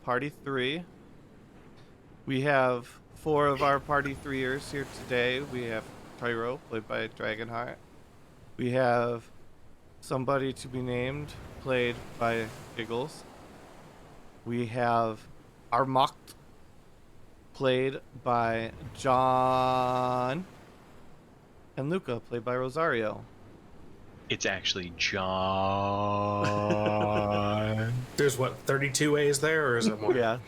Party 3. We have 4 of our Party 3ers here today. We have Tyro, played by Dragonheart. We have Somebody to be Named, played by Giggles. We have Armocht, played by John. And Luca, played by Rosario. It's actually John. There's what, 32 A's there, or is it more? Yeah.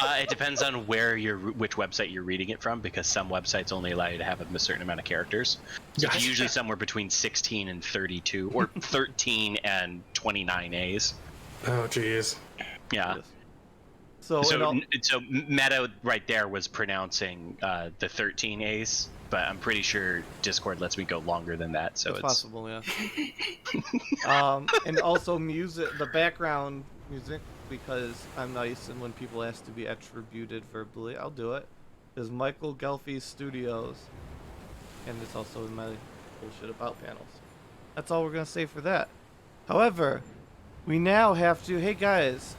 It depends on which website you're reading it from, because some websites only allow you to have a certain amount of characters. So it's usually somewhere between 16 and 32, or 13 and 29 A's. Oh, jeez. Yeah. Yes. So Meta right there was pronouncing the 13 A's, but I'm pretty sure Discord lets me go longer than that. So it's possible, yeah. And also music, the background music, because I'm nice and when people ask to be attributed verbally, I'll do it, is Michael Gelfie's Studios. And it's also in my bullshit about panels. That's all we're going to say for that. However, we now have to, hey guys,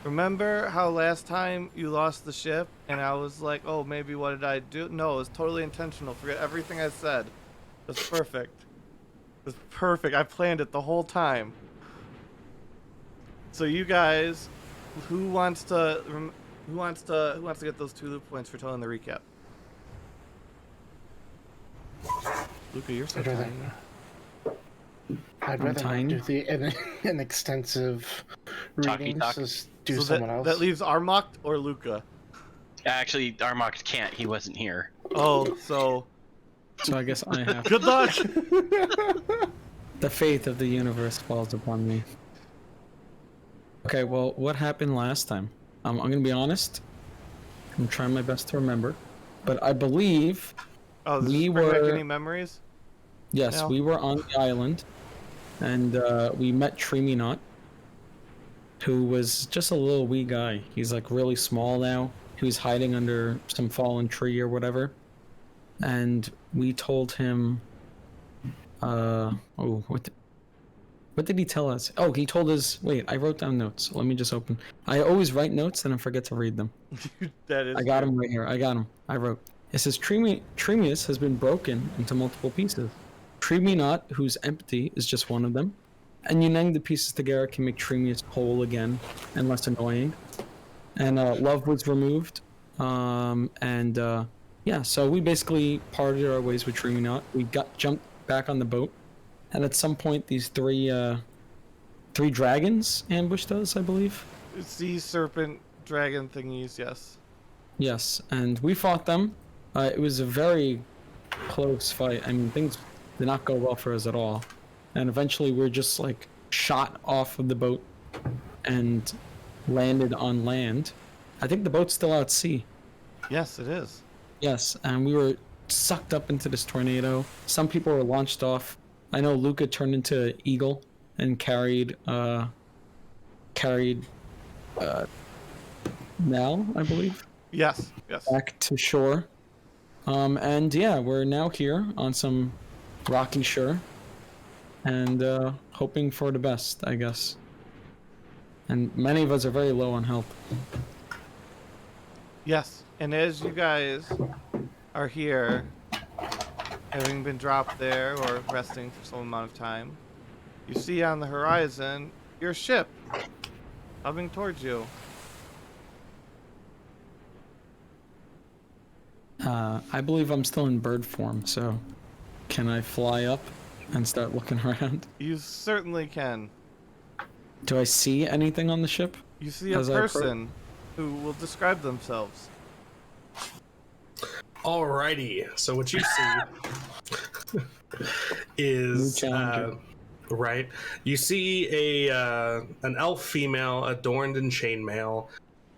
remember how last time you lost the ship and I was like, oh, maybe what did I do? No, it was totally intentional. Forget everything I said. It was perfect. It was perfect. I planned it the whole time. So you guys, who wants to get those 2 loop points for telling the recap? Luca, you're so tiny. I'd rather not do an extensive reading. Just do someone else. That leaves Armocht or Luca. Actually, Armocht can't. He wasn't here. Oh, so I guess I have. Good luck. The fate of the universe falls upon me. Okay, well, what happened last time? I'm gonna be honest. I'm trying my best to remember, but I believe we were. Any memories? Yes, no? We were on the island, and we met Treminot, who was just a little wee guy. He's like really small now. He was hiding under some fallen tree or whatever, and we told him. What did he tell us? Oh, he told us. Wait, I wrote down notes. Let me just open. I always write notes and I forget to read them. That is. I got him right here. I got him. I wrote. It says Tremius has been broken into multiple pieces. Treminot, who's empty, is just one of them. And uniting the pieces together can make Tremius whole again and less annoying. And love was removed. Yeah, so we basically parted our ways with Treminot. We jumped back on the boat. And at some point, these three dragons ambushed us, I believe. Sea serpent dragon thingies, yes. Yes, and we fought them. It was a very close fight. I mean, things did not go well for us at all. And eventually, we were just like shot off of the boat and landed on land. I think the boat's still out at sea. Yes, it is. Yes, and we were sucked up into this tornado. Some people were launched off. I know Luca turned into an eagle and carried Nell, I believe. Yes. Back to shore. And yeah, we're now here on some rocky shore and hoping for the best, I guess. And many of us are very low on health. Yes, and as you guys are here, having been dropped there or resting for some amount of time, you see on the horizon your ship coming towards you. I believe I'm still in bird form, so can I fly up and start looking around? You certainly can. Do I see anything on the ship? You see a person who will describe themselves. Alrighty, so what you see is right. You see an elf female adorned in chainmail,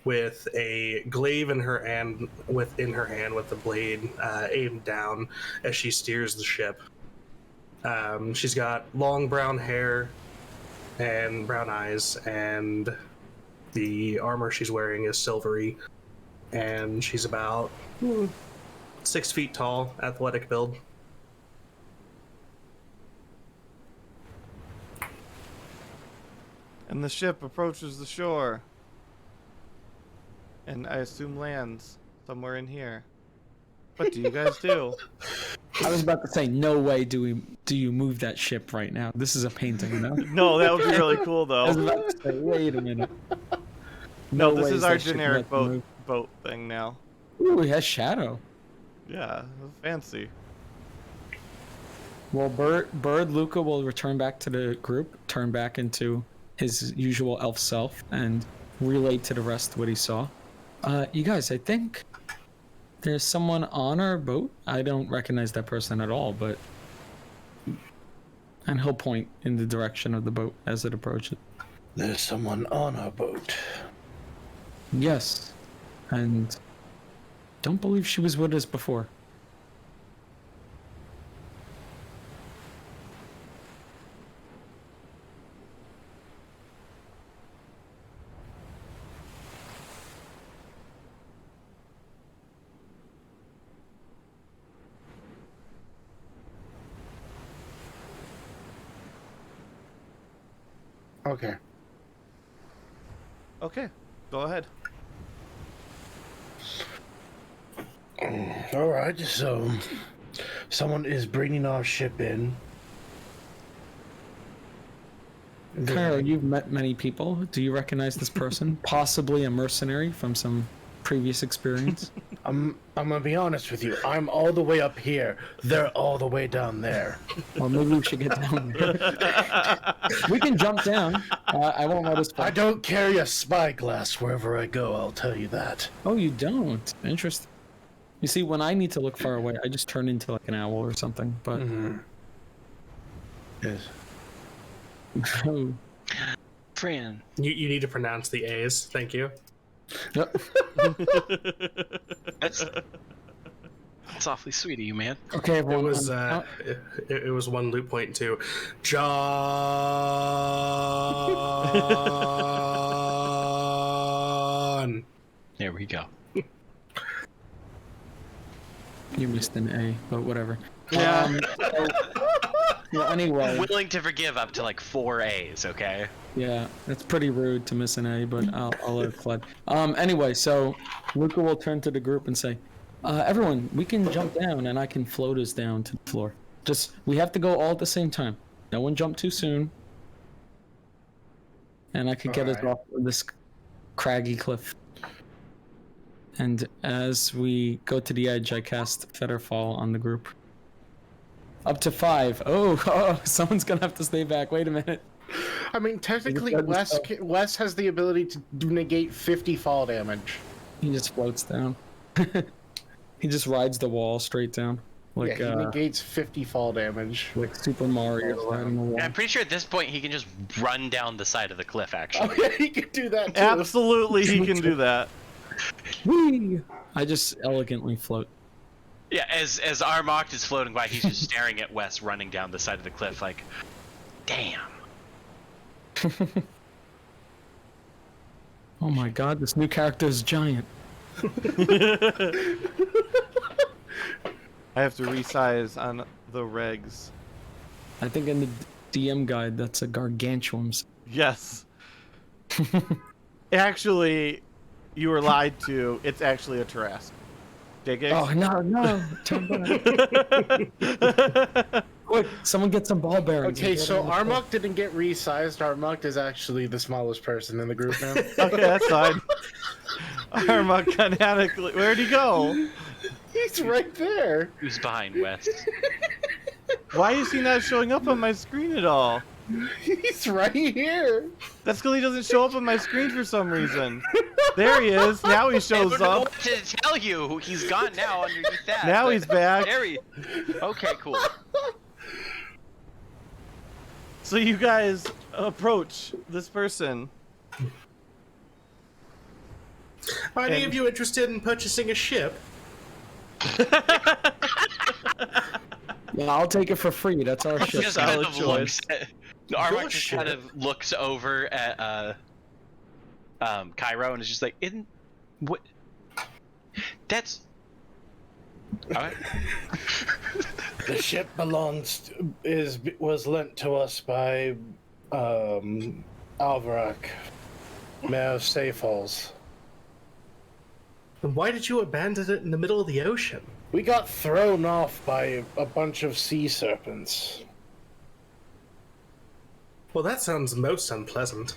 with a glaive in her hand, with the blade aimed down as she steers the ship. She's got long brown hair and brown eyes, and the armor she's wearing is silvery, and she's about 6 feet tall, athletic build. And the ship approaches the shore. and I assume lands somewhere in here. What do you guys do? I was about to say, no way do you move that ship right now. This is a painting, no? No, that would be really cool I was though. about to say, wait a minute. No, this way is our that ship generic about to move. boat thing now. Ooh, he has shadow. Yeah, fancy. Well, Bird Luca will return back to the group, turn back into his usual elf self, and relay to the rest what he saw. You guys, I think there's someone on our boat. I don't recognize that person at all, but... And he'll point in the direction of the boat as it approaches. There's someone on our boat. Yes, and don't believe she was with us before. Okay. Okay, go ahead. All right. So, someone is bringing our ship in. Cairo, you've met many people. Do you recognize this person? Possibly a mercenary from some previous experience? I'm gonna be honest with you. I'm all the way up here. They're all the way down there. Well, maybe we should get down there. We can jump down. I won't let us fall. I don't carry a spyglass wherever I go. I'll tell you that. Oh, you don't? Interesting. You see, when I need to look far away, I just turn into like an owl or something. But Yes. Fran. You need to pronounce the A's. Thank you. Yep. That's awfully sweet of you, man. Okay, It everyone. was it was one loop point too. John. There we go. You missed an A, but whatever. Yeah. Well, anyway. Willing to forgive up to like 4 A's, okay? Yeah, it's pretty rude to miss an A, but I'll let it slide. Anyway, so Luca will turn to the group and say, everyone, we can jump down and I can float us down to the floor. Just, we have to go all at the same time. No one jump too soon. And I could get us off this craggy cliff. And as we go to the edge, I cast Featherfall on the group. Up to 5. Oh, someone's gonna have to stay back. Wait a minute. I mean, technically, Wes has the ability to negate 50 fall damage. He just floats down. He just rides the wall straight down. Like, yeah, he negates 50 fall damage. like Super Mario riding the wall. I'm pretty sure at this point he can just run down the side of the cliff, actually. Oh, yeah, he can do that too. Absolutely, he can do that. Whee! I just elegantly float. Yeah, as Armoct is floating by, he's just staring at Wes running down the side of the cliff like, damn. Oh my god, this new character is giant. I have to resize on the regs. I think in the DM guide, that's a gargantuan. Yes. Actually, you were lied to. It's actually a Tarrasque. Dig it? Oh, no. Turn back. Quick, someone get some ball bearings. Okay, so Armok didn't get resized. Armok is actually the smallest person in the group now. Okay, that's fine. Armok canonically. Where'd he go? He's right there. Who's behind Wes? Why is he not showing up on my screen at all? He's right here. That's because he doesn't show up on my screen for some reason. There he is. Now he shows I up. wanted to tell you, he's gone now underneath that. Now but he's back. There he... Okay, cool. So you guys approach this person. Are any of you interested in purchasing a ship? Yeah, I'll take it for free. That's our ship. Just kind solid of choice. looks at... Armoct just ship. kind of looks over at Cairo and is just like, "Isn't what? That's alright." The ship was lent to us by Alvarak, Mayor of Sayfalls. And why did you abandon it in the middle of the ocean? We got thrown off by a bunch of sea serpents. Well, that sounds most unpleasant.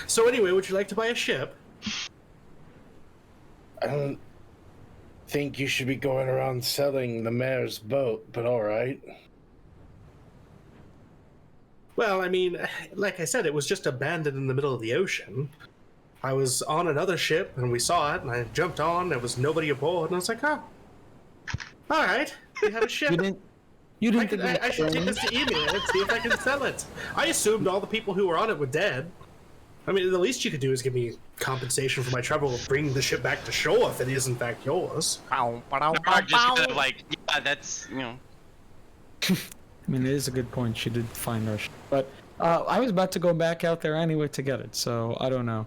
So anyway, would you like to buy a ship? I don't think you should be going around selling the mayor's boat, but alright. Well, I mean, like I said, it was just abandoned in the middle of the ocean. I was on another ship, and we saw it, and I jumped on, there was nobody aboard, and I was like, oh, alright, we have a ship. You didn't I think should take this to eBay and see if I can sell it. I assumed all the people who were on it were dead. I mean, the least you could do is give me compensation for my trouble of bringing the ship back to shore if it is in fact yours. Armog just kind of like, yeah, that's, you know. I mean, it is a good point. She did find our ship. But I was about to go back out there anyway to get it, so I don't know.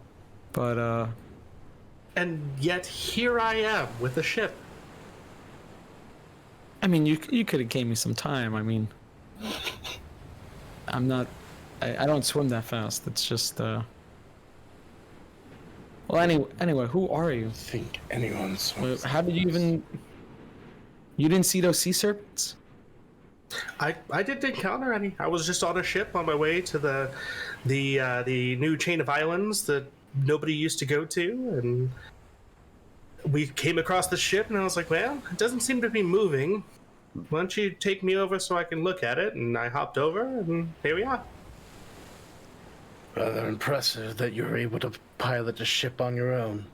But, And yet here I am with a ship. I mean, you could have gave me some time. I mean, I'm not... I don't swim that fast. It's just, Well, anyway, who are you? I think anyone's... How did you even... You didn't see those sea serpents? I didn't encounter any. I was just on a ship on my way to the new chain of islands that nobody used to go to, and we came across the ship, and I was like, well, it doesn't seem to be moving. Why don't you take me over so I can look at it? And I hopped over, and here we are. Rather impressive that you were able to pilot a ship on your own.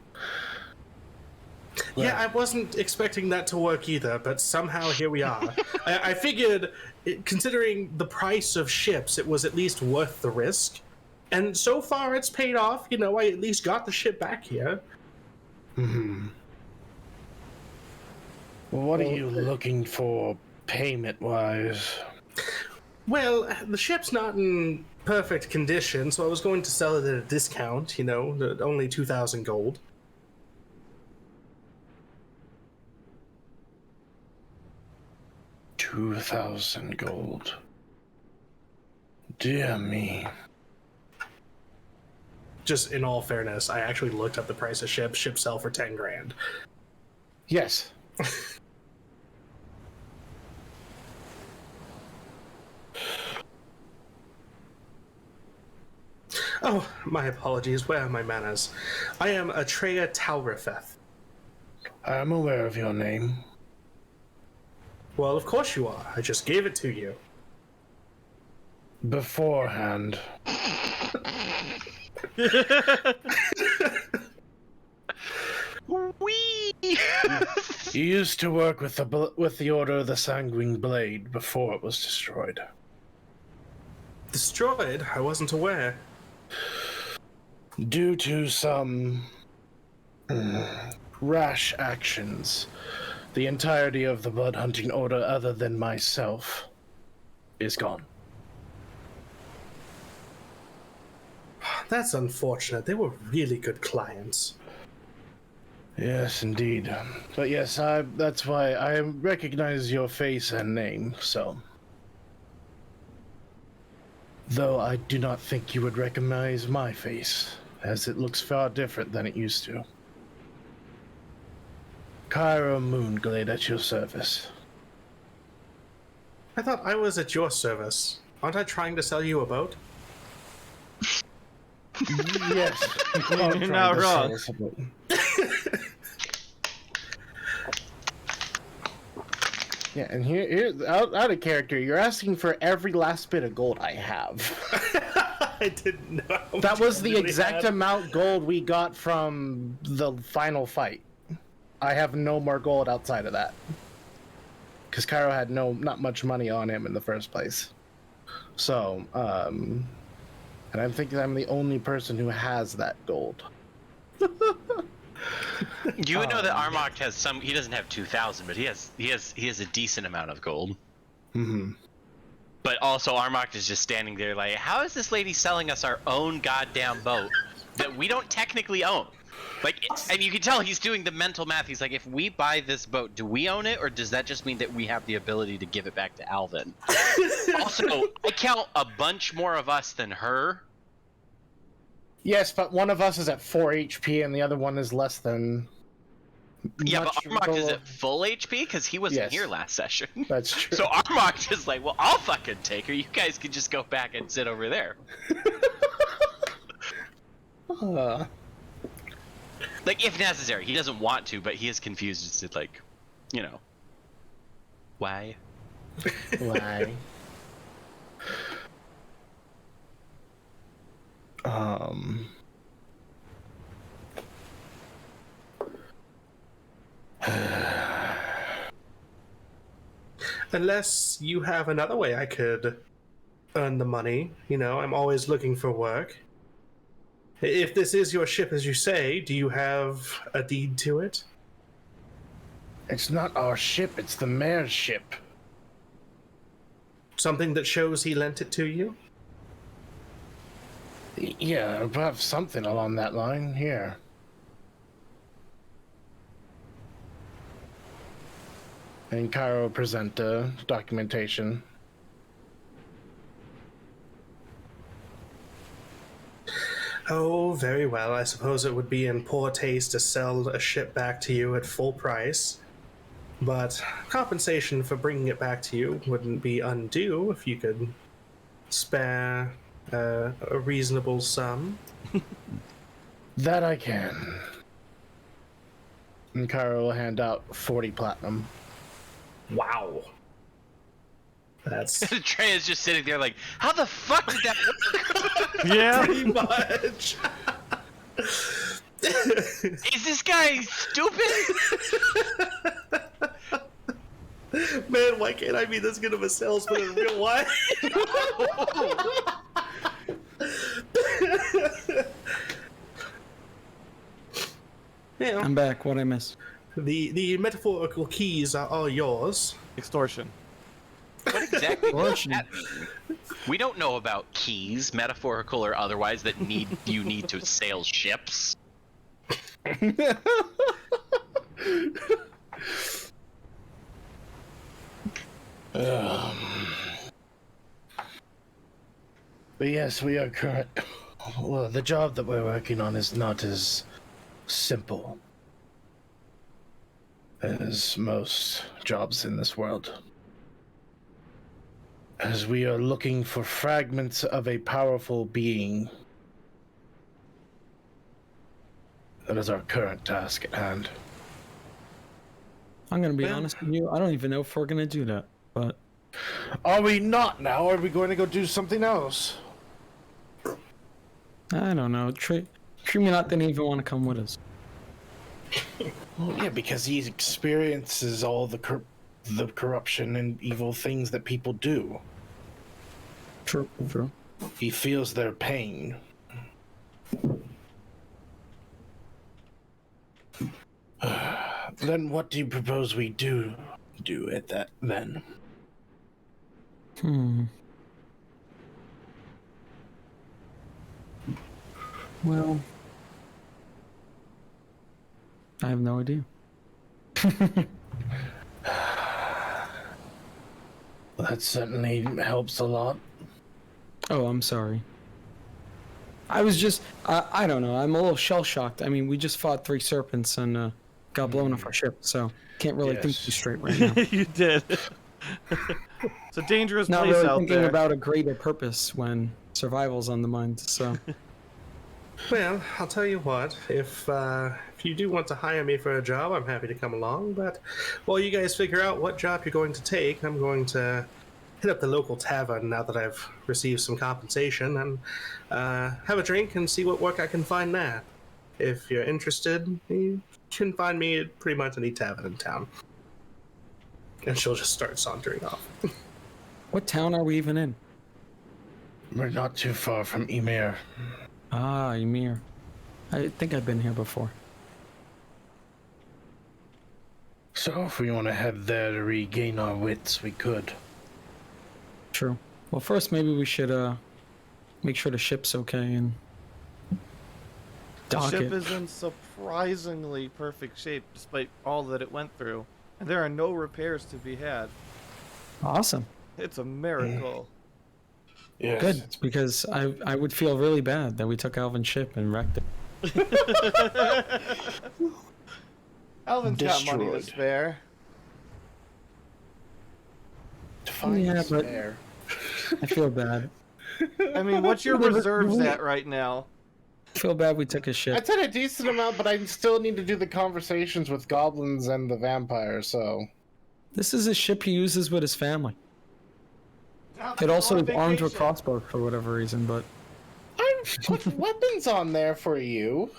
Well, Yeah, I wasn't expecting that to work either, but somehow here we are. I figured, considering the price of ships, it was at least worth the risk. And so far it's paid off. You know, I at least got the ship back here. Well, what are you looking for payment-wise? Well, the ship's not in perfect condition, so I was going to sell it at a discount, you know, only 2,000 gold. $2,000 gold. Dear me. Just in all fairness, I actually looked up the price of ships. Ships sell for 10 grand. Yes. Oh, my apologies. Where are my manners? I am Atreya Talrifeth. I am aware of your name. Well, of course you are. I just gave it to you. Beforehand. Wee! You used to work with the Order of the Sanguine Blade before it was destroyed. Destroyed? I wasn't aware. Due to some rash actions, the entirety of the blood hunting order, other than myself, is gone. That's unfortunate. They were really good clients. Yes, indeed. But yes, that's why I recognize your face and name, so... Though I do not think you would recognize my face, as it looks far different than it used to. Cairo Moonglade at your service. I thought I was at your service. Aren't I trying to sell you a boat? Yes. You're not wrong. Yeah, and here out of character, you're asking for every last bit of gold I have. I didn't know. That was the Really exact had- amount gold we got from the final fight. I have no more gold outside of that. Because Cairo had not much money on him in the first place. So, and I'm thinking I'm the only person who has that gold. You would know that Armok has some. He doesn't have 2,000, but he has a decent amount of gold. Mm-hmm. But also, Armok is just standing there like, how is this lady selling us our own goddamn boat that we don't technically own? Like, and you can tell he's doing the mental math. He's like, if we buy this boat, do we own it, or does that just mean that we have the ability to give it back to Alvin? Also, I count a bunch more of us than her. Yes, but one of us is at 4 HP and the other one is less than... Yeah, much but Armok is below- at full HP because he wasn't Yes. here last session. That's true. So Armok is like, well, I'll fucking take her. You guys can just go back and sit over there. Like, if necessary. He doesn't want to, but he is confused as to, like, you know, why? Why? Unless you have another way I could earn the money. You know, I'm always looking for work. If this is your ship, as you say, do you have a deed to it? It's not our ship, it's the mayor's ship. Something that shows he lent it to you? Yeah, perhaps something along that line here. And Cairo present documentation. Oh, very well. I suppose it would be in poor taste to sell a ship back to you at full price. But compensation for bringing it back to you wouldn't be undue if you could spare a reasonable sum. That I can. And Cairo will hand out 40 platinum. Wow. That's Trey is just sitting there like, how the fuck did that work? Yeah. pretty much. Is this guy stupid? Man, why can't I be this good of a salesman in real life? Yeah, I'm back. What I missed? the metaphorical keys are all yours. Extortion. What exactly does Fortune. that mean? We don't know about keys, metaphorical or otherwise, that you need to sail ships. But yes, we are current. Well, the job that we're working on is not as simple as most jobs in this world. As we are looking for fragments of a powerful being. That is our current task at hand. I'm gonna be Well- honest with you. I don't even know if we're gonna do that. But Are we not now? Are we going to go do something else? I don't know. Treat me not didn't even want to come with us. Well, yeah, because he experiences all the corruption and evil things that people do. True. True. He feels their pain. Then what do you propose we do at that then? Well, I have no idea. That certainly helps a lot. Oh, I'm sorry. I was just, I don't know. I'm a little shell shocked. I mean, we just fought 3 serpents and got blown off our ship, so can't really think Yes. too straight right now. You did. It's a dangerous Not place really out thinking there. about a greater purpose when survival's on the mind. So Well, I'll tell you what. If you do want to hire me for a job, I'm happy to come along. But while you guys figure out what job you're going to take, I'm going to hit up the local tavern now that I've received some compensation and have a drink and see what work I can find there. If you're interested, you can find me at pretty much any tavern in town. And she'll just start sauntering off. what town are we even in? We're not too far from Emir. Ah, Ymir. I think I've been here before. So if we want to head there to regain our wits, we could. True. Well, first maybe we should make sure the ship's okay and The dock ship it. is in surprisingly perfect shape despite all that it went through. And there are no repairs to be had. Awesome. It's a miracle. Yes. Good, because I would feel really bad that we took Alvin's ship and wrecked it. Alvin's got money to Destroyed. spare. Define Yeah, but- despair. I feel bad. I mean, what's your reserves at right now? I feel bad we took a I ship. said a decent amount, but I still need to do the conversations with goblins and the vampires, so... This is a ship he uses with his family. It also is armed with crossbows for whatever reason, but I put weapons on there for you.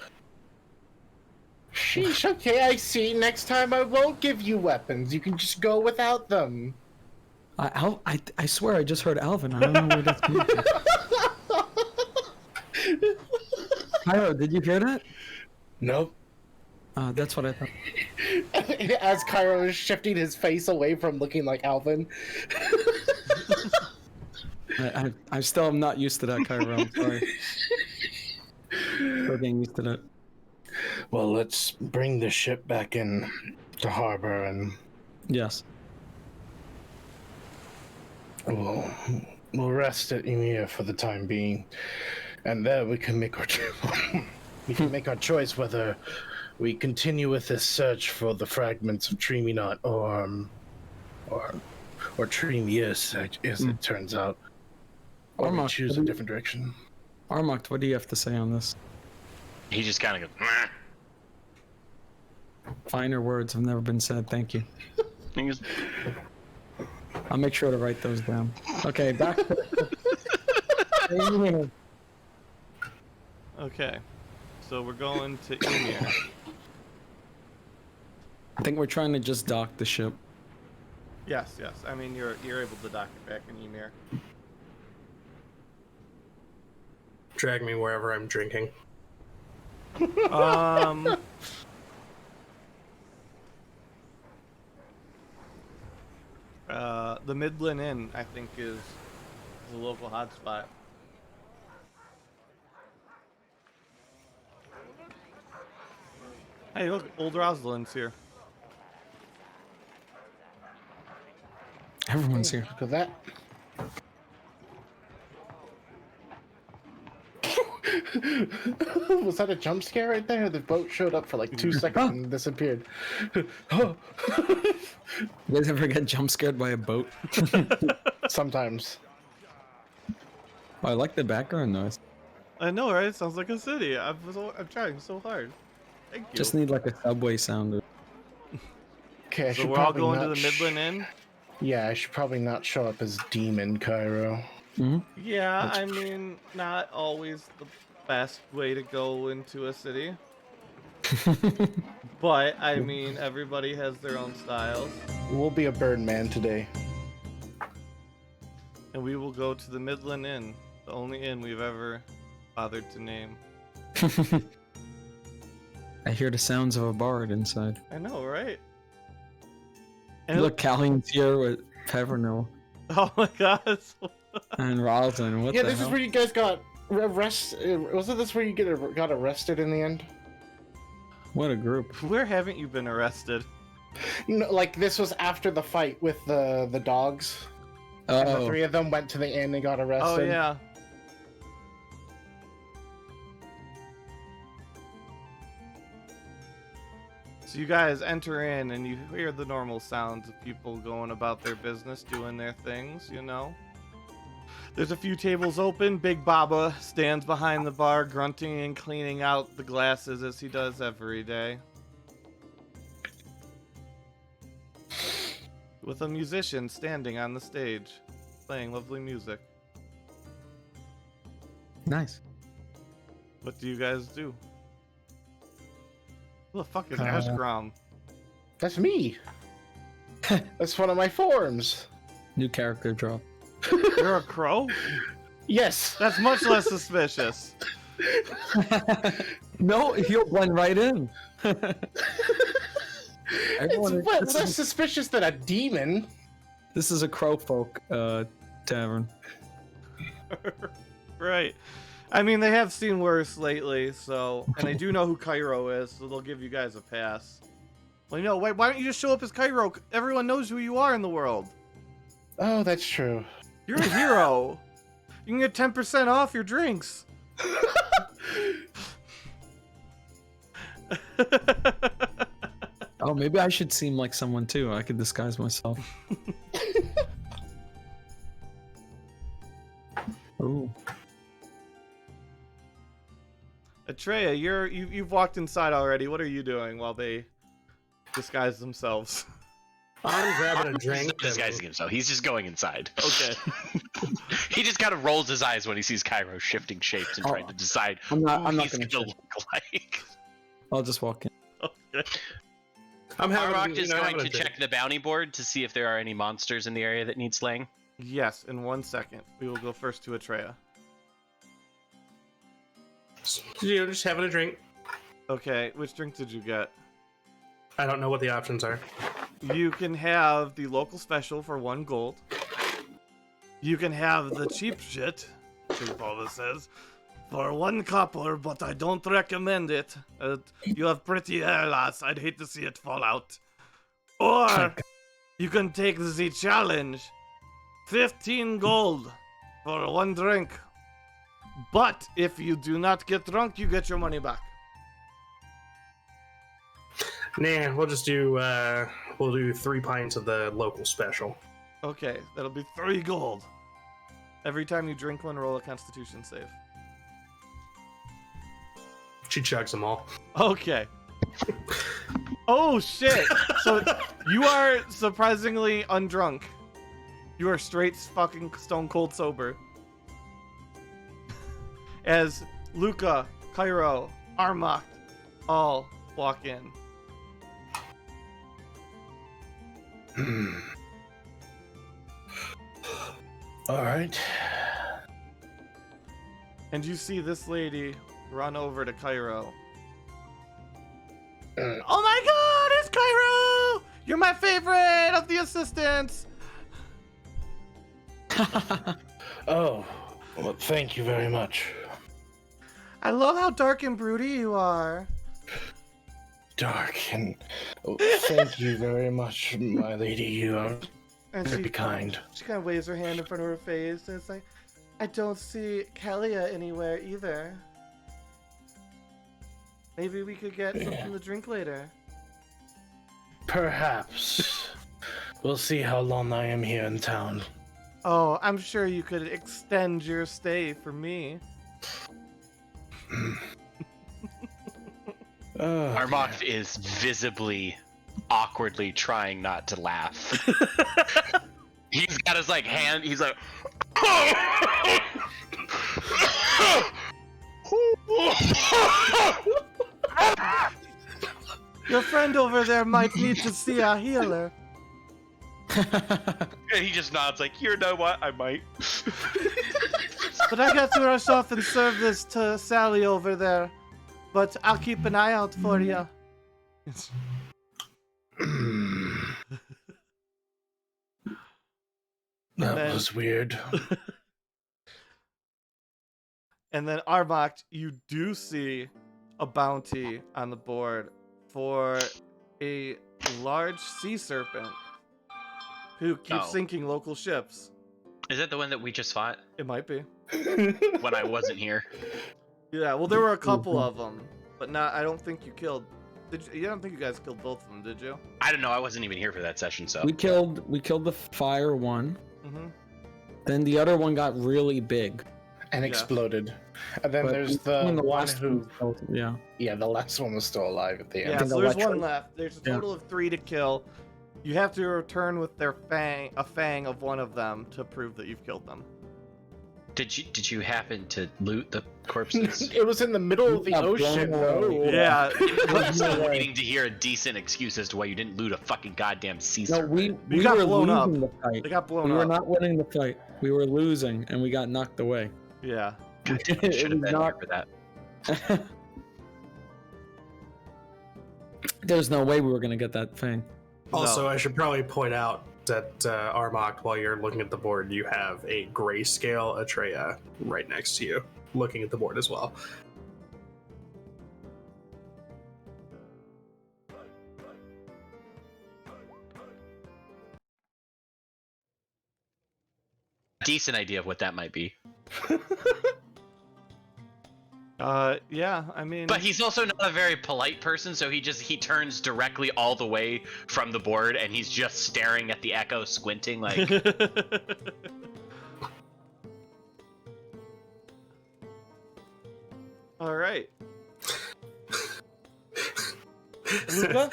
Sheesh, okay, I see. Next time I won't give you weapons. You can just go without them. I swear I just heard Alvin. I don't know where that's coming from. Pyro, did you hear that? Nope. That's what I thought. As Cairo is shifting his face away from looking like Alvin. I still am not used to that, Cairo. I'm sorry. Still getting used to that. Well, let's bring the ship back in to harbor and Yes. we'll rest at Ymir for the time being. And there we can make our choice whether we continue with this search for the fragments of Treminot or Tremius, as it turns out. Or we Armok, choose a different direction. Armok, what do you have to say on this? He just kind of goes. "Meh." Finer words have never been said. Thank you. He goes, I'll make sure to write those down. Okay, back to... Okay, so we're going to Ymir. I think we're trying to just dock the ship. Yes, yes. I mean, you're able to dock it back in Ymir. Drag me wherever I'm drinking. The Midland Inn, I think, is a local hotspot. Hey, look, old Rosalind's here. Everyone's here. Look at that. Was that a jump scare right there? The boat showed up for like 2 seconds and disappeared. Oh. You guys ever get jump scared by a boat? Sometimes. Oh, I like the background noise. I know, right? It sounds like a city. I'm trying so hard. Thank you. Just need like a subway sound. Okay, I So should we're all probably going to not the Midland Inn? Yeah, I should probably not show up as Demon Cairo. Yeah, I mean, not always the best way to go into a city. But, I mean, everybody has their own styles. We'll be a Birdman today. And we will go to the Midland Inn, the only inn we've ever bothered to name. I hear the sounds of a bard inside. I know, right? And Look, Callion's here with Pevernil oh my god. and Roslyn. What Yeah, the this hell? is where you guys got arrested. Wasn't this where you got arrested in the end? What a group. Where haven't you been arrested? No, like this was after the fight with the dogs. And the Oh, three of them went to the inn and got Oh, arrested. yeah. So you guys enter in and you hear the normal sounds of people going about their business, doing their things, you know? There's a few tables open. Big Baba stands behind the bar, grunting and cleaning out the glasses as he does every day. With a musician standing on the stage, playing lovely music. nice. What do you guys do? Who the fuck is Uh, Ashgrom? That's me. That's one of my forms. New character drop. You're a crow? Yes. That's much less suspicious. No, he'll blend right in. It's Everyone, less suspicious than a demon. this is a crowfolk tavern. Right. I mean, they have seen worse lately, so... And they do know who Cairo is, so they'll give you guys a pass. Well, you know, why don't you just show up as Cairo? Everyone knows who you are in the world. Oh, that's true. You're a hero. You can get 10% off your drinks. Oh, maybe I should seem like someone too. I could disguise myself. Ooh. Atreya, you've walked inside already. What are you doing while they disguise themselves? I'm grabbing a drink. He's not disguising himself. He's just going inside. Okay. He just kind of rolls his eyes when he sees Cairo shifting shapes and trying to decide I'm not who he's gonna going to look like. I'll just walk in. Okay. I'm having, Armok is having going a to check the bounty board to see if there are any monsters in the area that need slaying. Yes, in 1 second. We will go first to Atreya. Just having a drink. Okay, which drink did you get? I don't know what the options are. You can have the local special for 1 gold. You can have the cheap shit, Big Paula says, for 1 copper, but I don't recommend it. You have pretty hair, lass. I'd hate to see it fall out. Or you can take the challenge. 15 gold for 1 drink. But if you do not get drunk, you get your money back. Nah, we'll just do 3 pints of the local special. Okay, that'll be 3 gold. Every time you drink one, roll a Constitution save. She chugs them all. Okay. Oh shit! So you are surprisingly undrunk. You are straight fucking stone cold sober. As Luca, Cairo, Armok all walk in. All right. And you see this lady run over to Cairo. Uh. Oh my god, it's Cairo! You're my favorite of the assistants! Oh, well, thank you very much. I love how dark and broody you are. Dark and thank you very much, my lady. You are And very kind. She kind of waves her hand in front of her face, and it's like, I don't see Kalia anywhere either. Maybe we could get something to drink later. Perhaps. We'll see how long I am here in town. Oh, I'm sure you could extend your stay for me. Armok is visibly, awkwardly trying not to laugh. He's got his hand. He's like, Your friend over there might need to see a healer. and he just nods like, you know what? I might. But I got to rush off and serve this to Sally over there. But I'll keep an eye out for you. That was weird. And then Armok, you do see a bounty on the board for a large sea serpent who keeps sinking local ships. Is that the one that we just fought It might be. when I wasn't here? Yeah, well, there were a couple of them, but not. I don't think you killed. You don't think you guys killed both of them, did you? I don't know. I wasn't even here for that session, so. We killed the fire one. Mm-hmm. Then the other one got really big. And exploded. And then But there's the one last who... one, yeah. Yeah, the last one was still alive at the end. Yeah, think so there's Electro- one left. There's a total of 3 to kill. You have to return with their a fang of one of them to prove that you've killed them. Did you happen to loot the corpses? It was in the middle of the Yeah, ocean, blown though. away. Yeah. I'm still waiting to hear a decent excuse as to why you didn't loot a fucking goddamn sea No, serpent. we got were blown up. losing the fight. They got blown We up. were not winning the fight. We were losing, and we got knocked away. Yeah. God damn, I It should have was been not- here for that. There's no way we were gonna get that thing. Also, No. I should probably point out that Armok, while you're looking at the board, you have a grayscale Atreya right next to you, looking at the board as well. Decent idea of what that might be. Yeah, I mean... But he's also not a very polite person, so he turns directly all the way from the board, and he's just staring at the echo, squinting like... All right. Luca?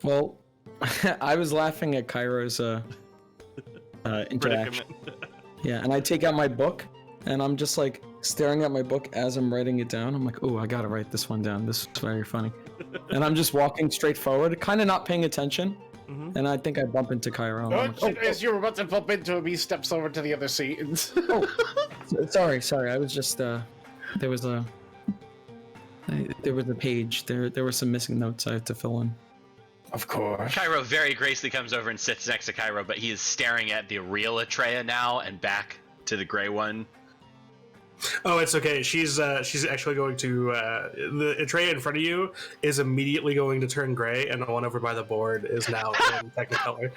Well, I was laughing at Cairo's interaction. Yeah, and I take out my book, and I'm just like staring at my book as I'm writing it down. I'm like, oh, I gotta write this one down. This is very funny. And I'm just walking straight forward, kind of not paying attention. Mm-hmm. And I think I bump into Cairo. As you were about to bump into him, he steps over to the other seat. And... Sorry. I was just there was a page. There were some missing notes I had to fill in. Of course. Cairo very gracefully comes over and sits next to Cairo, but he is staring at the real Atreya now and back to the gray one. Oh, it's okay. She's actually going to the Atreya in front of you is immediately going to turn gray, and the one over by the board is now in Technicolor.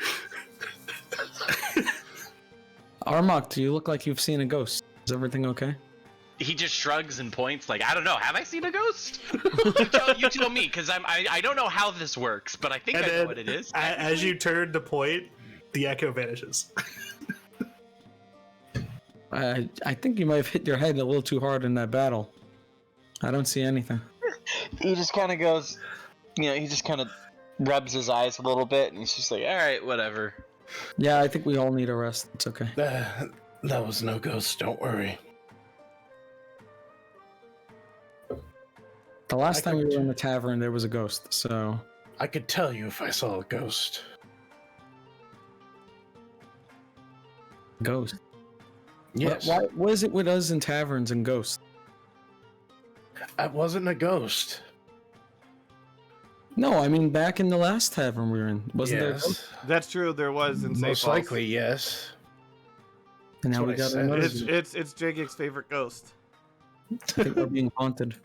Armok, do you look like you've seen a ghost? Is everything okay? He just shrugs and points like, I don't know, have I seen a ghost? you tell me, because I don't know how this works, but I think I know what it is. As you turn to point, the echo vanishes. I think you might have hit your head a little too hard in that battle. I don't see anything. He just kind of goes, he just kind of rubs his eyes a little bit, and he's just like, all right, whatever. Yeah, I think we all need a rest. It's okay. That was no ghost, don't worry. The last time we were in the tavern, there was a ghost, so... I could tell you if I saw a ghost. Ghost? Yes. What is it with us in taverns and ghosts? I wasn't a ghost. No, I mean back in the last tavern we were in. Wasn't there a ghost? That's true, there was in St. Most Paul's. likely, yes. And now we got another. It's Jagig's favorite ghost. I think we're being haunted.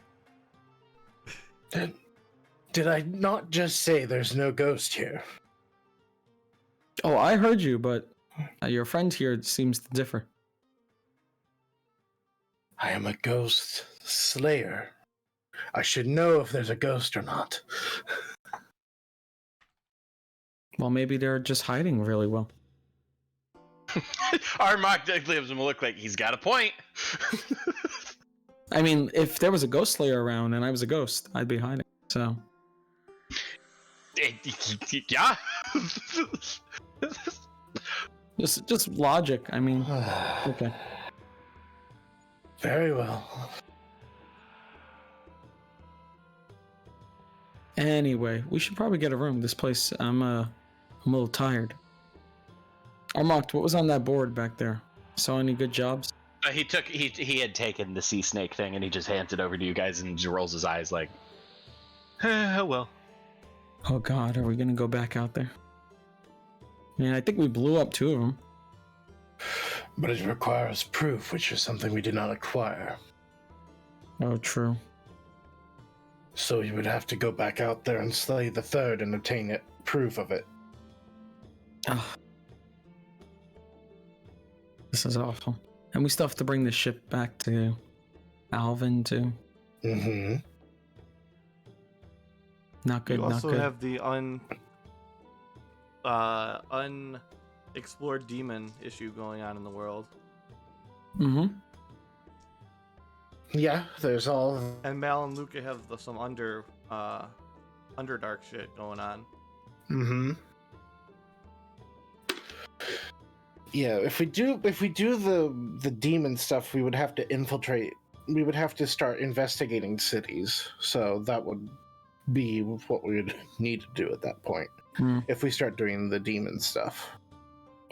Did I not just say there's no ghost here? Oh, I heard you, but your friend here seems to differ. I am a ghost slayer. I should know if there's a ghost or not. Well, maybe they're just hiding really well. Armok gives him a look like he's got a point. I mean, if there was a ghost slayer around and I was a ghost, I'd be hiding. So. Yeah. Just logic. I mean, okay. Very well. Anyway, we should probably get a room. This place, I'm a little tired. Armok, what was on that board back there? Saw any good jobs? He had taken the sea snake thing and he just hands it over to you guys and just rolls his eyes like, oh well. Oh God, are we gonna go back out there? I mean, I think we blew up 2 of them. But it requires proof, which is something we did not acquire. Oh, true. So you would have to go back out there and slay the 3rd and obtain proof of it. Ah. This is awful. And we still have to bring the ship back to Alvin, too. Mm-hmm. Not good, You not good. also have the unexplored demon issue going on in the world. Mm-hmm. Yeah, there's all... And Mal and Luca have some underdark shit going on. Mm-hmm. Yeah, if we do the demon stuff, we would have to infiltrate. We would have to start investigating cities. So that would be what we would need to do at that point. If we start doing the demon stuff.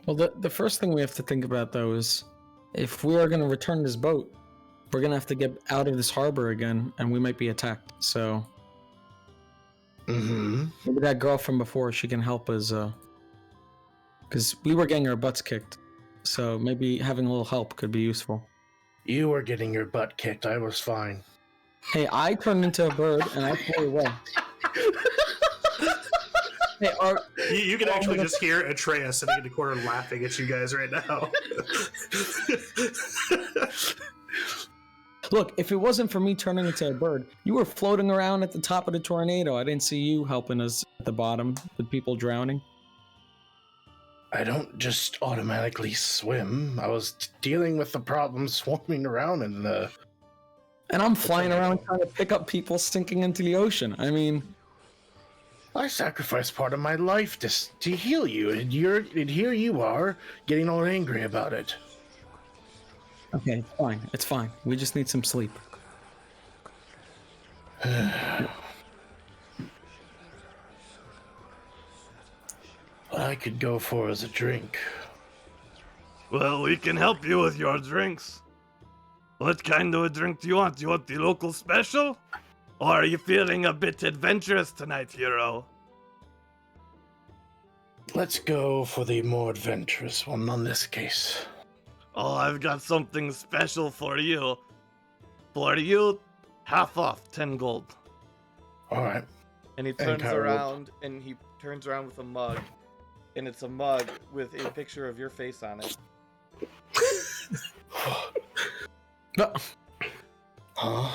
Well, the first thing we have to think about, though, is if we are going to return this boat, we're going to have to get out of this harbor again, and we might be attacked. So maybe that girl from before, she can help us, because we were getting our butts kicked. So maybe having a little help could be useful. You were getting your butt kicked. I was fine. Hey, I turned into a bird, and I flew away. Hey, You can actually just hear Atreus sitting in the corner laughing at you guys right now. look, if it wasn't for me turning into a bird, you were floating around at the top of the tornado. I didn't see you helping us at the bottom with people drowning. I don't just automatically swim. I was dealing with the problem swarming around in the... And I'm flying around trying to pick up people sinking into the ocean. I mean... I sacrificed part of my life to heal you, and here you are, getting all angry about it. Okay, it's fine. It's fine. We just need some sleep. I could go for as a drink. Well, we can help you with your drinks. What kind of a drink do you want? Do you want the local special? Or are you feeling a bit adventurous tonight, hero? Let's go for the more adventurous one on this case. Oh, I've got something special for you. For you, half off, 10 gold. All right. And he turns around with a mug. And it's a mug with a picture of your face on it. No.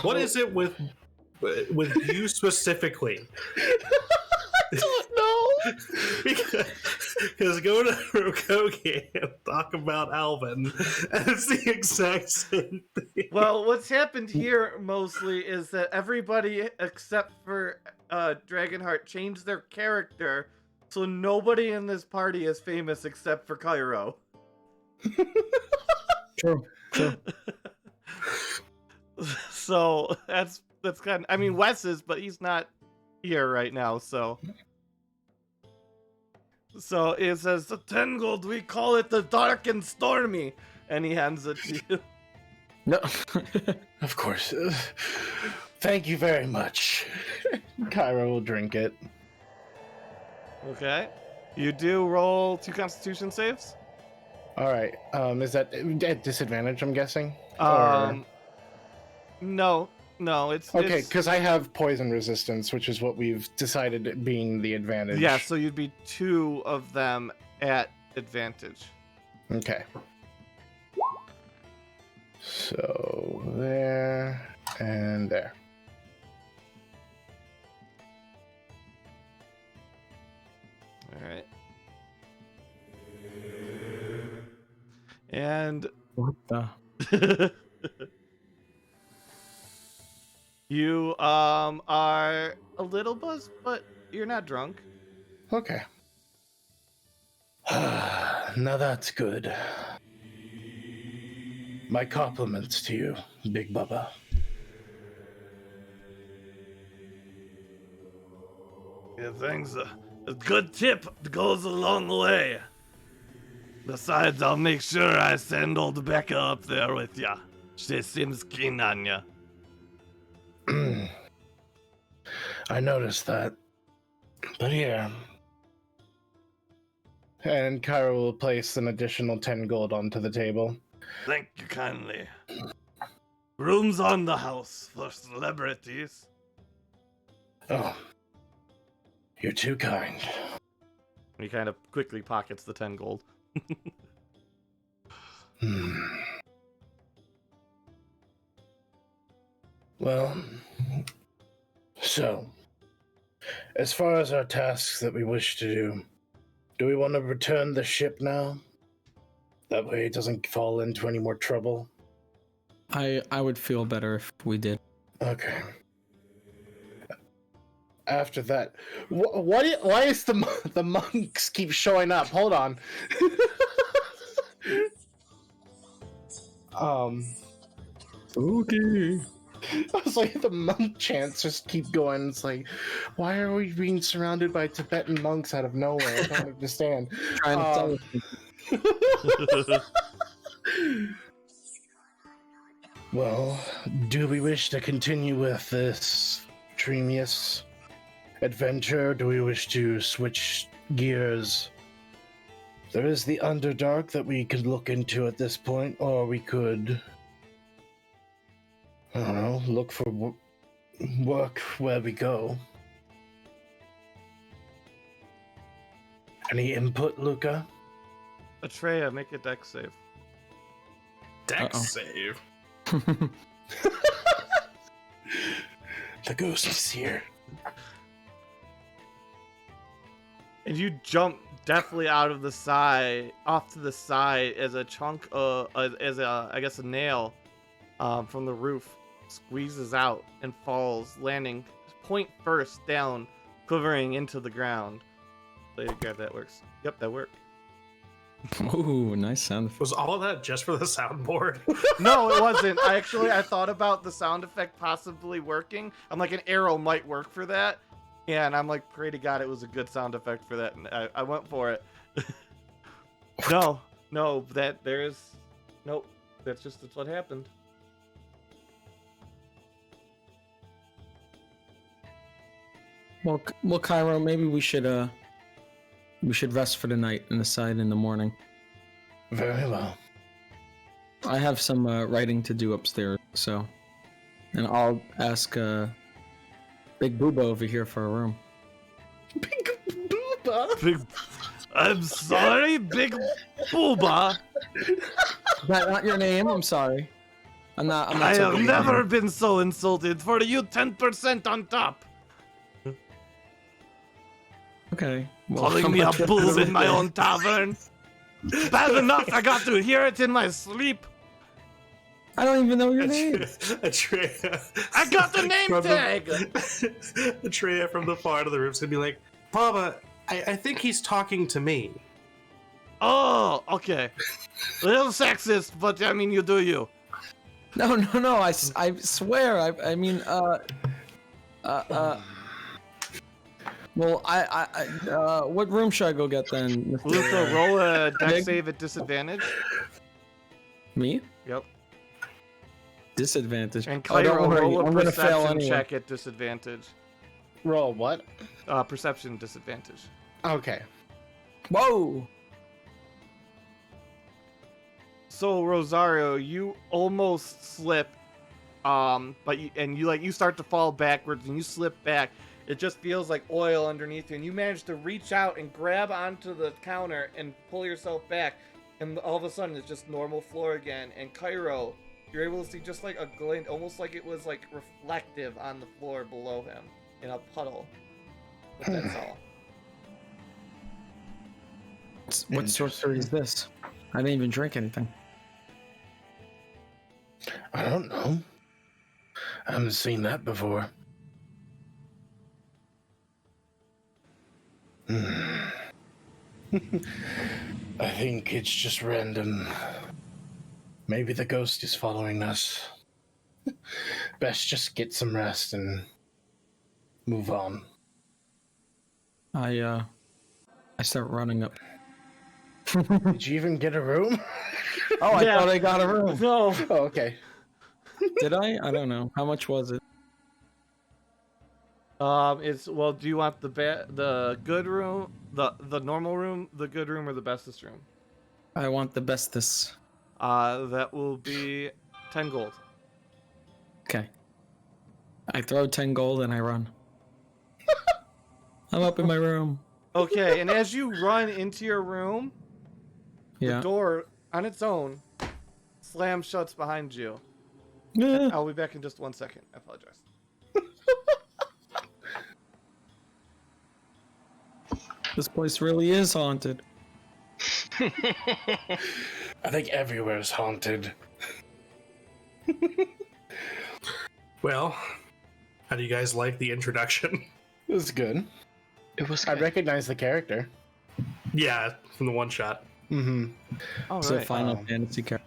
What is it with you specifically? No. Because go to Rokogi and talk about Alvin, and it's the exact same thing. Well, what's happened here mostly is that everybody except for Dragonheart changed their character, so nobody in this party is famous except for Cairo. True. So that's kind of, I mean, Wes is, but he's not here right now, so it says the 10 gold, we call it the dark and stormy, and he hands it to you. No. Of course. Thank you very much. Cairo will drink it. Okay. You do roll 2 Constitution saves? All right. Is that at disadvantage, I'm guessing? No, it's... Okay, because I have poison resistance, which is what we've decided being the advantage. Yeah, so you'd be 2 of them at advantage. Okay. So, there, and there. Alright. And... What the... You are a little buzzed, but you're not drunk. Okay. Now that's good. My compliments to you, Big Bubba. Yeah, thanks. A good tip goes a long way. Besides, I'll make sure I send old Becca up there with ya. She seems keen on ya. I noticed that. But here. And Cairo will place an additional 10 gold onto the table. Thank you kindly. Rooms on the house for celebrities. Oh. You're too kind. He kind of quickly pockets the 10 gold. Well, so, as far as our tasks that we wish to do we want to return the ship now? That way it doesn't fall into any more trouble? I would feel better if we did. Okay. After that, why is the monks keep showing up? Hold on. Okay. I was like, the monk chants just keep going. It's like, why are we being surrounded by Tibetan monks out of nowhere? I don't understand. Trying to tell us. Well, do we wish to continue with this Tremius adventure? Do we wish to switch gears? There is the Underdark that we could look into at this point, or we could, I don't know, look for work where we go. Any input, Luca? Atreya, make a dex save. Dex save. The ghost is here. And you jump definitely out of the side, off to the side, as a chunk of, I guess a nail, from the roof squeezes out and falls, landing point first down, quivering into the ground. Lady grab that works. Yep, that worked. Ooh, nice sound effect. Was all of that just for the soundboard? No, it wasn't. I thought about the sound effect possibly working. I'm like, an arrow might work for that. And I'm like, pray to God it was a good sound effect for that. And I went for it. No, nope. That's what happened. Well, Cairo, maybe we should rest for the night and decide in the morning. Very well. I have some writing to do upstairs, and I'll ask Big Booba over here for a room. Big Booba? I'm sorry, Big Booba. That not your name? I'm sorry. I'm not I so have big. never been so insulted. For you, 10% on top. Okay. Well, Calling how me a much- boob in my own tavern. Bad enough I got to hear it in my sleep. I don't even know your name. Atreya. I got the name From tag. Atreya from the far end of the room's gonna be like, Baba, I think he's talking to me. Oh, okay. A little sexist, but I mean, you do you. No. I swear. I mean, Well, what room should I go get then? Mr. Luca, roll a dex Big? save at disadvantage. Me? Yep. Disadvantage. And Oh, don't Cairo, worry, roll a I'm gonna fail perception anyway. check at disadvantage. Roll what? Perception disadvantage. Okay. Whoa! So Rosario, you almost slip, but you start to fall backwards and you slip back. It just feels like oil underneath you, and you manage to reach out and grab onto the counter and pull yourself back, and all of a sudden it's just normal floor again. And Cairo, you're able to see just like a glint, almost like it was like reflective on the floor below him in a puddle. But that's all. What sorcery is this? I didn't even drink anything. I don't know. I haven't seen that before. I think it's just random. Maybe the ghost is following us. Best just get some rest and move on. I start running up. Did you even get a room? Oh, I Yeah. thought I got a room. No. Oh, okay. Did I? I don't know. How much was it? Do you want the good room, the normal room, the good room, or the bestest room? I want the bestest. That will be 10 gold. Okay. I throw 10 gold and I run. I'm up in my room. Okay, and as you run into your room, Yeah. the door on its own slams shuts behind you. Yeah. I'll be back in just 1 second. I apologize. This place really is haunted. I think everywhere is haunted. Well, how do you guys like the introduction? It was good. It was I good. recognize the character. Yeah, from the one shot. Mm-hmm. All It's a right, Final Fantasy character.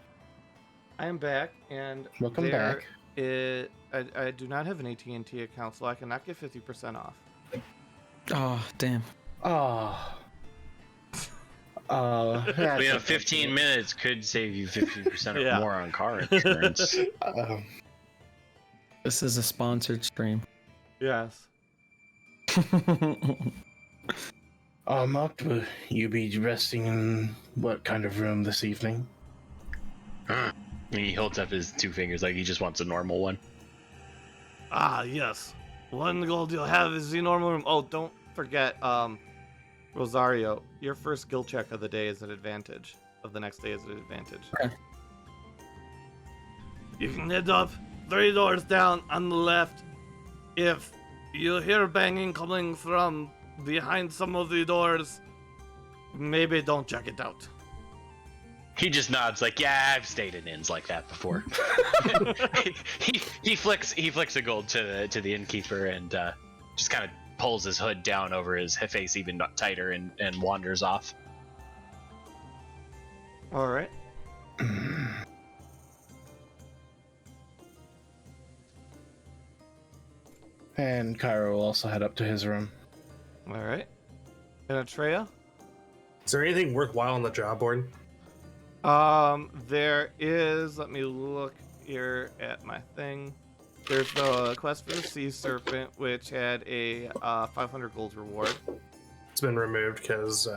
I am back, and Welcome back. I do not have an AT&T account, so I cannot get 50% off. Oh, damn. Oh. But, 15 minutes could save you 15% or Yeah. more on car insurance. This is a sponsored stream. Yes. Mark, will you be resting in what kind of room this evening? He holds up his two fingers like he just wants a normal one. Ah, yes. 1 gold you'll have is the normal room. Oh, don't forget, Rosario, your first skill check of the day is an advantage. Of the next day is an advantage. Okay. You can head up 3 doors down on the left. If you hear banging coming from behind some of the doors, maybe don't check it out. He just nods like, yeah, I've stayed in inns like that before. he flicks a gold to the innkeeper and just kind of pulls his hood down over his face even tighter and wanders off. All right. And Cairo will also head up to his room. All right. And Atreya? Is there anything worthwhile on the job board? There is. Let me look here at my thing. There's the quest for the sea serpent, which had a 500 gold reward. It's been removed because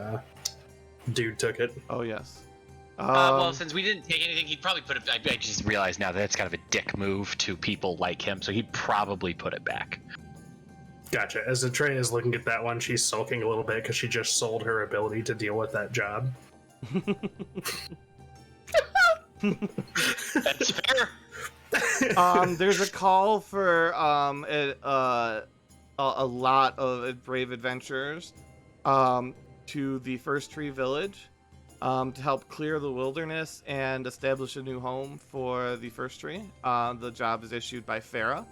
dude took it. Oh yes. Well, since we didn't take anything, he'd probably put it. I just realized now that it's kind of a dick move to people like him, so he'd probably put it back. Gotcha. As Atreya is looking at that one, she's sulking a little bit because she just sold her ability to deal with that job. That's fair. There's a call for a lot of brave adventurers to the First Tree Village to help clear the wilderness and establish a new home for the First Tree. The job is issued by Farah.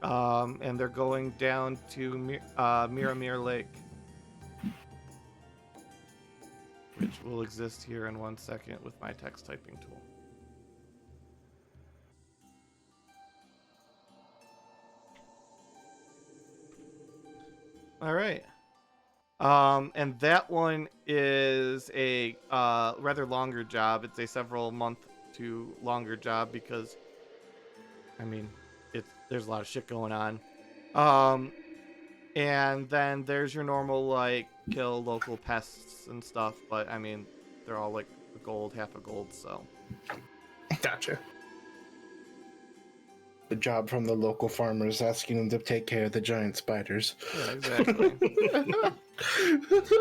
And they're going down to Miramir Lake, which will exist here in 1 second with my text typing tool. All right. And that one is a rather longer job. It's a several month to longer job because, I mean, there's a lot of shit going on. And then there's your normal, like, kill local pests and stuff, but, I mean, they're all, like, a gold, half a gold, so. Gotcha. The job from the local farmers asking them to take care of the giant spiders. Yeah, exactly.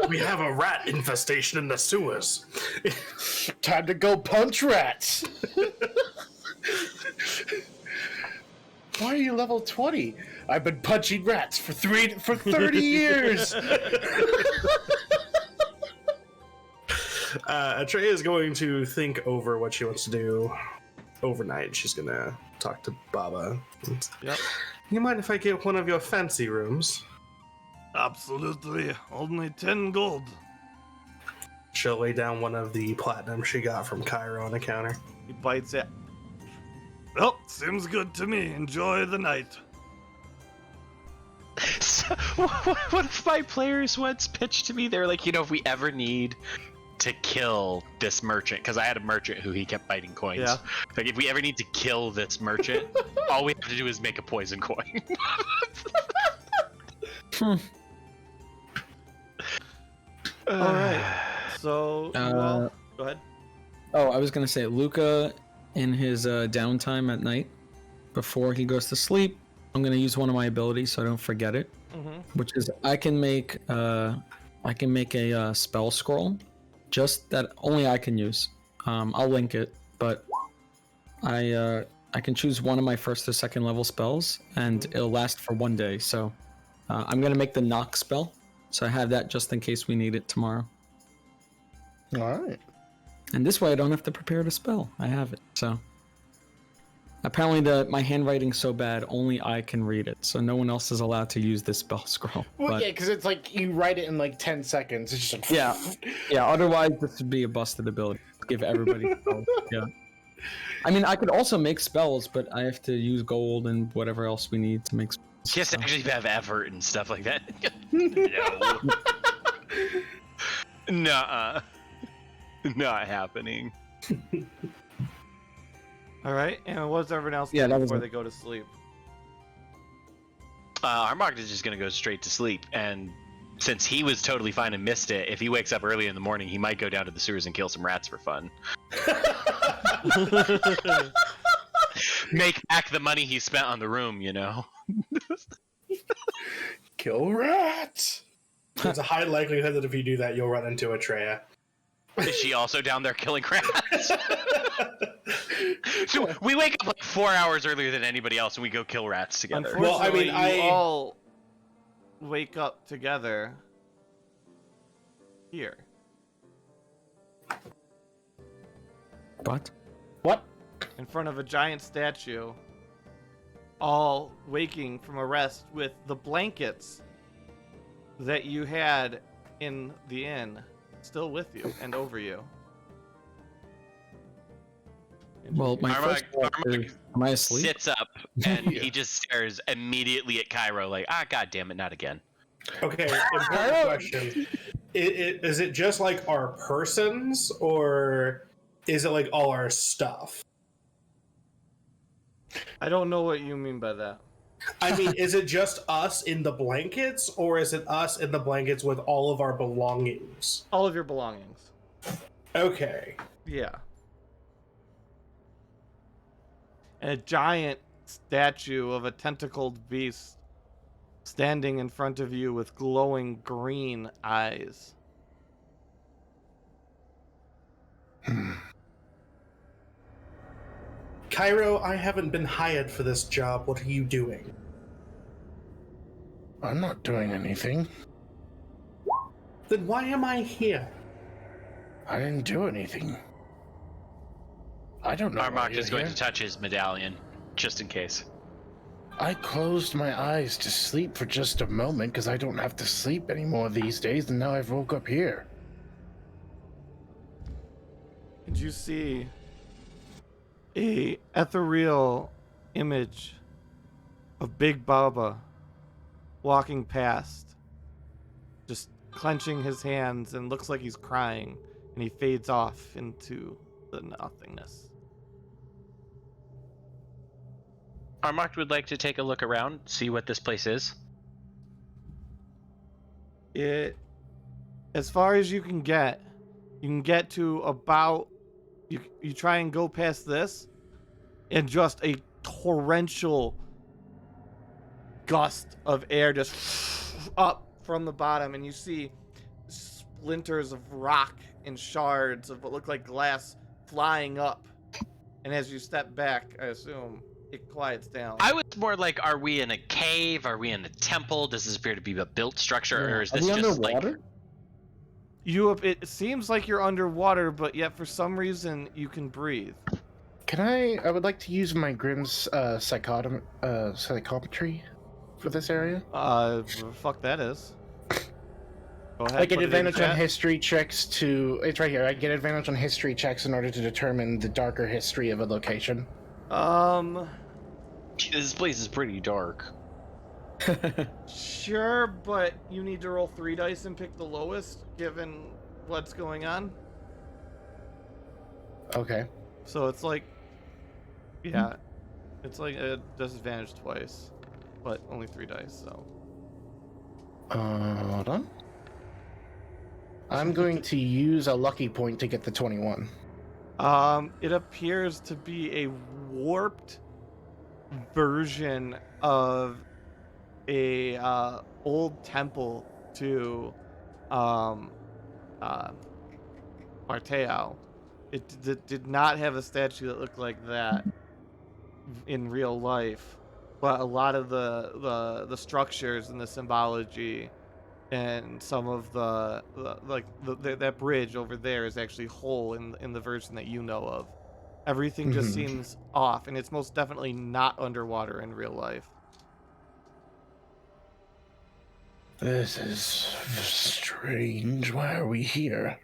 We have a rat infestation in the sewers. Time to go punch rats! Why are you level 20? I've been punching rats for 30 years! Atreya is going to think over what she wants to do overnight. She's gonna talk to Baba. Yep. You mind if I get one of your fancy rooms? Absolutely. Only 10 gold. She'll lay down one of the platinum she got from Cairo on the counter. He bites it. Well, seems good to me. Enjoy the night. So, what if my players once pitched to me? They're like, if we ever need to kill this merchant, because I had a merchant who he kept biting coins. Yeah. Like, if we ever need to kill this merchant, all we have to do is make a poison coin. All right. So, well, go ahead. Oh, I was gonna say, Luca, in his downtime at night, before he goes to sleep, I'm gonna use one of my abilities so I don't forget it, which is I can make a spell scroll, just that only I can use. I'll link it, but I can choose one of my first or second level spells, and it'll last for 1 day. So I'm gonna make the knock spell, so I have that just in case we need it tomorrow. All right. And this way I don't have to prepare the spell. I have it. So apparently my handwriting's so bad, only I can read it. So no one else is allowed to use this spell scroll. Well, yeah, because it's like you write it in like 10 seconds. It's just like... Yeah. Otherwise, this would be a busted ability. Give everybody spells. Yeah. I mean, I could also make spells, but I have to use gold and whatever else we need to make spells. He has to actually have effort and stuff like that. No. Nuh-uh. Not happening. All right. And what's everyone else Yeah, do that was before it. they go to sleep? Armagh is just going to go straight to sleep, and since he was totally fine and missed it, if he wakes up early in the morning, he might go down to the sewers and kill some rats for fun. Make back the money he spent on the room, Kill rats. There's a high likelihood that if you do that, you'll run into Atreya. Is she also down there killing rats? So we wake up like 4 hours earlier than anybody else, and we go kill rats together. Well, I mean, Unfortunately, you all wake up together here. What? What? In front of a giant statue, all waking from a rest with the blankets that you had in the inn still with you and over you. Well, my first thought is, am I asleep? Sits up and he just stares immediately at Cairo like, god damn it, not again. Okay, important question. Is it just like our persons, or is it like all our stuff? I don't know what you mean by that. I mean, is it just us in the blankets, or is it us in the blankets with all of our belongings? All of your belongings. Okay. Yeah. And a giant statue of a tentacled beast standing in front of you with glowing green eyes. Cairo, I haven't been hired for this job. What are you doing? I'm not doing anything. Then why am I here? I didn't do anything. I don't know. Armok is going to touch his medallion, just in case. I closed my eyes to sleep for just a moment because I don't have to sleep anymore these days, and now I've woke up here. And you see a ethereal image of Big Baba walking past, just clenching his hands, and looks like he's crying, and he fades off into the nothingness. Armok would like to take a look around, see what this place is. As far as you can get to about, you try and go past this, and just a torrential gust of air just up from the bottom, and you see splinters of rock and shards of what look like glass flying up. And as you step back, I assume it quiets down. I was more like, are we in a cave? Are we in a temple? Does this appear to be a built structure, or is this just underwater? like... It seems like you're underwater, but yet for some reason you can breathe. Can I would like to use my Grimm's psychometry for this area. Fuck that is. Go ahead. I get put it in advantage on chat. history checks to... It's right here. I get advantage on history checks in order to determine the darker history of a location. This place is pretty dark. Sure, but you need to roll 3 dice and pick the lowest, given what's going on. Okay. So it's like, yeah, it's like a disadvantage twice, but only 3 dice. So. Hold on. I'm going to use a lucky point to get the 21. It appears to be a warped version of a old temple to Marteo. It did not have a statue that looked like that in real life, but a lot of the structures and the symbology and some of that bridge over there is actually whole in the version that you know of. Everything just seems off, and it's most definitely not underwater in real life. This is strange. Why are we here?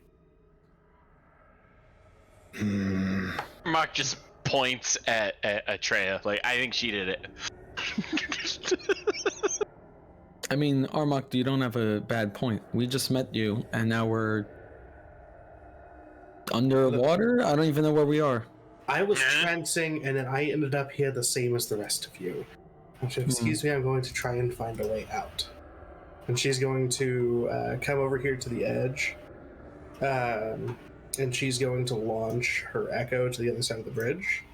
Mark just points at Atreya, like, I think she did it. I mean, Armok, you don't have a bad point. We just met you, and now we're underwater? I don't even know where we are. I was trancing, and then I ended up here the same as the rest of you. Excuse me, I'm going to try and find a way out. And she's going to come over here to the edge, and she's going to launch her echo to the other side of the bridge.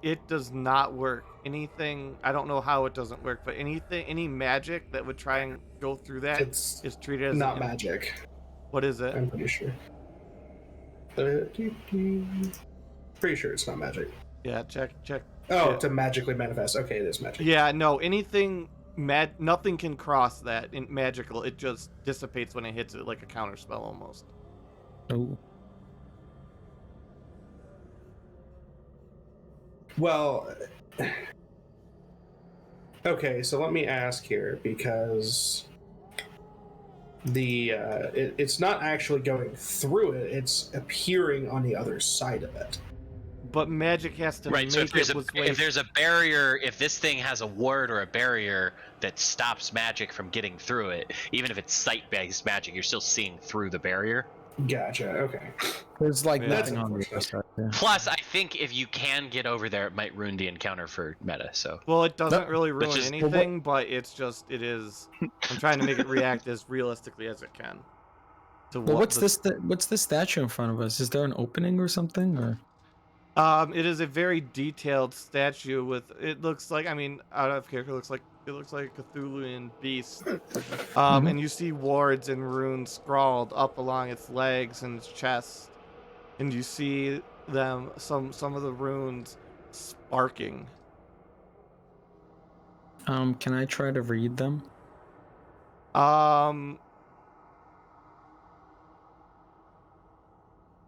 it does not work. Anything, I don't know how it doesn't work, but any magic that would try and go through that It's is treated as not magic. What is it? I'm pretty sure. Pretty sure it's not magic. Yeah, check. Oh, Yeah. to magically manifest. Okay, it is magic. Yeah, no, anything nothing can cross that in magical. It just dissipates when it hits it, like a counter spell almost. Oh. Well, okay, so let me ask here, because it's not actually going through it, it's appearing on the other side of it. But magic has to Right, make so if it there's a barrier, if this thing has a ward or a barrier that stops magic from getting through it, even if it's sight-based magic, you're still seeing through the barrier. Gotcha, okay. There's like Yeah. nothing That's on the other unfortunate. side. Yeah. Plus, I think if you can get over there, it might ruin the encounter for meta, so... Well, it doesn't That- really ruin just- anything, but it is. I'm trying to make it react as realistically as it can. To Well, what what's the- this? What's this statue in front of us? Is there an opening or something? Or It is a very detailed statue with. It looks like. I mean, out of character, it looks like a Cthulhuan beast. And you see wards and runes scrawled up along its legs and its chest, and you see them some of the runes sparking. can I try to read them?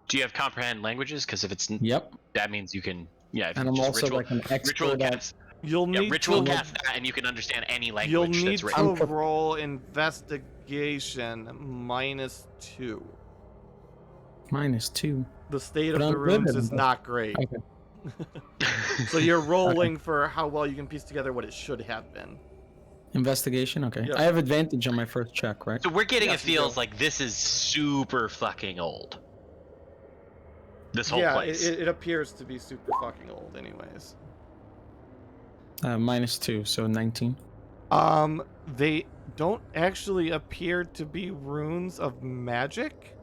Do you have comprehend languages? Because if it's... Yep. That means you can... Yeah, if And you I'm just also ritual, like an ritual expert at. cast... You'll Yeah, need ritual to. cast that, and you can understand any language You'll need that's written. to roll investigation -2. -2. The state But of I'm the good runes at is it. not great. Okay. So you're rolling for how well you can piece together what it should have been. Investigation. Okay. Yeah. I have advantage on my first check, right? So we're getting Yes, it you feels do. like this is super fucking old. This whole Yeah, place. it appears to be super fucking old, anyways. -2, so 19. They don't actually appear to be runes of magic.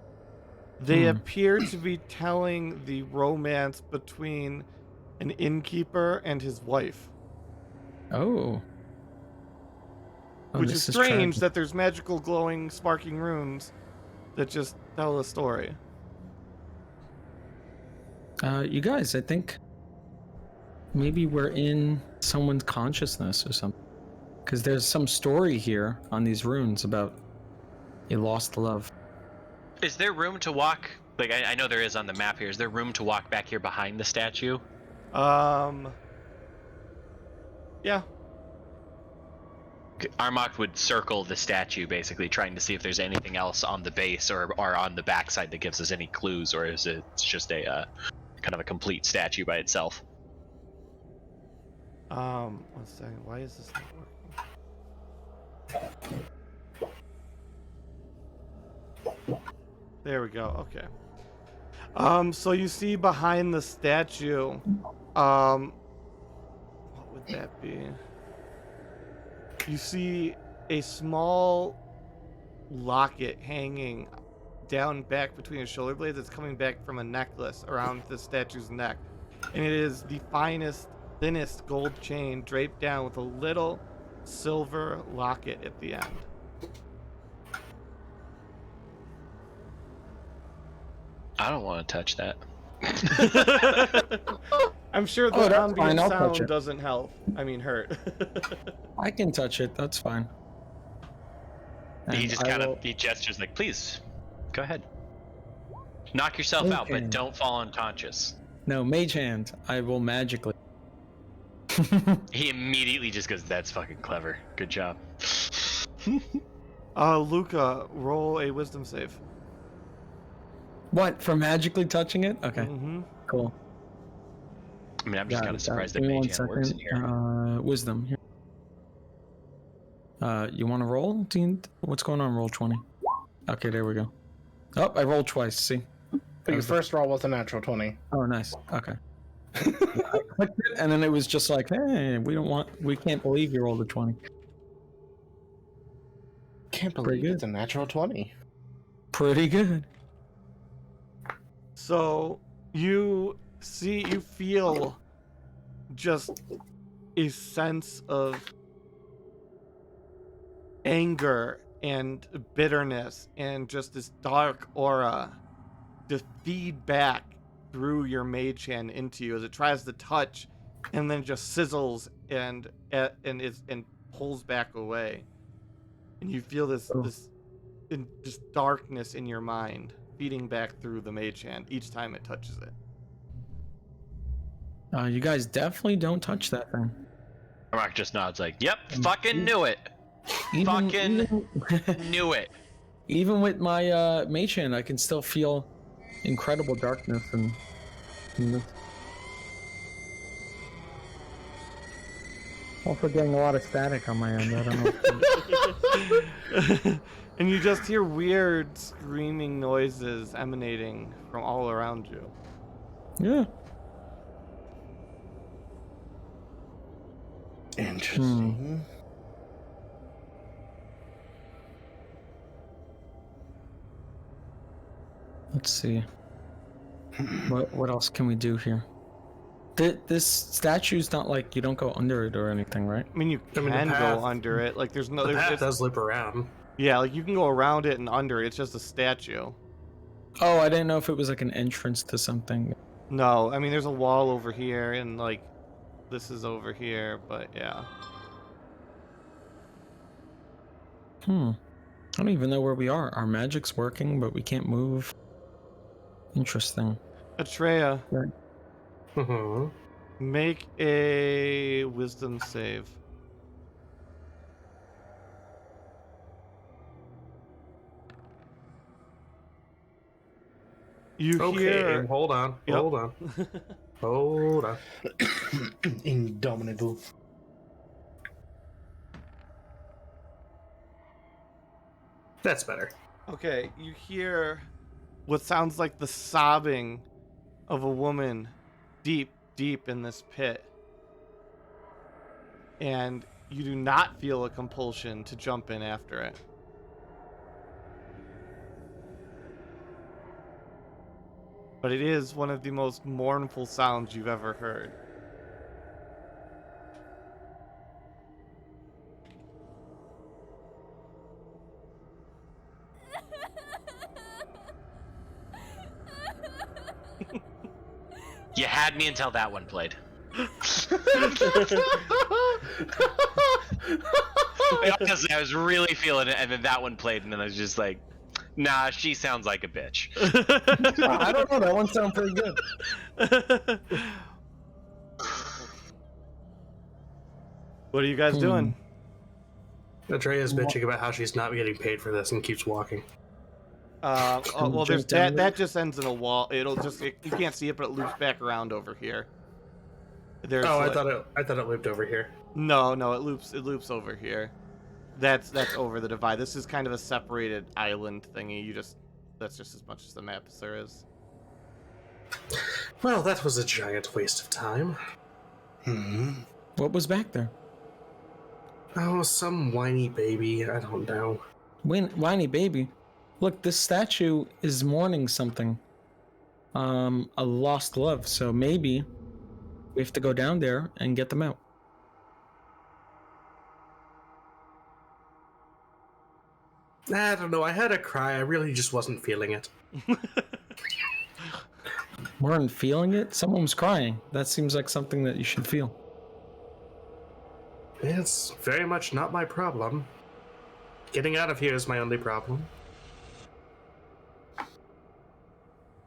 They appear to be telling the romance between an innkeeper and his wife. Oh. Oh, Which this is strange tragic. that there's magical, glowing, sparking runes that just tell a story. You guys, I think maybe we're in someone's consciousness or something. Because there's some story here on these runes about a lost love. Is there room to walk? Like, I know there is on the map here. Is there room to walk back here behind the statue? Yeah. Armok would circle the statue, basically, trying to see if there's anything else on the base or on the backside that gives us any clues, or is it just a kind of a complete statue by itself? 1 second. Why is this not working? There we go. Okay. So you see behind the statue, what would that be? You see a small locket hanging down back between his shoulder blades. It's coming back from a necklace around the statue's neck. And it is the finest, thinnest gold chain draped down with a little silver locket at the end. I don't want to touch that. I'm sure the Oh, that's fine, ambient I'll touch sound it. doesn't help. I mean, hurt. I can touch it. That's fine. He And just I kind will- of he gestures like, please, go ahead. Knock yourself out, Okay. but don't fall unconscious. No, mage hand. I will magically. He immediately just goes, that's fucking clever. Good job. Luca, roll a wisdom save. What? For magically touching it? Okay, Mm-hmm. cool. I mean, I'm just Got kind it, of surprised that Give me mage hand works in here. Wisdom. Here. You want to roll? Dean? What's going on? Roll 20. Okay, there we go. Oh, I rolled twice. See? But your first roll was a natural 20. Oh, nice. Okay. I clicked it, and then it was just like, hey, we can't believe you rolled a 20. Can't Pretty believe good. it's a natural 20. Pretty good. So you feel just a sense of anger and bitterness and just this dark aura to feed back through your mage hand into you as it tries to touch and then just sizzles and pulls back away. And you feel this just darkness in your mind feeding back through the mage hand each time it touches it. You guys definitely don't touch that thing. Mark just nods like, "Yep, fucking knew it. Knew it." Even with my mage hand, I can still feel incredible darkness and this. Also getting a lot of static on my end. I don't know. And you just hear weird screaming noises emanating from all around you. Yeah. Interesting. Let's see. What else can we do here? This statue's not like you don't go under it or anything, right? I mean, you can go under it. Like, there's no. The path There's, does loop around. yeah, like you can go around it and under it. It's just a statue. Oh, I didn't know if it was like an entrance to something. No, I mean, there's a wall over here, and like, this is over here, but yeah. I don't even know where we are. Our magic's working, but we can't move. Interesting. Atreya, Mm-hmm. make a wisdom save. You Okay, hear... hold on. Yep. Hold on. Hold on. Indomitable. That's better. Okay, you hear what sounds like the sobbing of a woman deep, deep in this pit. And you do not feel a compulsion to jump in after it. But it is one of the most mournful sounds you've ever heard. You had me until that one played. Honestly, I was really feeling it, and then that one played, and then I was just like, nah, she sounds like a bitch. I don't know. That one sounds pretty good. What are you guys doing? Atreya's bitching about how she's not getting paid for this and keeps walking. Well, there's Jump down that just ends in a wall. It'll just you can't see it, but it loops back around over here. There's Oh, like, I thought it looped over here. no, it loops over here. That's over the divide. This is kind of a separated island thingy. That's just as much as the map as there is. Well, that was a giant waste of time. What was back there? Oh, some whiny baby. I don't know. Whiny baby. Look, this statue is mourning something. A lost love. So maybe we have to go down there and get them out. I don't know. I had a cry. I really just wasn't feeling it. Weren't feeling it? Someone was crying. That seems like something that you should feel. It's very much not my problem. Getting out of here is my only problem.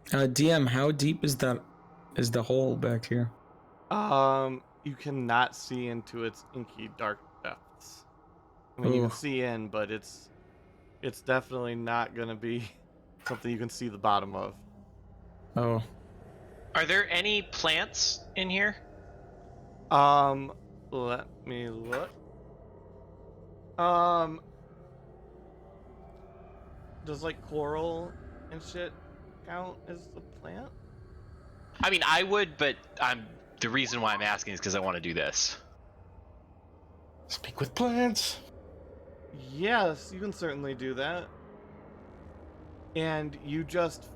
DM, how deep is the hole back here? You cannot see into its inky dark depths. I mean, you can see in, but it's definitely not gonna be something you can see the bottom of. Oh. Are there any plants in here? Let me look. Does like coral and shit count as a plant? I mean, I would, but the reason why I'm asking is because I want to do this. Speak with plants. Yes, you can certainly do that. And you just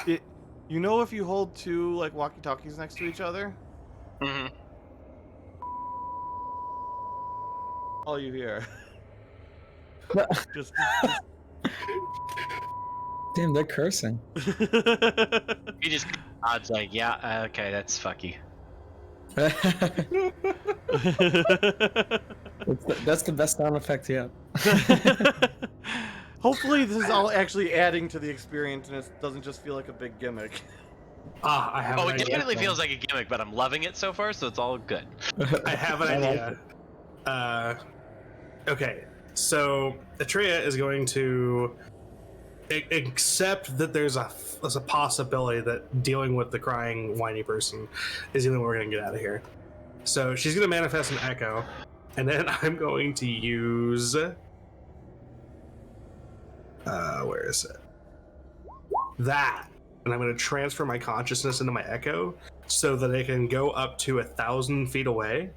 you know if you hold two like walkie-talkies next to each other, Mhm. All you hear. just Damn, they're cursing. You just odds like, yeah, okay, that's fucky. That's the best sound effect yet. Hopefully this is all actually adding to the experience and it doesn't just feel like a big gimmick. I have Oh, an it idea. definitely feels like a gimmick, but I'm loving it so far, so it's all good. I have an I like idea. Okay, so Atreya is going to accept that there's a possibility that dealing with the crying, whiny person is the only way we're going to get out of here. So she's going to manifest an echo, and then I'm going to use... where is it? That. And I'm going to transfer my consciousness into my echo so that it can go up to 1,000 feet away,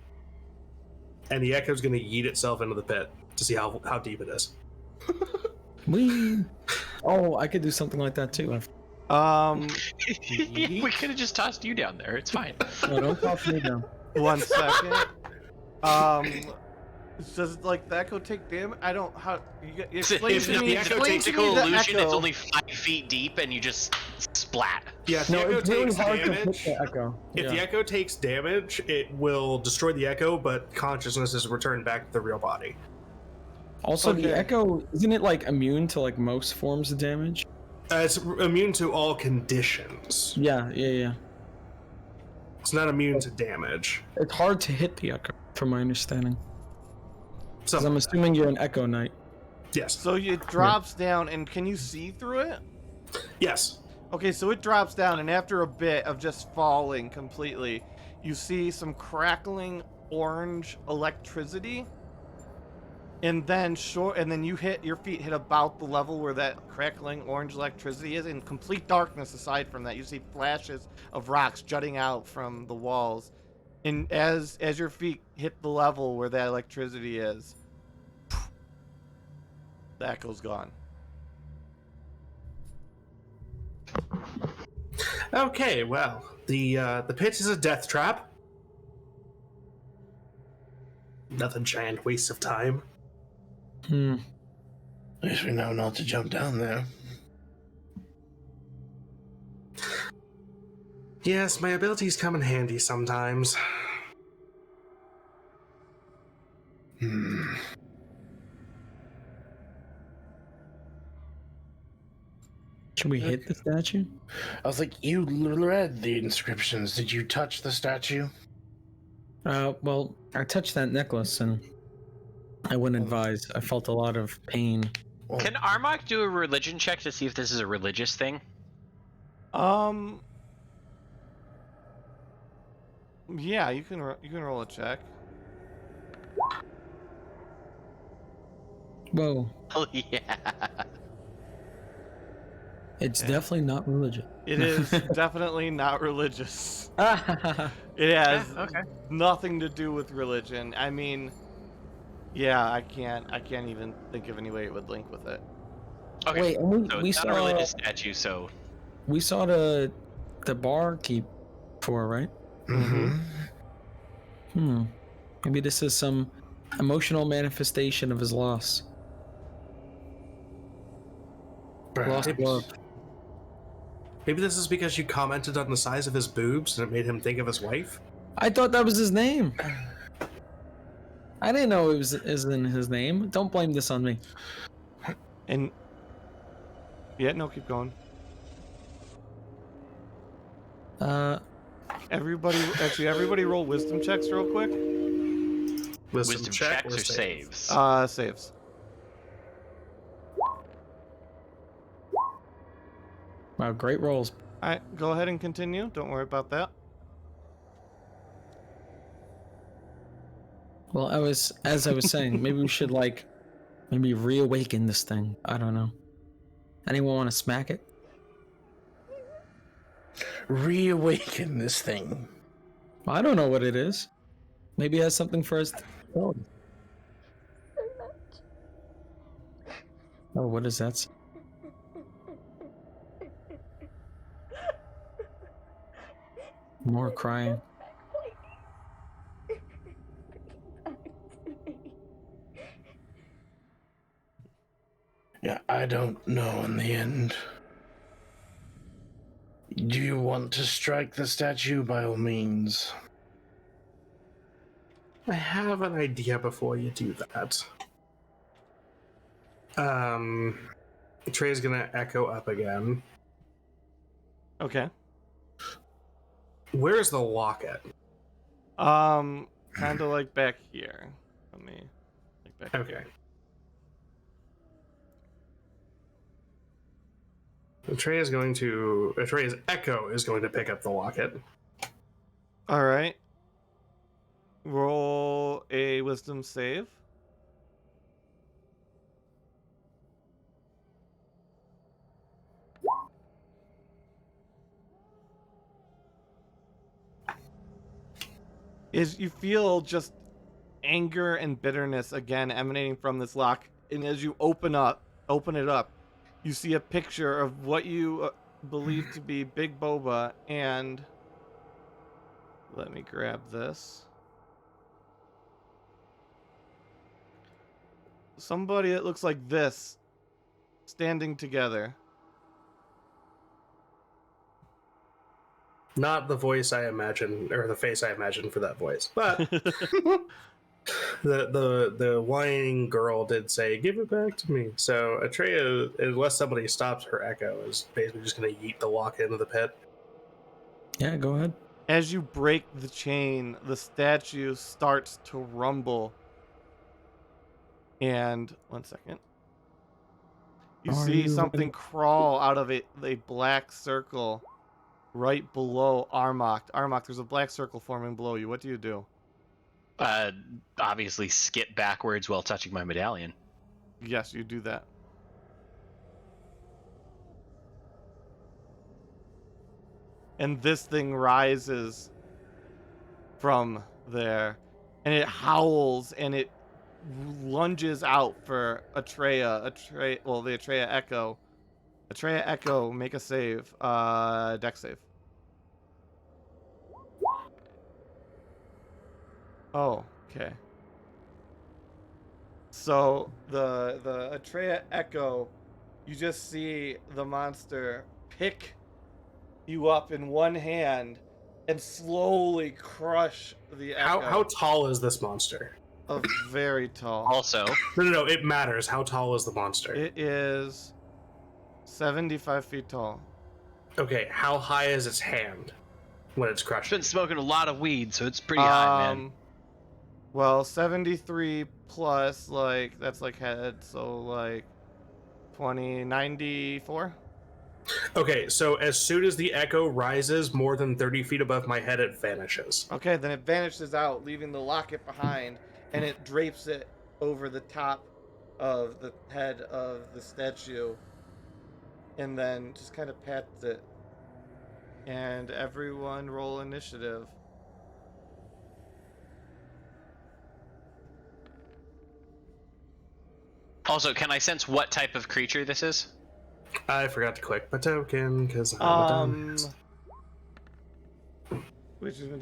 and the echo is going to yeet itself into the pit to see how deep it is. Oh, I could do something like that too. We could have just tossed you down there. It's fine. No, don't toss me down. 1 second. Does like the echo take damage? I don't. How you explain If to me? the echo Explain takes to a me the illusion, echo. it's only 5 feet deep, and you just splat. Yeah, if the No, echo it's really takes hard to hit damage... the echo. If the echo takes damage, it will destroy the echo, but consciousness is returned back to the real body. Also, Okay. the echo, isn't it like immune to like most forms of damage? It's immune to all conditions. Yeah. It's not immune to damage. It's hard to hit the echo, from my understanding. So, Because I'm assuming you're an echo knight. yes. So it drops down, and can you see through it? Yes. Okay, so it drops down, and after a bit of just falling completely, you see some crackling orange electricity, and then your feet hit about the level where that crackling orange electricity is. In complete darkness, aside from that, you see flashes of rocks jutting out from the walls, and as your feet hit the level where that electricity is, the echo's gone. Okay, well, the pit is a death trap. Nothing giant waste of time. At least we know not to jump down there. Yes, my abilities come in handy sometimes. Should we hit the statue? I was like, you read the inscriptions. Did you touch the statue? Well, I touched that necklace and I wouldn't advise. I felt a lot of pain. Well, Can Armok do a religion check to see if this is a religious thing? Yeah, you can roll a check. Whoa. Oh yeah. It's definitely not religious. It is definitely not religious. Ah, It has Okay. nothing to do with religion. I mean, yeah, I can't even think of any way it would link with it. Okay. Wait, and So we it's not a saw religious statue, so we saw the barkeep before, right? mm-hmm. Maybe this is some emotional manifestation of his loss. Lost love. Maybe this is because you commented on the size of his boobs and it made him think of his wife? I thought that was his name. I didn't know it was in his name. Don't blame this on me. And yeah, no, keep going. Everybody roll wisdom checks real quick. wisdom check checks or saves? Saves. Wow, great rolls. All right, go ahead and continue. Don't worry about that. Well, as I was saying, maybe we should maybe reawaken this thing. I don't know. Anyone want to smack it? Reawaken this thing. I don't know what it is. Maybe it has something for us to tell us. Oh, what is that? More crying. Yeah, I don't know in the end. Do you want to strike the statue? By all means. I have an idea before you do that. Trey's gonna echo up again. Okay. Where's the locket? Kind of like back here. Let me. Like back Okay. here. Trey's echo is going to pick up the locket. All right. Roll a wisdom save. You feel just anger and bitterness again emanating from this lock, and as you open it up, you see a picture of what you believe to be Big Boba, and let me grab this. Somebody that looks like this, standing together. Not the voice I imagine, or the face I imagine for that voice, but the whining girl did say, "Give it back to me." So Atreya, unless somebody stops her echo, is basically just going to yeet the lock into the pit. Yeah, go ahead. As you break the chain, the statue starts to rumble. And one second. You see something crawl out of it, a black circle right below Armok. Armok, there's a black circle forming below you. What do you do? Obviously skip backwards while touching my medallion. Yes, you do that. And this thing rises from there, and it howls, and it lunges out for Atreya. The Atreya Echo. Atreya Echo, make a save. Dex save. Oh, okay. So the Atreya Echo, you just see the monster pick you up in one hand and slowly crush the Echo. How tall is this monster? Very tall. Also, No, it matters. How tall is the monster? It is 75 feet tall. Okay, how high is its hand when it's I've crushed? been smoking a lot of weed, so it's pretty high, man. Well, 73 plus, like, that's like head, so like 94. Okay, so as soon as the echo rises more than 30 feet above my head, it vanishes. Okay, then it vanishes out, leaving the locket behind, and it drapes it over the top of the head of the statue, and then just kind of pats it. And everyone roll initiative. Also, can I sense what type of creature this is? I forgot to click my token because I'm a dumbass. Which is you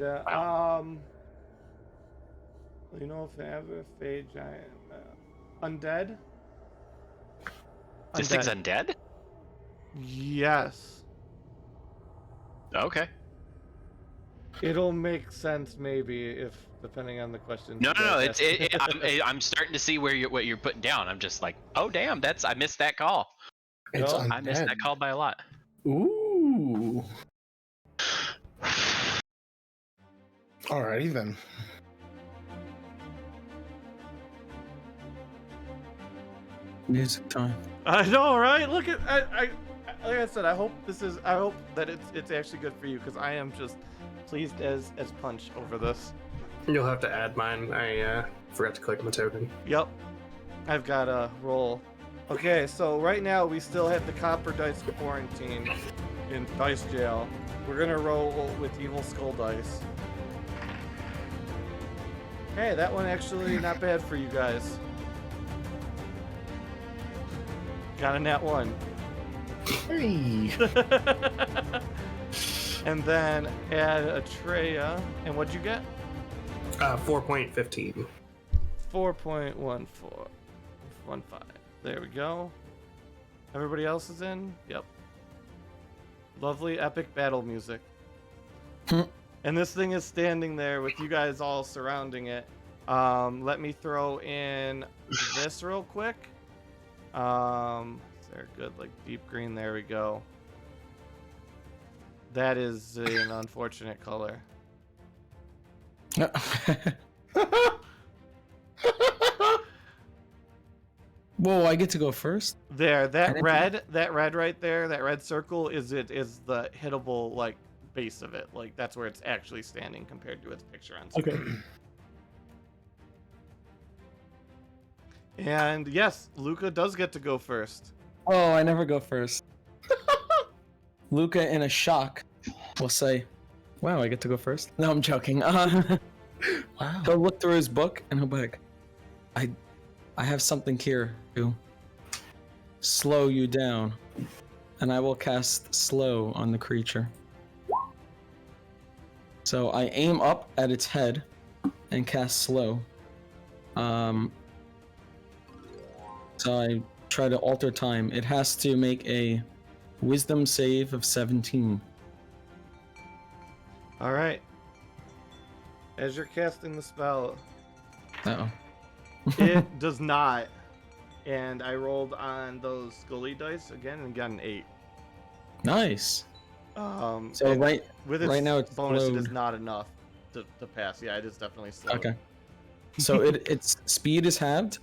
know, if ever fade giant undead. This thing's undead? Yes. Okay. It'll make sense maybe if depending on the question. No. I'm starting to see what you're putting down. I'm just like, oh damn, I missed that call. It's I missed that call by a lot. Ooh. Alrighty then. Music time. I know, right? Look at I like I said, I hope that it's actually good for you, because I am just pleased as punch over this. You'll have to add mine. I forgot to click my token. Yep. I've got a roll. Okay, so right now we still have the copper dice quarantine in dice jail. We're gonna roll with evil skull dice. Hey, that one actually not bad for you guys. Got a nat 1. Hey. And then add Atreya. And what'd you get? 4.15. 4.15. There we go. Everybody else is in? Yep. Lovely epic battle music. And this thing is standing there with you guys all surrounding it. Let me throw in this real quick. Is there a good, like, deep green? There we go. That is an unfortunate color. Whoa, I get to go first? There, that red right there, that red circle is the hittable, like, base of it. Like, that's where it's actually standing compared to its picture on screen. Okay. And yes, Luca does get to go first. Oh, I never go first. Luca, in a shock, will say, wow, I get to go first? No, I'm joking. Wow. He'll look through his book and he'll be like, I have something here to slow you down. And I will cast slow on the creature. So I aim up at its head and cast slow. So I try to alter time. It has to make a wisdom save of 17. All right. As you're casting the spell, Uh-oh. it does not. And I rolled on those Scully dice again and got an 8. Nice. So right with its right now it's bonus, slowed. it is not enough to pass. Yeah, it is definitely slow. Okay. So its speed is halved.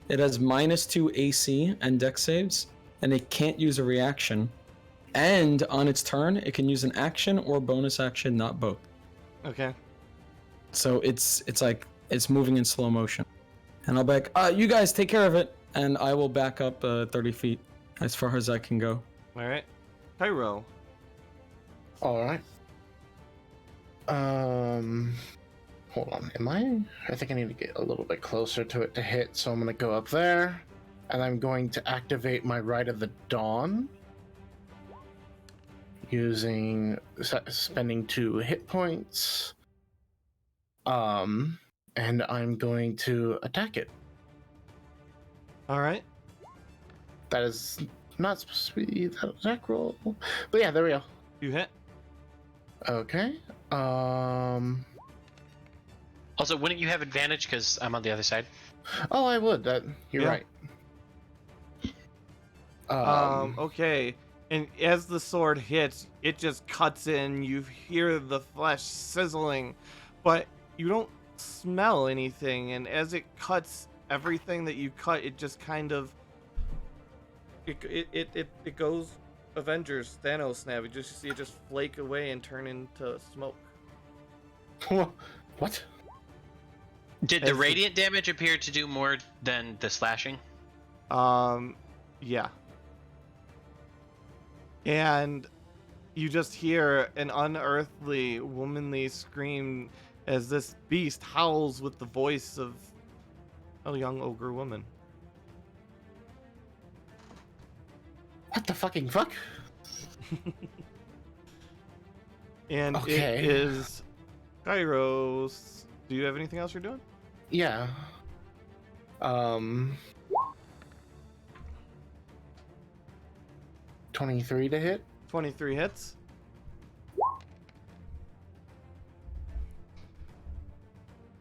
It has -2 AC and dex saves, and it can't use a reaction. And on its turn, it can use an action or bonus action, not both. Okay. So it's like it's moving in slow motion. And I'll be like, you guys take care of it, and I will back up 30 feet as far as I can go. All right. Pyro. All right. Hold on. I think I need to get a little bit closer to it to hit, so I'm going to go up there, and I'm going to activate my Rite of the Dawn spending 2 hit points. And I'm going to attack it. All right. That is not supposed to be that attack roll. But yeah, there we go. You hit. Okay. Also, wouldn't you have advantage because I'm on the other side? Oh, I would. You're Yeah. right. Okay. And as the sword hits, it just cuts in. You hear the flesh sizzling, but you don't smell anything. And as it cuts everything that you cut, it just kind of it goes Avengers Thanos snap. You just see it just flake away and turn into smoke. What? Did the radiant damage appear to do more than the slashing? Yeah. And you just hear an unearthly, womanly scream as this beast howls with the voice of a young ogre woman. What the fucking fuck? And Okay. it is Kairos. Do you have anything else you're doing? Yeah. 23 to hit. 23 hits.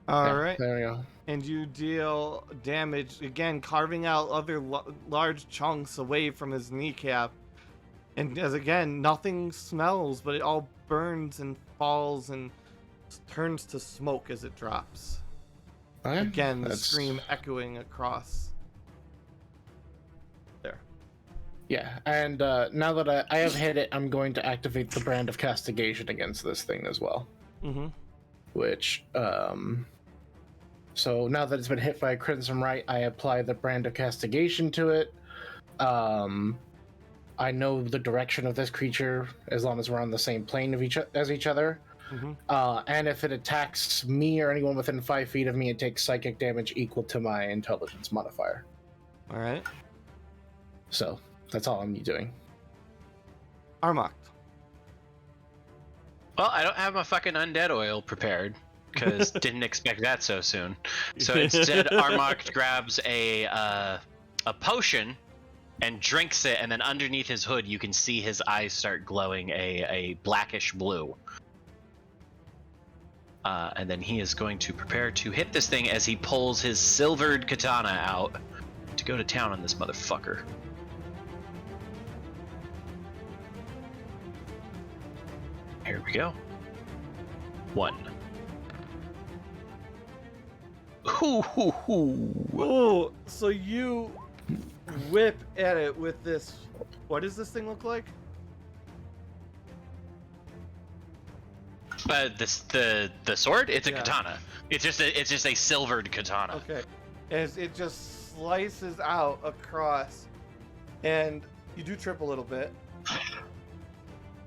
All right. There we go. And you deal damage again, carving out other large chunks away from his kneecap. And as again, nothing smells, but it all burns and falls and turns to smoke as it drops. Okay. Again, the That's- scream echoing across. There. Yeah, and now that I have hit it, I'm going to activate the Brand of Castigation against this thing as well. Mm-hmm. Which, so now that it's been hit by a Crimson Right, I apply the Brand of Castigation to it. I know the direction of this creature as long as we're on the same plane of each other. Mm-hmm. And if it attacks me or anyone within 5 feet of me, it takes psychic damage equal to my intelligence modifier. All right. So that's all I'm doing. Armok. Well, I don't have my fucking undead oil prepared because didn't expect that so soon. So instead, Armok grabs a potion and drinks it, and then underneath his hood you can see his eyes start glowing a blackish blue. And then he is going to prepare to hit this thing as he pulls his silvered katana out to go to town on this motherfucker. Here we go. 1. Ooh, so you whip at it with this. What does this thing look like? The sword? It's a Yeah. katana. It's just a silvered katana. Okay. As it just slices out across, and you do trip a little bit,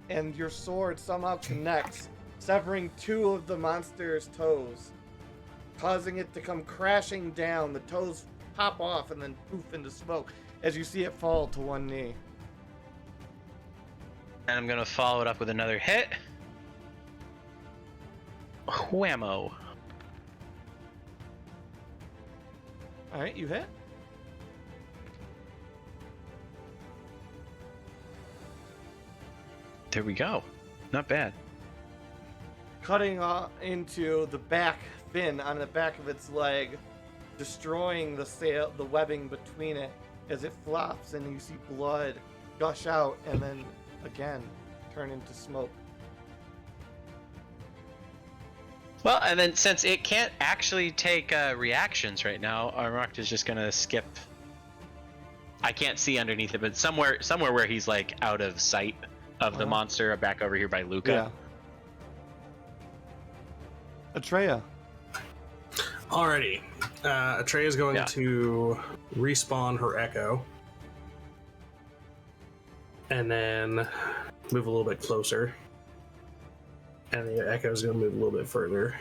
and your sword somehow connects, severing 2 of the monster's toes, causing it to come crashing down. The toes pop off and then poof into smoke as you see it fall to 1 knee. And I'm gonna follow it up with another hit. Whammo. Alright, you hit. There we go. Not bad. Cutting into the back fin on the back of its leg, destroying the webbing between it as it flops, and you see blood gush out and then again turn into smoke. Well, and then since it can't actually take reactions right now, Armrock is just gonna skip. I can't see underneath it, but somewhere where he's like out of sight of the monster, back over here by Luca. Yeah. Atreya. Alrighty. Atreya is going to respawn her echo. And then move a little bit closer. And the echo is going to move a little bit further.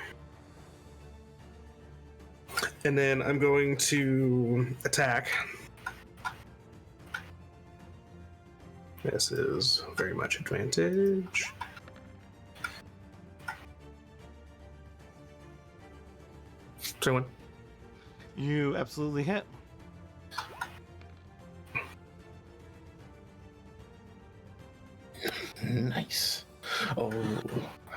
And then I'm going to attack. This is very much advantage. Someone. You absolutely hit. Nice. Oh,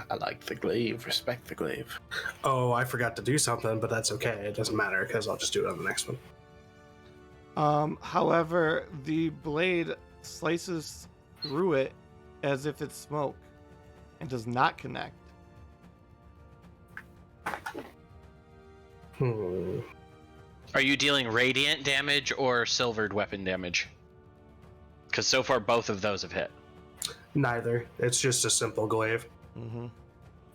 I like the glaive. Respect the glaive. Oh, I forgot to do something, but that's okay. It doesn't matter because I'll just do it on the next one. However, the blade slices through it as if it's smoke and does not connect. Are you dealing radiant damage or silvered weapon damage? Because so far both of those have hit. Neither. It's just a simple glaive. Mm-hmm.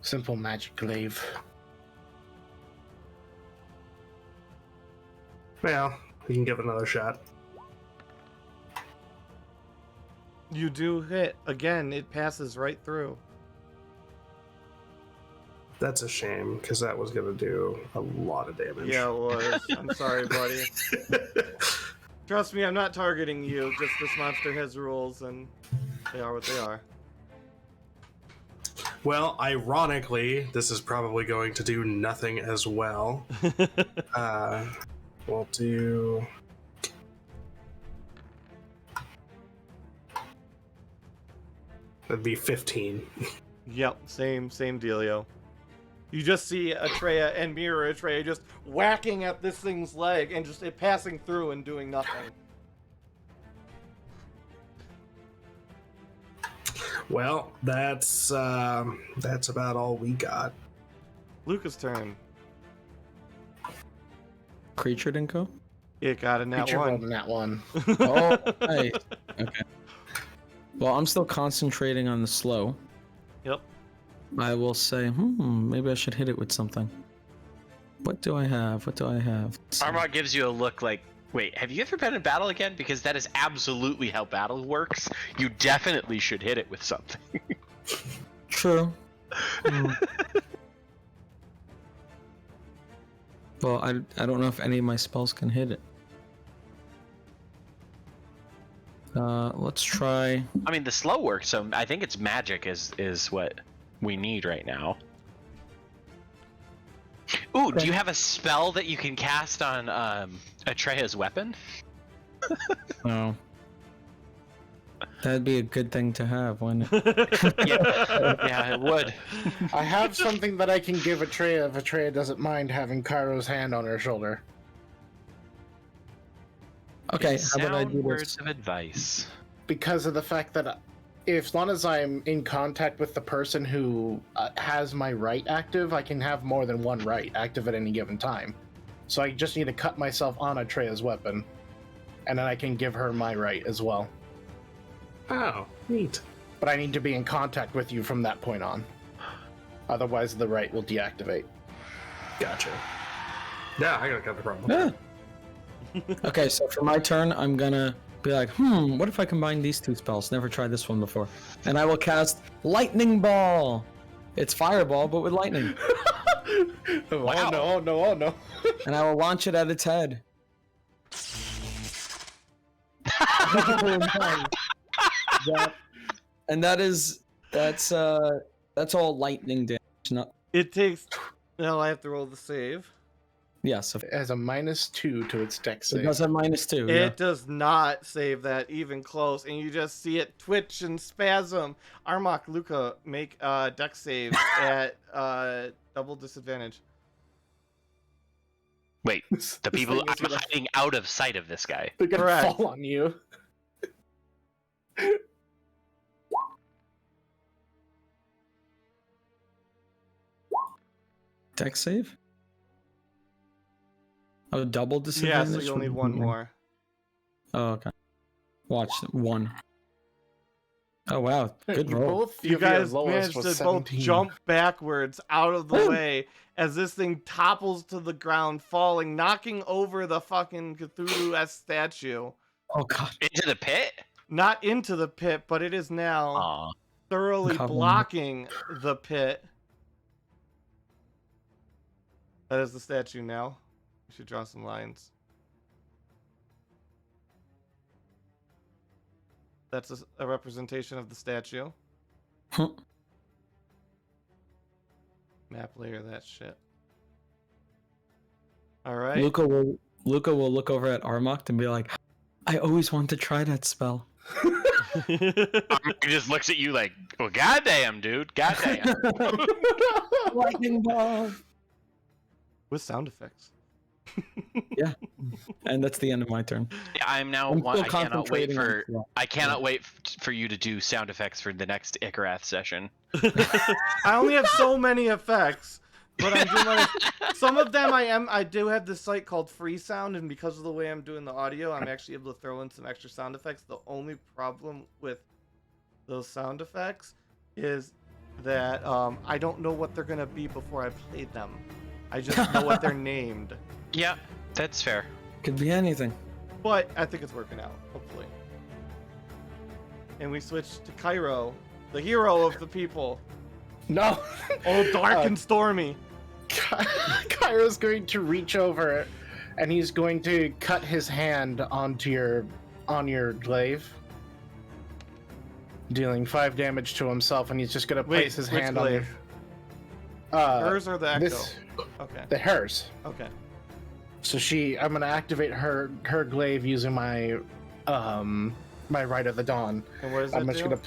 Simple magic glaive. Well, we can give it another shot. You do hit. Again, it passes right through. That's a shame, because that was going to do a lot of damage. Yeah, it was. I'm sorry, buddy. Trust me, I'm not targeting you. Just this monster has rules, and they are what they are. Well, ironically, this is probably going to do nothing as well. We'll do... That'd be 15. Yep, same dealio. You just see Atreya and Mirror Atreya just whacking at this thing's leg and just it passing through and doing nothing. Well, that's about all we got. Luca's turn. Creature didn't go? It got a nat Creature rolled one. a nat one. Oh, nice. Okay. Well, I'm still concentrating on the slow. Yep. I will say, maybe I should hit it with something. What do I have? Armrock gives you a look like, wait, have you ever been in battle again? Because that is absolutely how battle works. You definitely should hit it with something. True. Well, I don't know if any of my spells can hit it. Let's try. I mean, the slow works, so I think it's magic is what we need right now. Ooh, do you have a spell that you can cast on Atreya's weapon? No. That'd be a good thing to have, wouldn't it? Yeah, it would. I have something that I can give Atreya if Atreya doesn't mind having Cairo's hand on her shoulder. Okay, how about I Sound do words this? of advice. Because of the fact that as long as I'm in contact with the person who has my right active, I can have more than one right active at any given time. So I just need to cut myself on Atreya's weapon, and then I can give her my right as well. Oh, neat. But I need to be in contact with you from that point on. Otherwise, the right will deactivate. Gotcha. Yeah, I got the problem. Yeah. Okay, so for my turn, I'm gonna be like, what if I combine these two spells? Never tried this one before. And I will cast Lightning Ball. It's Fireball, but with lightning. Wow. Oh no, oh no, oh no. And I will launch it at its head. And that's all lightning damage. Not It takes. Now I have to roll the save. yes, It has a -2 to its dex it save. does have -2. It Yeah. does not save that even close, and you just see it twitch and spasm. Armok, Luca, make dex saves at double disadvantage. Wait, This the people thing is I'm gonna- hiding out of sight of this guy. They're gonna Correct. fall on you. Dex save? Oh, double Yeah, disadvantage? so you'll need one more. Oh, okay. Watch one. Oh wow, good You roll. both, You guys your lowest managed to was both 17. jump backwards out of the Woo! way as this thing topples to the ground, falling, knocking over the fucking Cthulhu-esque statue. Oh god. Into the pit? Not into the pit, but it is now Aw. thoroughly Covering. blocking the pit. That is the statue now. We should draw some lines. That's a representation of the statue. Huh. Map layer that shit. All right. Luca will look over at Armok and be like, I always want to try that spell. He just looks at you like, well, goddamn, dude. Goddamn. Lightning ball. With sound effects. And that's the end of my turn. Yeah, I'm now. I'm still I cannot wait concentrating on for. spell. I cannot wait for you to do sound effects for the next Ikarath session. I only have so many effects, but I'm doing some of them. I do have this site called Free Sound, and because of the way I'm doing the audio, I'm actually able to throw in some extra sound effects. The only problem with those sound effects is that I don't know what they're gonna be before I play them. I just know what they're named. Yeah, that's fair. Could be anything. But I think it's working out, hopefully. And we switch to Cairo, the hero of the people. No. Oh, dark and stormy. Cairo's going to reach over and he's going to cut his hand on your glaive, dealing 5 damage to himself, and he's just going to place his hand on glaive? Hers or the Echo? Okay. The hers. Okay. So I'm going to activate her glaive using my my Rite of the Dawn. And what does I'm that just do? gonna.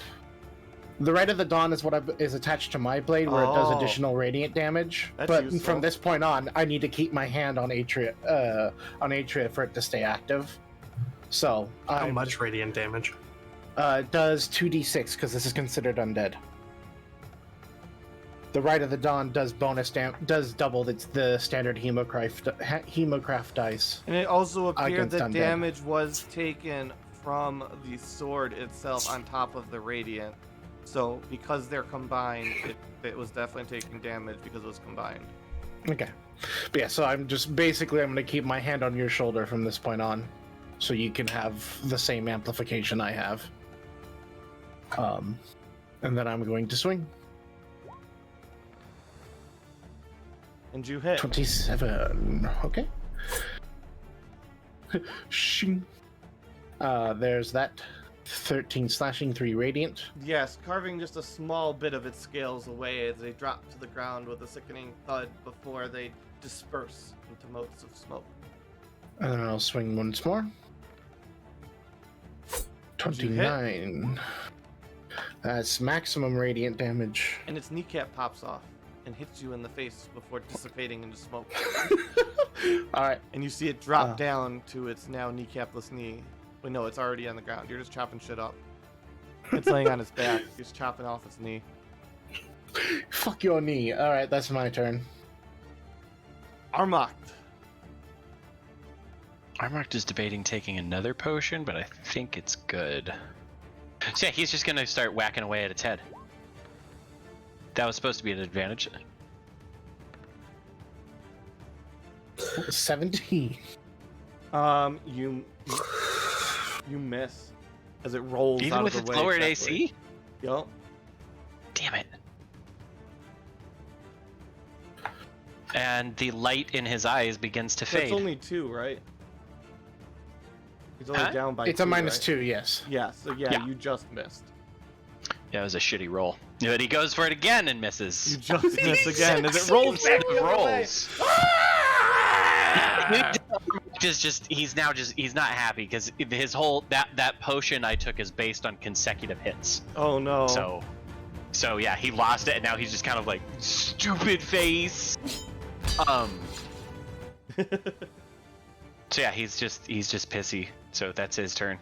The Rite of the Dawn is what is attached to my blade, where it does Oh. additional radiant damage. That's but useful. from this point on, I need to keep my hand on Atria for it to stay active. So How much radiant damage? It does 2d6 because this is considered undead. The Rite of the Dawn does does double the standard hemocraft dice. And it also appeared Against that undead. damage was taken from the sword itself on top of the radiant. So because they're combined, it was definitely taking damage because it was combined. Okay. But yeah, so I'm going to keep my hand on your shoulder from this point on, so you can have the same amplification I have. And then I'm going to swing. And you hit. 27. Okay. Shing. There's that. 13 slashing, 3 radiant. Yes, carving just a small bit of its scales away as they drop to the ground with a sickening thud before they disperse into motes of smoke. And then I'll swing once more. 29. That's maximum radiant damage. And its kneecap pops off and hits you in the face before dissipating into smoke. Alright. And you see it drop down to its now kneecapless knee. Wait, no, it's already on the ground. You're just chopping shit up. It's laying on its back. You're just chopping off its knee. Fuck your knee. Alright, that's my turn. Armok. Armark is debating taking another potion, but I think it's good. So yeah, he's just gonna start whacking away at its head. That was supposed to be an advantage. 17. You miss as it rolls Even out with of its the way. lowered exactly. AC? Yup. Damn it. And the light in his eyes begins to fade. It's only 2, right? He's only Huh? down by It's 2, a minus right? 2, yes. Yeah, so yeah, you just missed. Yeah, it was a shitty roll. But he goes for it again and misses. You just missed again as it rolls back the other way. Rolls. He's not happy because his whole that potion I took is based on consecutive hits. Oh no. So yeah, he lost it and now he's just kind of like stupid face. So yeah, he's just pissy. So that's his turn.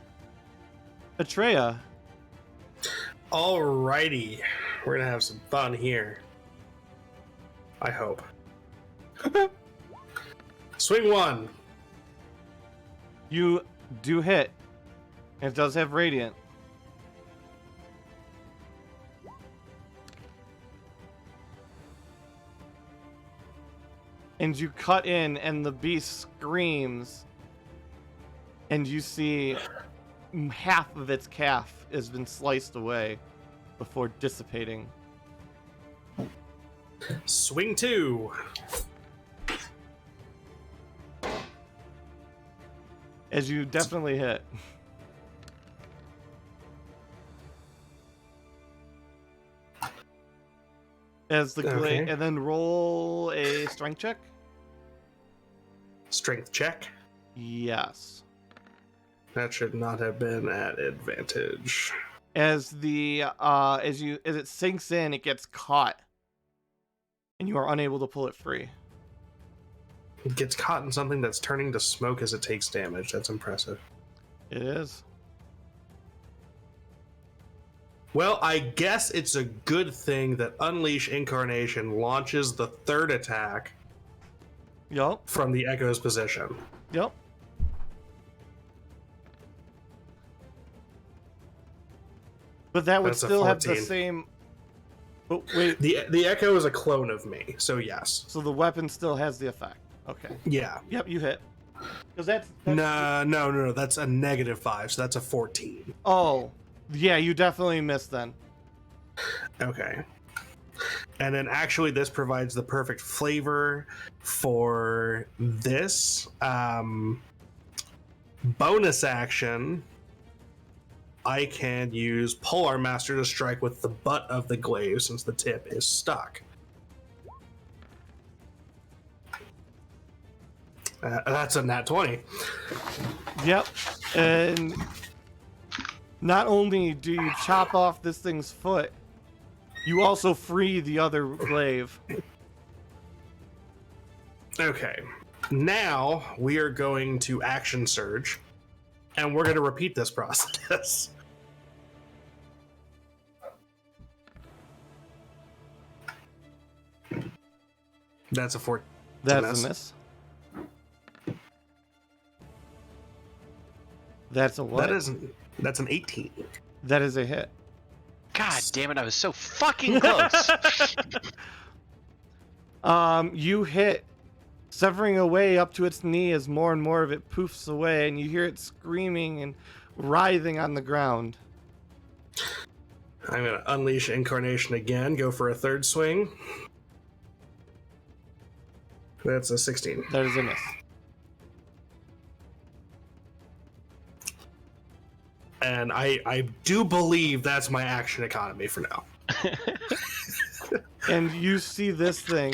Atreya. Alrighty. We're gonna have some fun here. I hope. Swing 1. You do hit. It does have radiant. And you cut in and the beast screams. And you see half of its calf has been sliced away before dissipating. Swing 2. As you definitely hit. As the Okay. and then roll a strength check. Strength check. Yes. That should not have been at advantage. As the as it sinks in, it gets caught, and you are unable to pull it free. It gets caught in something that's turning to smoke as it takes damage. That's impressive. It is. Well, I guess it's a good thing that Unleash Incarnation launches the third attack Yup. from the Echo's position. Yup. But that would That's a still have the 14. same. But wait, The Echo is a clone of me, so yes. so the weapon still has the effect. Okay. Yeah. Yep, you hit. Because that's No. That's a -5, so that's a 14. Oh, yeah, you definitely missed then. Okay. And then actually this provides the perfect flavor for this. Bonus action, I can use Polar Master to strike with the butt of the glaive since the tip is stuck. That's a nat 20. Yep. And not only do you chop off this thing's foot, you also free the other glaive. Okay. Now we are going to action surge, and we're going to repeat this process. That's a 14. That's a miss. That's a what? That's an 18. That is a hit. God damn it, I was so fucking close. You hit, severing away up to its knee as more and more of it poofs away, and you hear it screaming and writhing on the ground. I'm going to unleash Incarnation again, go for a third swing. That's a 16. That is a miss. And I do believe that's my action economy for now. And you see this thing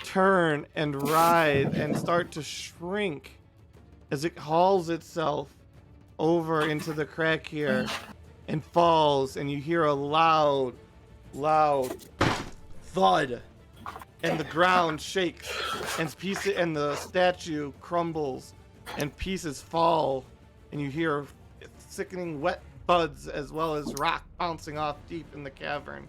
turn and writhe and start to shrink as it hauls itself over into the crack here and falls, and you hear a loud thud, and the ground shakes, and the statue crumbles, and pieces fall, and you hear sickening wet buds as well as rock bouncing off deep in the cavern.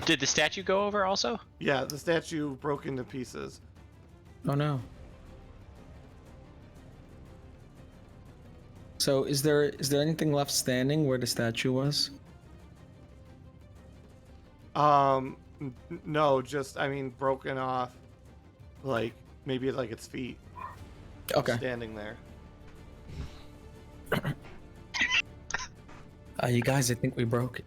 Did the statue go over also? Yeah, the statue broke into pieces. Oh no. So is there anything left standing where the statue was? No, just, I mean, broken off, like maybe like its feet. Okay. Standing there. You guys, I think we broke it.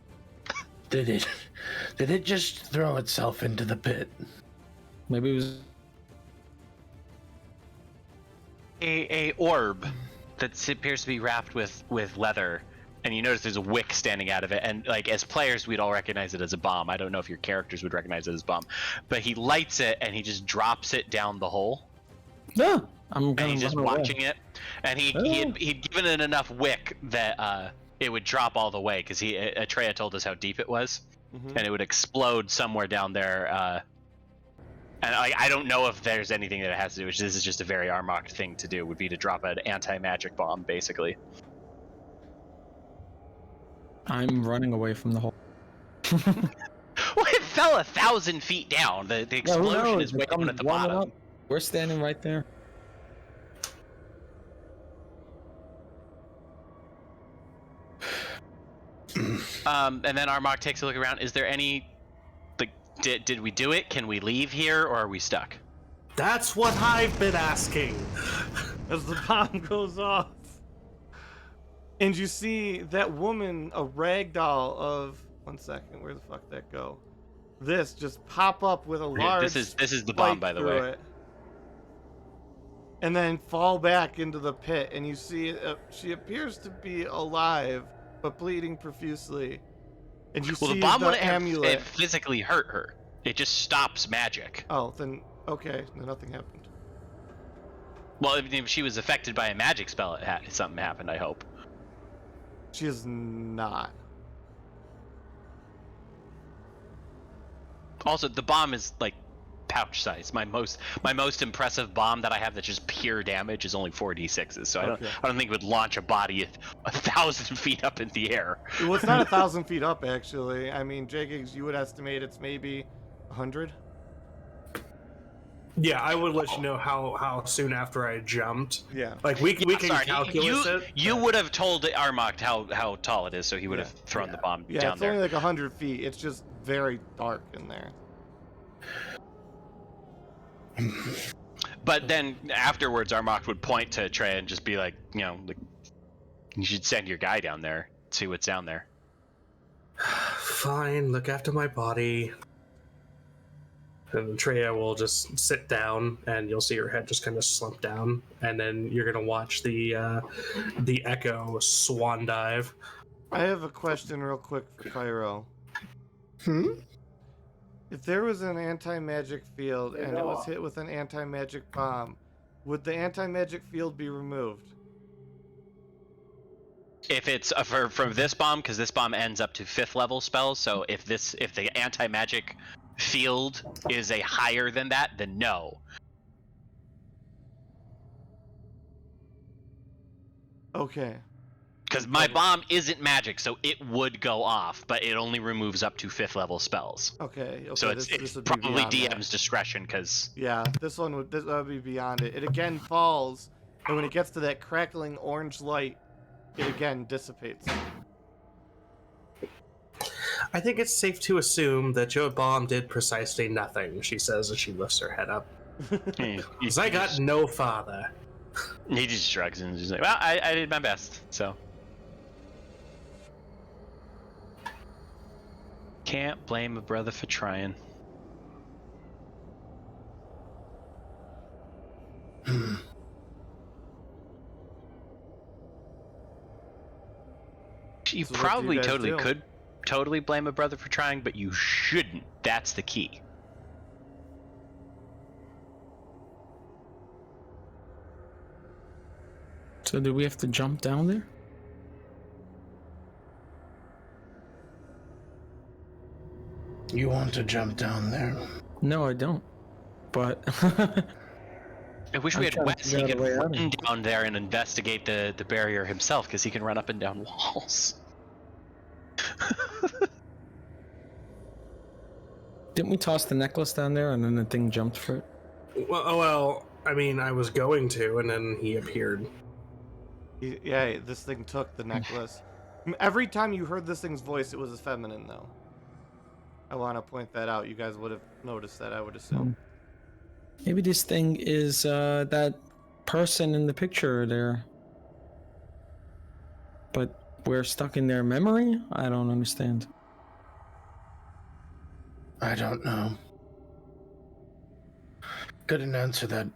Did it just throw itself into the pit? Maybe it was. A orb that appears to be wrapped with leather, and you notice there's a wick standing out of it, and like as players we'd all recognize it as a bomb. I don't know if your characters would recognize it as a bomb, but he lights it and he just drops it down the hole. Yeah, I'm And gonna he's just run away. watching it, and he'd given it enough wick that it would drop all the way, because Atreya told us how deep it was, Mhm. and it would explode somewhere down there. And I don't know if there's anything that it has to do with this. Is just a very Armok thing to do, would be to drop an anti-magic bomb, basically. I'm running away from the hole. Well, it fell 1,000 feet down. The explosion is way down at the bottom. Up. We're standing right there. And then Armok takes a look around. Is there any, like, did we do it? Can we leave here, or are we stuck? That's what I've been asking. As the bomb goes off. And you see that woman, a rag doll of, one second, where the fuck that go? This just pop up with a large This is the bomb, spike by the through way. it, and then fall back into the pit, and you see she appears to be alive but bleeding profusely, and you Well, see the bomb wouldn't amulet. have physically hurt her. It just stops magic. Oh, then okay, then nothing happened. Well, if she was affected by a magic spell, something happened, I hope. She is not. Also, the bomb is like pouch size. My most impressive bomb that I have that's just pure damage is only 4d6s. So Okay. I don't think it would launch a body 1,000 feet up in the air. Well, it's not 1,000 feet up, actually. I mean, J-Gigs, you would estimate it's maybe 100? Yeah, I would let you know how soon after I jumped. Yeah. Like we can Sorry, calculate it. you would have told Armok how tall it is, so he would have thrown the bomb Yeah, down it's there. only like 100 feet. It's just very dark in there. But then afterwards, Armok would point to Trey and just be like, like, you should send your guy down there, see what's down there. Fine, look after my body. And Treya will just sit down, and you'll see her head just kind of slump down, and then you're gonna watch the Echo swan dive. I have a question real quick for Cairo. If there was an anti-magic field and it was hit with an anti-magic bomb, would the anti-magic field be removed? If it's from this bomb, because this bomb ends up to 5th level spells, so if the anti-magic field is a higher than that, then no. Okay. Because my bomb isn't magic, so it would go off, but it only removes up to 5th level spells. Okay. So this it's would be probably beyond DM's that. discretion, because Yeah, this would be beyond it. It again falls, and when it gets to that crackling orange light, it again dissipates. I think it's safe to assume that your bomb did precisely nothing, she says as she lifts her head up. Because I got no father. He just shrugs and is just like, well, I did my best, so. Can't blame a brother for trying. You So what do you probably guys totally do? could totally blame a brother for trying, but you shouldn't. That's the key. So do we have to jump down there? You want to jump down there? No, I don't. But I wish we I'm had trying to Wes. He figure out could a way out of run here. down there and investigate the barrier himself, because he can run up and down walls. didn't we toss the necklace down there and then the thing jumped for it? Well, I mean, I was going to, and then he appeared. Yeah, this thing took the necklace. Every time you heard this thing's voice, it was feminine, though. I want to point that out. You guys would have noticed that, I would assume. Maybe this thing is that person in the picture there. But we're stuck in their memory? I don't understand. I don't know. Couldn't answer that.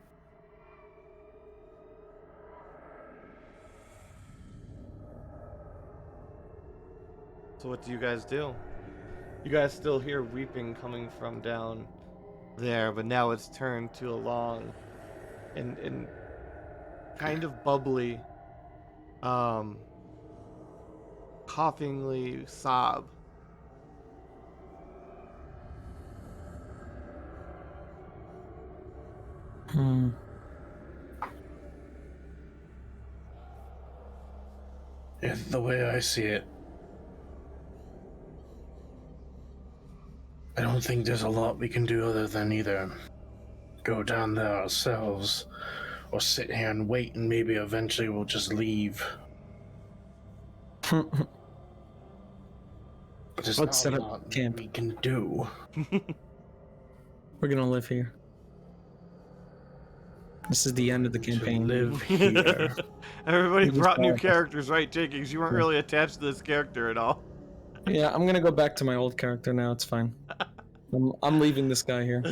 So what do you guys do? You guys still hear weeping coming from down there, but now it's turned to a long and kind of bubbly, coughingly sob. If the way I see it, I don't think there's a lot we can do other than either go down there ourselves or sit here and wait, and maybe eventually we'll just leave. There's Let's not set a up lot camp. we can do. We're gonna live here. This is the end of the campaign. Live here. Everybody We just brought new died. characters, right, Jake? Because you weren't Yeah. really attached to this character at all. Yeah, I'm gonna go back to my old character now. It's fine. I'm leaving this guy here.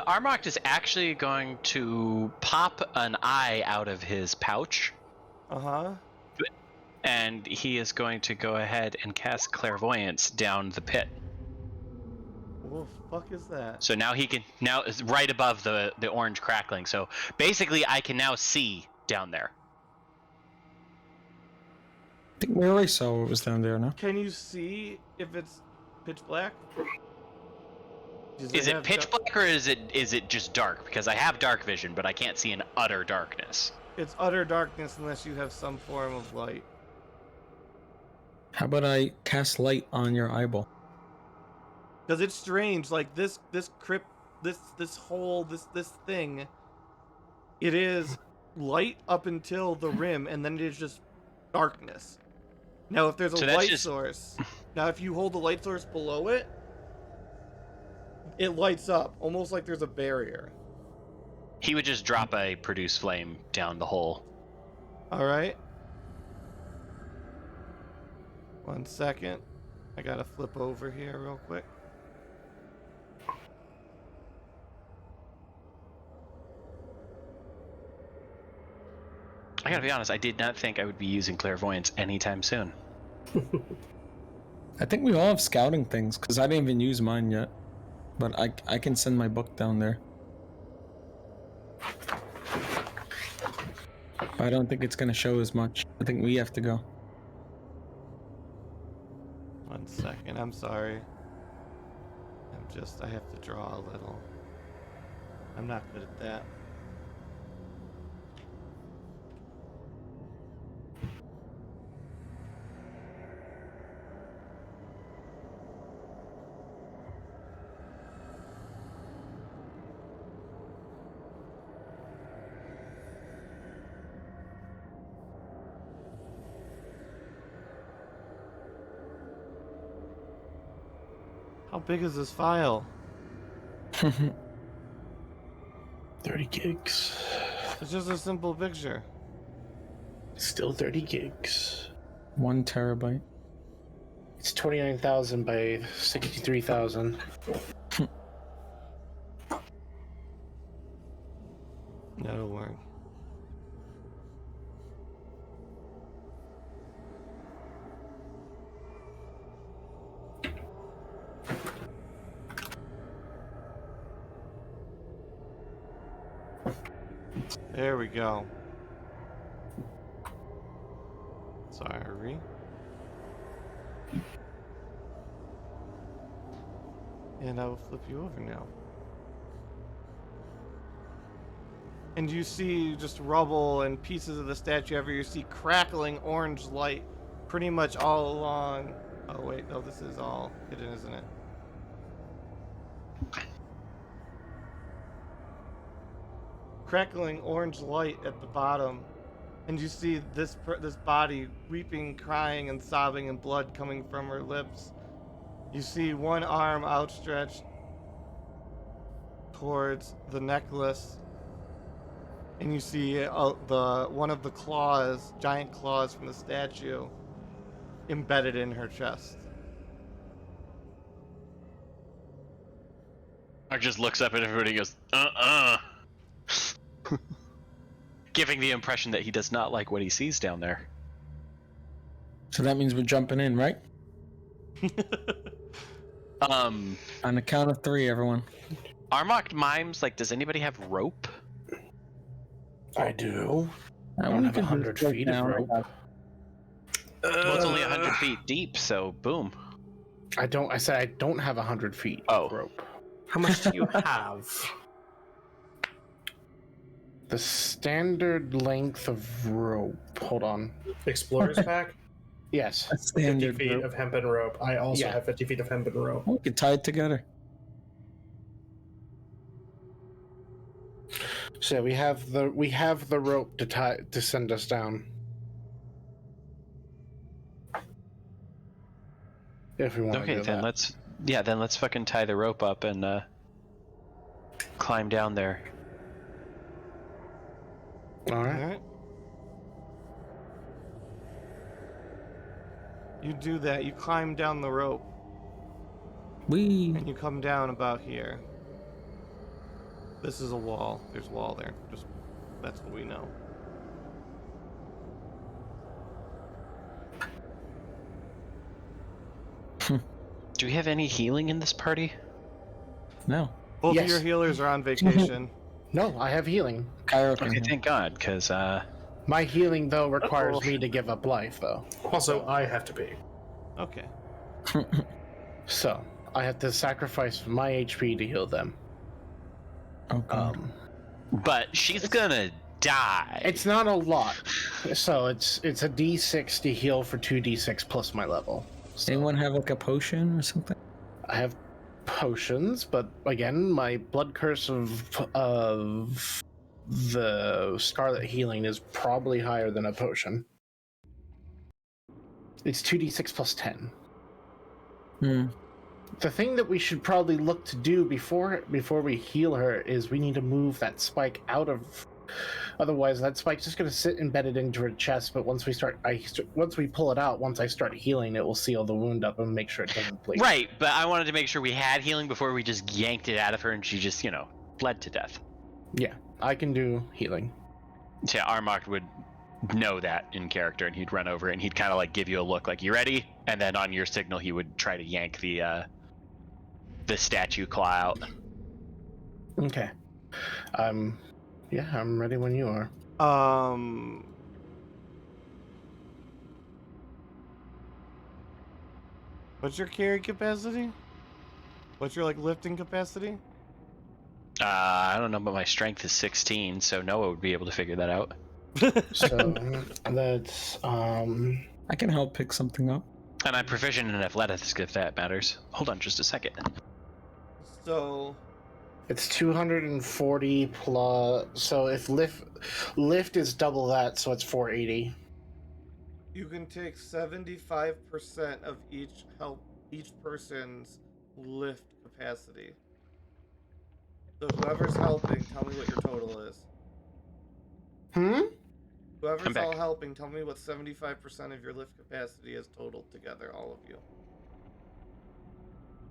Armok is actually going to pop an eye out of his pouch, Uh-huh. and he is going to go ahead and cast Clairvoyance down the pit. What the fuck is that? So now he can, now it's right above the orange crackling. So basically I can now see down there. I think we already saw what was down there, no? Can you see if it's pitch black? Does Is it have pitch black, or is it just dark? Because I have dark vision, but I can't see in utter darkness. It's utter darkness unless you have some form of light. How about I cast light on your eyeball? Because it's strange, like this crypt, this hole, this thing. It is light up until the rim, and then it is just darkness. Now, if there's a light source, now if you hold the light source below it, it lights up, almost like there's a barrier. He would just drop a produce flame down the hole. All right. 1 second. I gotta flip over here real quick. I gotta be honest, I did not think I would be using clairvoyance anytime soon. I think we all have scouting things, because I didn't even use mine yet. But I can send my book down there. But I don't think it's going to show as much. I think we have to go. 1 second, I'm sorry. I have to draw a little. I'm not good at that. How big is this file? 30 gigs. It's just a simple picture. Still 30 gigs. 1 terabyte. It's 29,000 by 63,000. That'll work. There we go. Sorry. And I will flip you over now. And you see just rubble and pieces of the statue everywhere. You see crackling orange light pretty much all along. Oh wait, no, this is all hidden, isn't it? Crackling orange light at the bottom. And you see this body weeping, crying, and sobbing, and blood coming from her lips. You see one arm outstretched towards the necklace, and you see one of the claws, giant claws from the statue, embedded in her chest. Mark just looks up at everybody and goes, giving the impression that he does not like what he sees down there. So that means we're jumping in, right? On the count of 3, everyone. Armocked mimes, like, does anybody have rope? I do. I don't have 100 feet of rope. Well, it's only 100 feet deep, so boom. I said I don't have 100 feet Oh. of rope. How much do you have? The standard length of rope. Hold on. Explorer's pack? Yes. 50 Standard feet rope. of hempen rope. I also Yeah. have 50 feet of hempen rope. We could tie it together. So we have the rope to send us down. If we want to Okay, do then that. let's fucking tie the rope up and climb down there. All right. Alright. You do that, you climb down the rope, and you come down about here. This is a wall. There's a wall there. Just that's what we know. Do we have any healing in this party? No. Both Yes. of your healers are on vacation. No, I have healing. Cairo can Okay, heal. thank God, because My healing though requires me to give up life though. Also, I have to pee. Okay. So I have to sacrifice my HP to heal them. Okay. but she's gonna die. It's not a lot. So it's a D6 to heal for 2d6 plus my level. So Anyone have like a potion or something? I have potions, but again, my blood curse of the Scarlet Healing is probably higher than a potion. It's 2d6 plus 10. The thing that we should probably look to do before we heal her is we need to move that spike out of. Otherwise, that spike's just going to sit embedded into her chest. But once we pull it out, once I start healing, it will seal the wound up and make sure it doesn't bleed. Right, but I wanted to make sure we had healing before we just yanked it out of her and she just, bled to death. Yeah, I can do healing. So yeah, Armok would know that in character and he'd run over and he'd kind of like give you a look like, you ready? And then on your signal, he would try to yank the statue claw out. Okay. Yeah, I'm ready when you are. What's your carry capacity? What's your lifting capacity? I don't know, but my strength is 16, so Noah would be able to figure that out. So that's I can help pick something up. And I'm proficient in athletics if that matters. Hold on just a second. So it's 240 plus. So if lift is double that, so it's 480. you can take 75% of each person's lift capacity. So whoever's helping, tell me what your total is. Whoever's I'm back. all helping, tell me what 75% of your lift capacity is total together, all of you.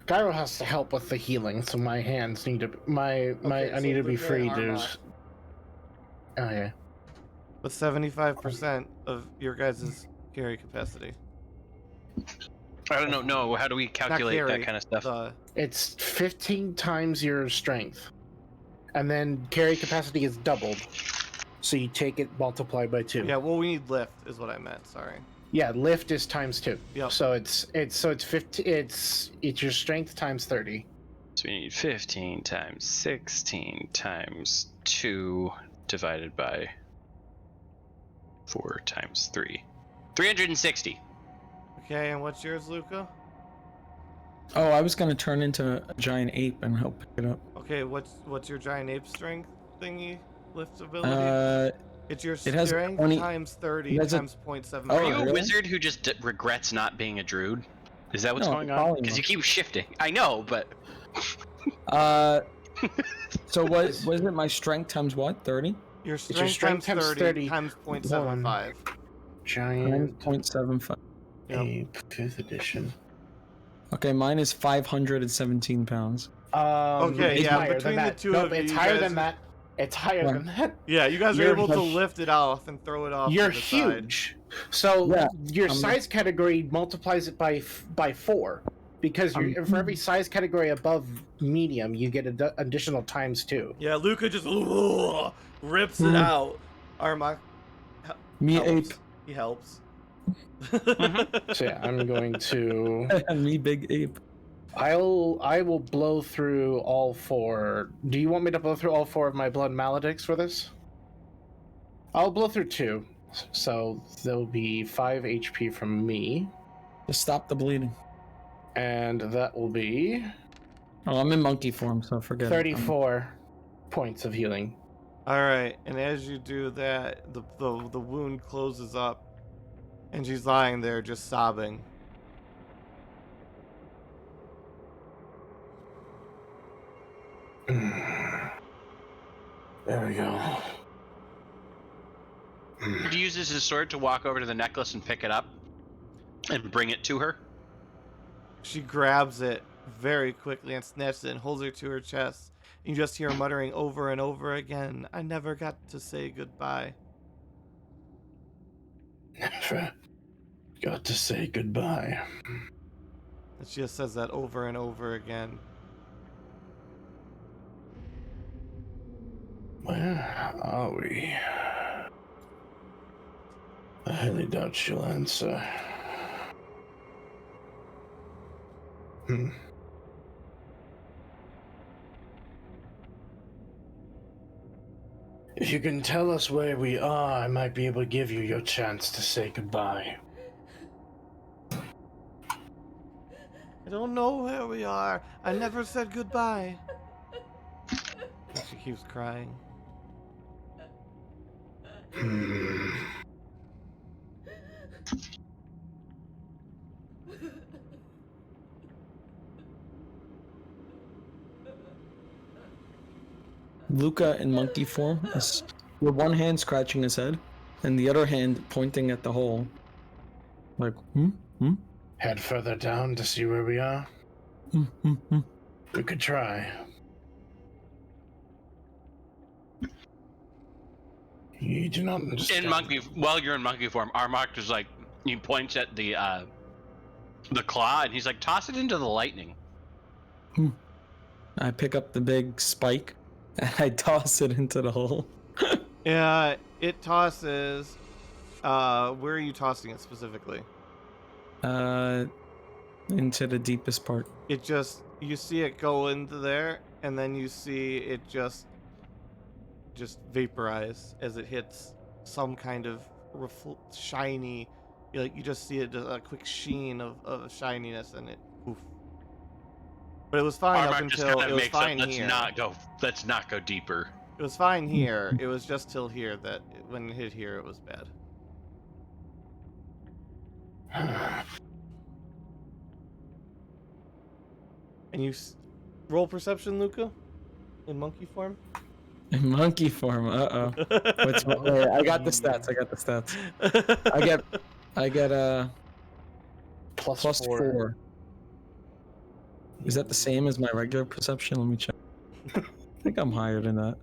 Gyro has to help with the healing, so my hands need to. I need to be free to. Oh yeah. What's 75% of your guys' carry capacity? I don't know. No, how do we Not calculate carry, that kind of stuff? It's 15 times your strength, and then carry capacity is doubled. So you take it multiplied by 2. Yeah, well, we need lift, is what I meant. Sorry. Yeah, lift is times 2. Yep. So it's 50. It's your strength times 30. So we need 15 times 16 times 2 divided by 4 times 3. 360. Okay, and what's yours, Luca? Oh, I was gonna turn into a giant ape and help pick it up. Okay, what's your giant ape strength thingy lift ability? It's your it has strength 20 times 30 it has a- times 0.75. Oh, Are you a really? wizard who just regrets not being a druid? Is that what's No, going on? Because you polymorph. keep shifting. I know, but So what was it? My strength times what? 30? Your It's your strength, strength times times 30 30 times 0.75. Giant 0.75. Yep. ape 5th edition. Okay, mine is 517 pounds. Okay, it's yeah, higher between than the that. two Nope, of you, it's you higher guys than are- that. It's higher Right. than that. Yeah, you guys are You're able to huge. lift it off and throw it off You're to the side. huge. So Yeah, your I'm- size category multiplies it by 4 because for every size category above medium, you get additional times 2. Yeah, Luca just rips it out. Armok Me helps. ape. He helps. So yeah, I'm going to. Me big ape. I will blow through all 4. Do you want me to blow through all 4 of my blood maledicts for this? I'll blow through 2. So there'll be 5 HP from me, Just stop the bleeding. and that will be Oh, I'm in monkey form, so forget it. 34 points of healing. All right, and as you do that, the wound closes up, and she's lying there just sobbing. There we go. he uses his sword to walk over to the necklace and pick it up and bring it to her. She grabs it very quickly and snatches it and holds it to her chest. You just hear her muttering over and over again, "I never got to say goodbye." Never got to say goodbye. And she just says that over and over again. Where are we? I highly doubt she'll answer. If you can tell us where we are, I might be able to give you your chance to say goodbye. I don't know where we are. I never said goodbye. And she keeps crying. Luca in monkey form is with one hand scratching his head and the other hand pointing at the hole. Like, Head further down to see where we are? We could try. You do not understand. While you're in monkey form, Armok is like, he points at the claw and he's like, toss it into the lightning. I pick up the big spike and I toss it into the hole. Yeah, it tosses. Where are you tossing it specifically? Into the deepest part. It just, you see it go into there, and then you see it just vaporize as it hits some kind of shiny, like you just see it, a quick sheen of shininess, and it poof. But it was fine up Armok just until kind it of was makes fine up, here. let's not go deeper. It was fine here. It was just till here that when it hit here, it was bad. And you roll perception, Luca, in monkey form. In monkey form, uh-oh. Wait, I got the stats, I get plus 4. Is that the same as my regular perception? Let me check. I think I'm higher than that.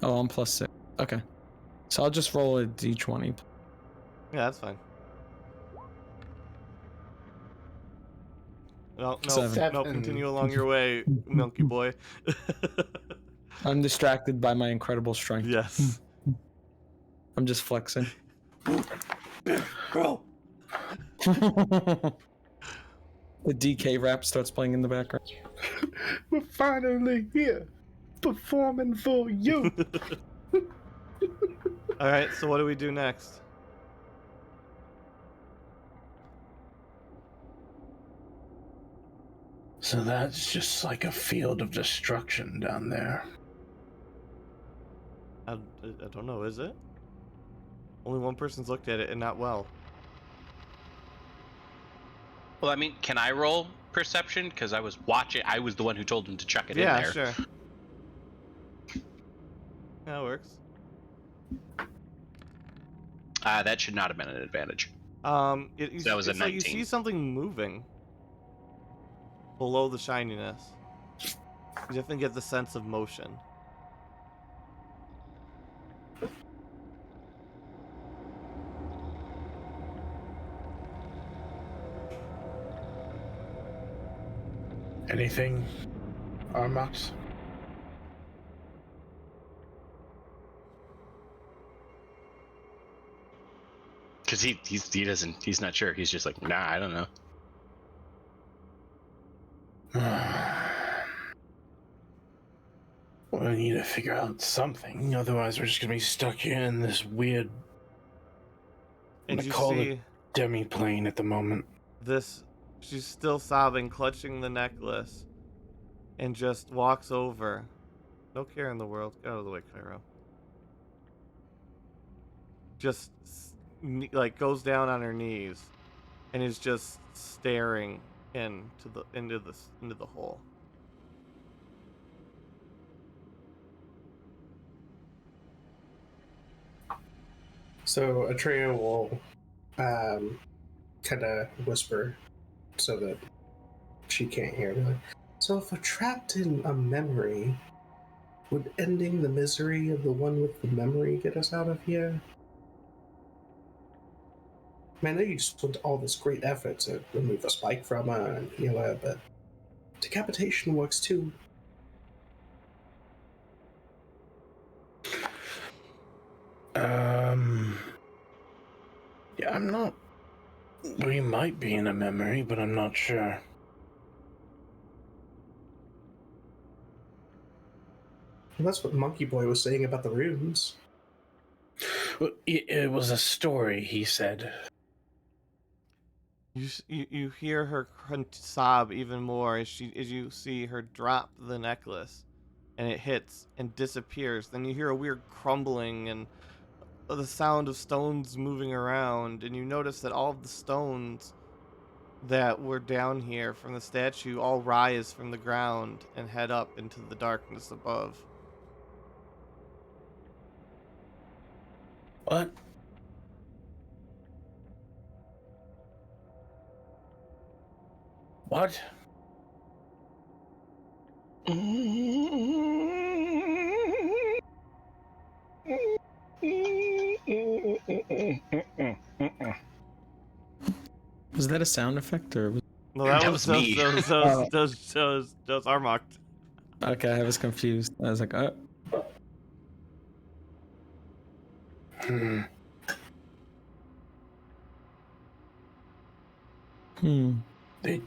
Oh, I'm plus 6. Okay. So I'll just roll a d20. Yeah, that's fine. No, 7. no, continue along your way, monkey boy. I'm distracted by my incredible strength. Yes. I'm just flexing. Bro. The DK rap starts playing in the background. We're finally here, performing for you. All right, so what do we do next? So that's just like a field of destruction down there. I don't know, is it? Only one person's looked at it, and not well. Well, I mean, can I roll perception? Because I was watching. I was the one who told him to chuck it in Yeah, there. sure. That works. That should not have been an advantage. So that was a it's like you 19. see something moving below the shininess. You definitely get the sense of motion. Anything, Armax? Because he's not sure. He's just like, nah, I don't know. Well, we need to figure out something. Otherwise, we're just gonna be stuck here in this weird. And I'm you gonna call see it demi-plane at the moment. this. She's still sobbing, clutching the necklace, and just walks over. No care in the world. Get out of the way, Cairo. Just like goes down on her knees, and is just staring into the hole. So Atreya will kind of whisper so that she can't hear me. So if we're trapped in a memory, would ending the misery of the one with the memory get us out of here? I mean, I know you just put all this great effort to remove a spike from her and heal her, but decapitation works too. Yeah, I'm not. We might be in a memory, but I'm not sure. And that's what Monkey Boy was saying about the runes. Well, it was a story, he said. You hear her sob even more as you see her drop the necklace, and it hits and disappears. Then you hear a weird crumbling and the sound of stones moving around, and you notice that all of the stones that were down here from the statue all rise from the ground and head up into the darkness above. What? What? Was that a sound effect or? No, that That was was me. those Armok. Okay, I was confused. I was like, oh. Hmm. Did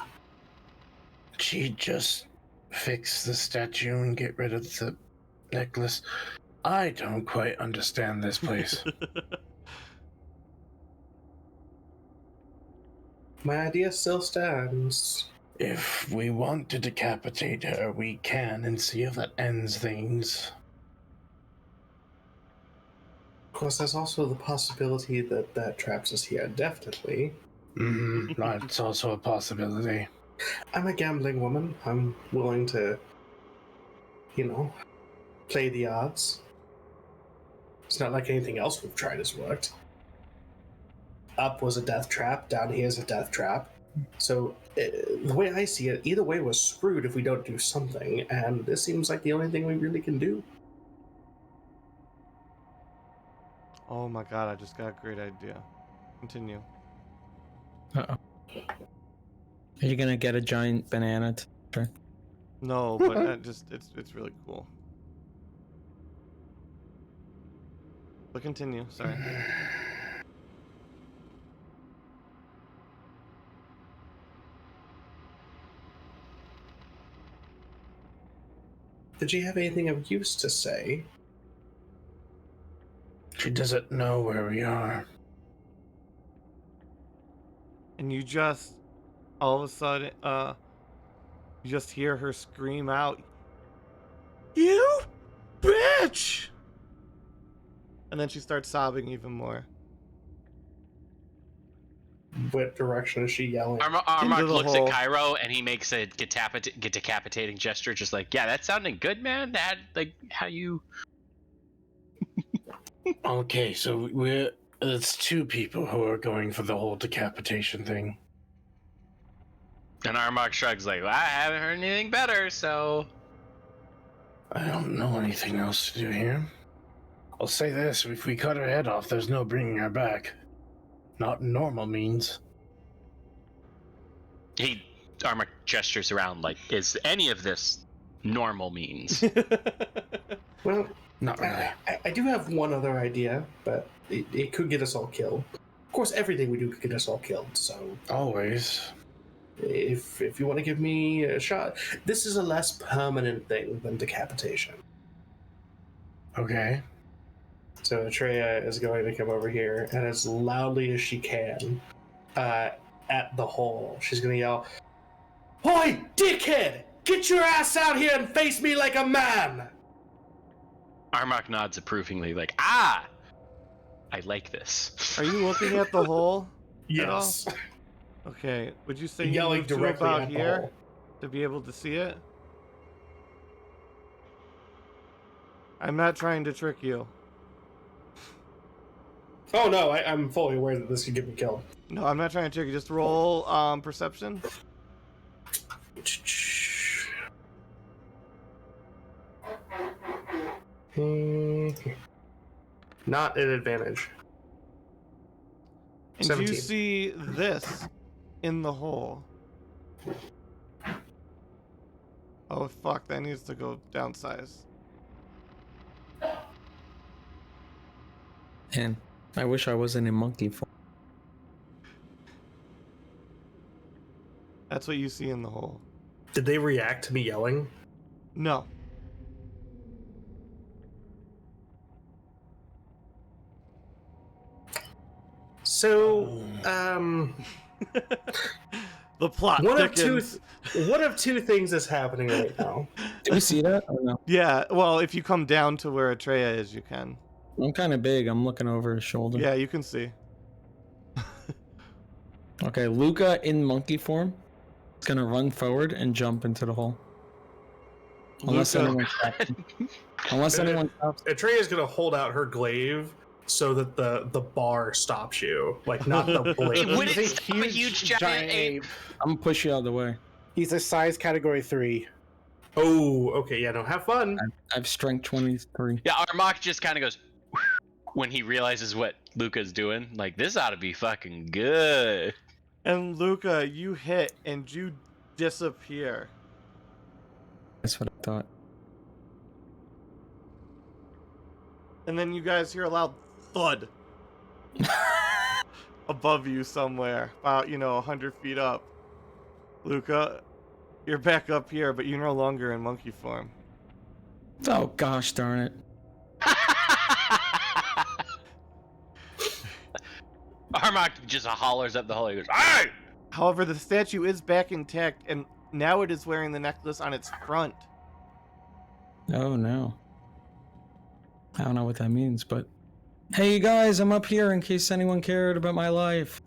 she just fix the statue and get rid of the necklace? I don't quite understand this place. My idea still stands. If we want to decapitate her, we can and see if that ends things. Of course, there's also the possibility that that traps us here indefinitely. That's also a possibility. I'm a gambling woman. I'm willing to, play the odds. It's not like anything else we've tried has worked. Up was a death trap, down here is a death trap. So, the way I see it, either way we're screwed if we don't do something, and this seems like the only thing we really can do. Oh my god, I just got a great idea. Continue. Uh-oh. Are you gonna get a giant banana? No, but it's really cool. But continue. Sorry. Did you have anything of use to say? She doesn't know where we are. And you just, all of a sudden, you just hear her scream out, "You bitch!" And then she starts sobbing even more. What direction is she yelling? Armok Into the looks hole. at Cairo and he makes a decapitating gesture, just like, yeah, that sounded good, man. That, like, how you... Okay, so it's two people who are going for the whole decapitation thing. And Armok shrugs like, well, I haven't heard anything better, so... I don't know anything else to do here. I'll say this, if we cut her head off, there's no bringing her back. Not normal means. Armok gestures around like, is any of this normal means? Well, Not really. I do have one other idea, but it could get us all killed. Of course, everything we do could get us all killed, so... Always. If you want to give me a shot, this is a less permanent thing than decapitation. Okay. So Atreya is going to come over here, and as loudly as she can, at the hole, she's going to yell, "Oi, dickhead! Get your ass out here and face me like a man!" Armok nods approvingly, like, ah! I like this. Are you looking at the hole? Yes. Okay. Would you say you Yelling moved to directly about at the here hole. to be able to see it? I'm not trying to trick you. Oh no, I'm fully aware that this could get me killed. No, I'm not trying to trick you. Just roll perception. Not an advantage. And 17. you see this in the hole. Oh fuck, that needs to go downsize. And I wish I wasn't in monkey form. That's what you see in the hole. Did they react to me yelling? No. So, The plot one thickens. of two things is happening right now. Do we see that or no? Yeah, well, if you come down to where Atreya is, you can. I'm kind of big. I'm looking over his shoulder. Yeah, you can see. Okay, Luca in monkey form is gonna run forward and jump into the hole. Unless Luca- anyone stops him. Unless anyone stops. Atreya's gonna hold out her glaive so that the bar stops you, like not the blade. It wouldn't He's a stop a huge giant ape. I'm gonna push you out of the way. He's a size category 3. Oh, okay, yeah, no, have fun. I have strength 23. Yeah, Armok just kind of goes when he realizes what Luca's doing. Like, this ought to be fucking good. And Luca, you hit and you disappear. That's what I thought. And then you guys hear a loud thud above you somewhere, about, 100 feet up. Luca, you're back up here, but you're no longer in monkey form. Oh gosh darn it. Armok just hollers up the hole. He goes, "Hey!" However, the statue is back intact, and now it is wearing the necklace on its front. Oh no. I don't know what that means, but hey you guys, I'm up here in case anyone cared about my life.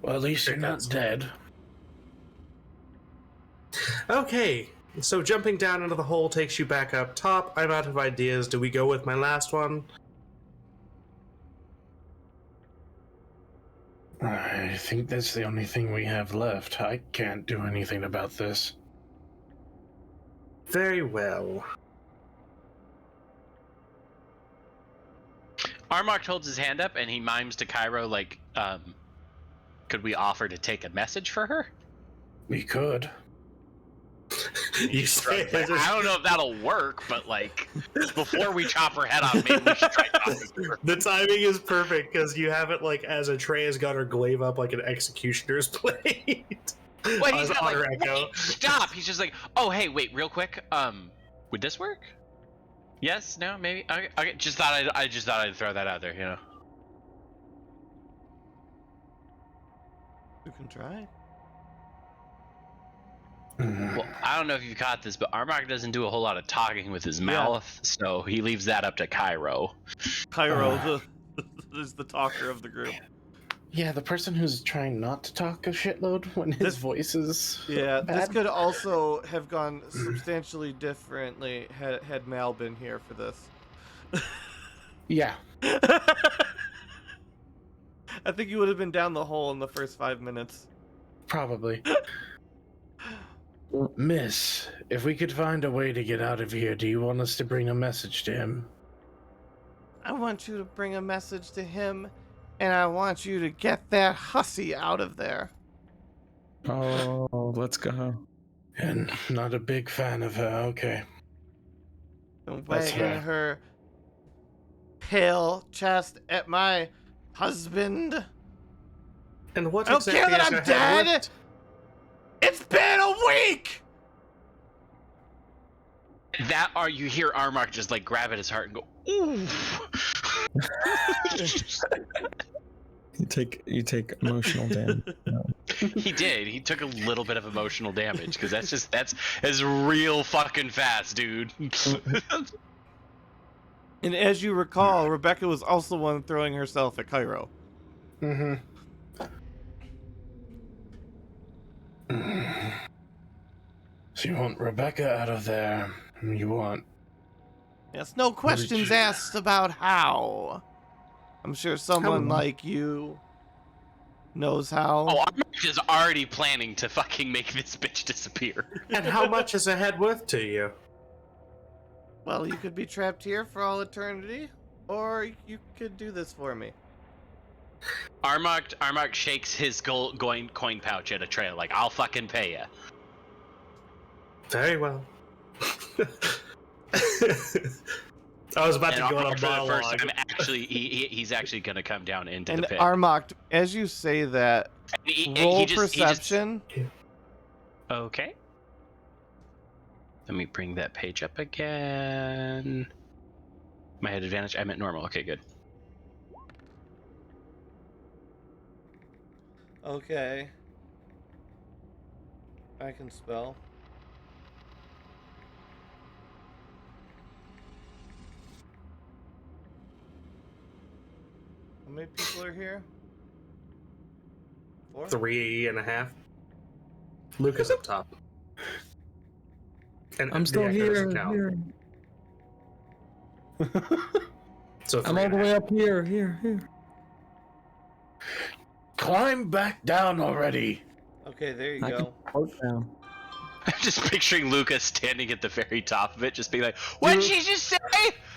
Well, at least you're not dead. Okay, so jumping down into the hole takes you back up top. I'm out of ideas. Do we go with my last one? I think that's the only thing we have left. I can't do anything about this. Very well. Armok holds his hand up and he mimes to Cairo like, could we offer to take a message for her? We could. You say it as I don't know if that'll work, but like, before we chop her head off, maybe we should try talking to her. the timing is perfect because you have it like as Atreus got her glaive up like an executioner's blade. Wait, he's As not Honor like, Echo. wait, stop. He's just like, oh, hey, wait, real quick. Would this work? Yes, no, maybe. Okay, I just thought I'd throw that out there, you know. You can try. Well, I don't know if you caught this, but Armok doesn't do a whole lot of talking with his mouth, so he leaves that up to Cairo. Cairo is the talker of the group. Yeah, the person who's trying not to talk a shitload when his voice is Yeah, bad. this could also have gone substantially differently had Mal been here for this. Yeah. I think you would have been down the hole in the first 5 minutes. Probably. Miss, if we could find a way to get out of here, do you want us to bring a message to him? I want you to bring a message to him, and I want you to get that hussy out of there. Oh, let's go. And not a big fan of her, okay. And That's wagging fair. her pale chest at my husband. And what I don't care exactly that is I'm her head dead! worth? It's been a week! That, or you hear Armok just like grab at his heart and go, ooh. You take emotional damage. He did. He took a little bit of emotional damage because that's real fucking fast, dude. And as you recall, Rebecca was also one throwing herself at Cairo. Mm-hmm. So you want Rebecca out of there. You want... Yes, no questions asked about how. I'm sure someone like you knows how. Oh, Armok is already planning to fucking make this bitch disappear. And how much is a head worth to you? Well, you could be trapped here for all eternity, or you could do this for me. Armok shakes his coin pouch at a trail like, I'll fucking pay ya. Very well. I was about And to go on Armok, a for the first monologue. time, actually, he's actually gonna come down into And the pit. Armok, as you say that, roll perception. Okay. Let me bring that page up again. I had advantage. I meant normal. Okay, good. Okay. I can spell. How many people are here? 4? 3.5. Luca's up top. And I'm the still echo here. doesn't count. Here. So I'm all the 3.5. way up here. Here. Climb back down already. Okay, there you I go. can float down. I'm just picturing Luca standing at the very top of it, just being like, "What'd she just say?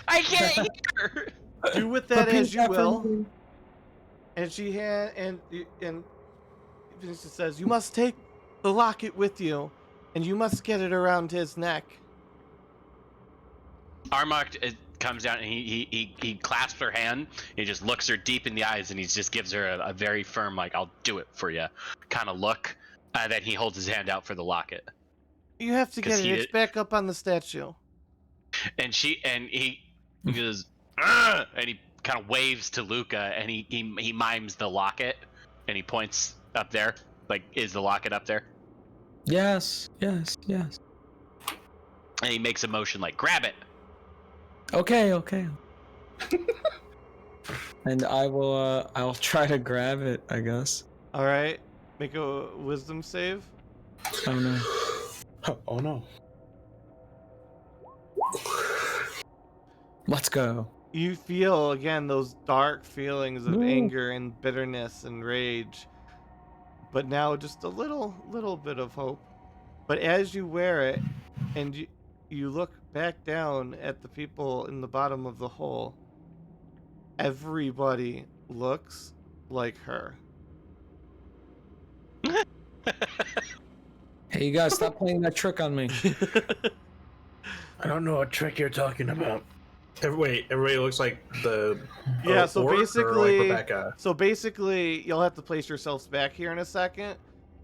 I can't hear." Do with that as you will. Definitely. And she Vincent says, "You must take the locket with you, and you must get it around his neck." Armok comes down and he clasps her hand. He just looks her deep in the eyes and he just gives her a very firm, like, "I'll do it for you" kind of look. Then he holds his hand out for the locket. You have to 'Cause get it. It's back up on the statue. And he goes, "Ugh!" and he kind of waves to Luca and he mimes the locket and he points up there, like, is the locket up there? Yes. And he makes a motion like, "Grab it." Okay. And I will. I'll try to grab it, I guess. All right, make a wisdom save. Oh no. Oh no. Let's go. You feel again those dark feelings of Ooh. anger and bitterness and rage, but now just a little bit of hope. But as you wear it, and you look back down at the people in the bottom of the hole, everybody looks like her. Hey, you guys, stop playing that trick on me. I don't know what trick you're talking about. Everybody looks like the Yeah, so orc or basically, like Rebecca. you'll have to place yourselves back here in a second.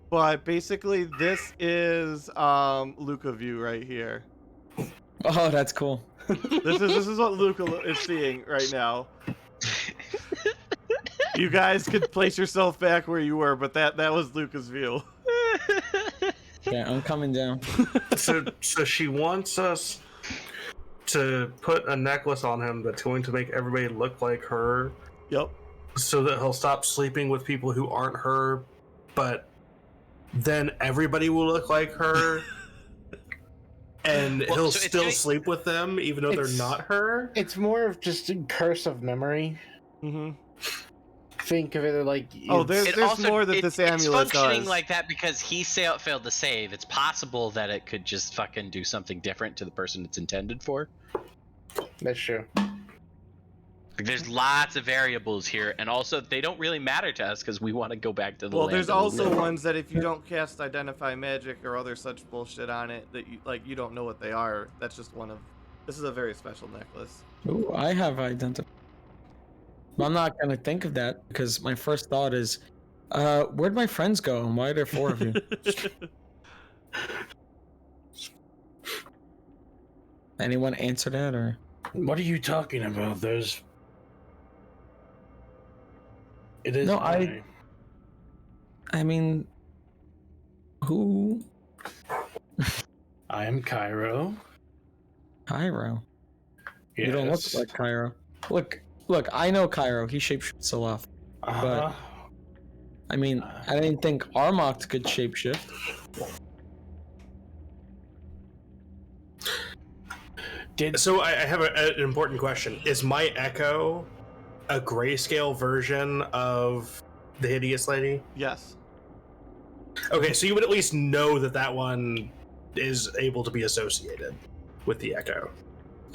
But basically, this is Luca view right here. Oh, that's cool. This is what Luca is seeing right now. You guys could place yourself back where you were, but that was Luca's view. Yeah, I'm coming down. So she wants us to put a necklace on him that's going to make everybody look like her. Yep. So that he'll stop sleeping with people who aren't her, but then everybody will look like her. And he'll still sleep with them even though they're not her. It's more of just a curse of memory. Mm-hmm. Think of it like there's also, more that this amulet it's functioning does. like that because he failed to save. It's possible that it could just fucking do something different to the person it's intended for. That's true. Like, there's lots of variables here, and also they don't really matter to us because we want to go back to the. Well, land there's of the also living. ones that if you don't cast Identify Magic or other such bullshit on it, that you don't know what they are. That's just one of. This is a very special necklace. Ooh, I have identified. But I'm not gonna think of that because my first thought is, where'd my friends go and why are there 4 of you? Anyone answer that or? What are you talking about? It is. No, I mean, who? I am Cairo. Cairo. Yes. You don't look like Cairo. Look, I know Cairo. He shapeshifts a lot. But I mean, I didn't think Armok could shapeshift. So I have an important question. Is my Echo a grayscale version of the Hideous Lady? Yes. Okay, so you would at least know that one is able to be associated with the Echo.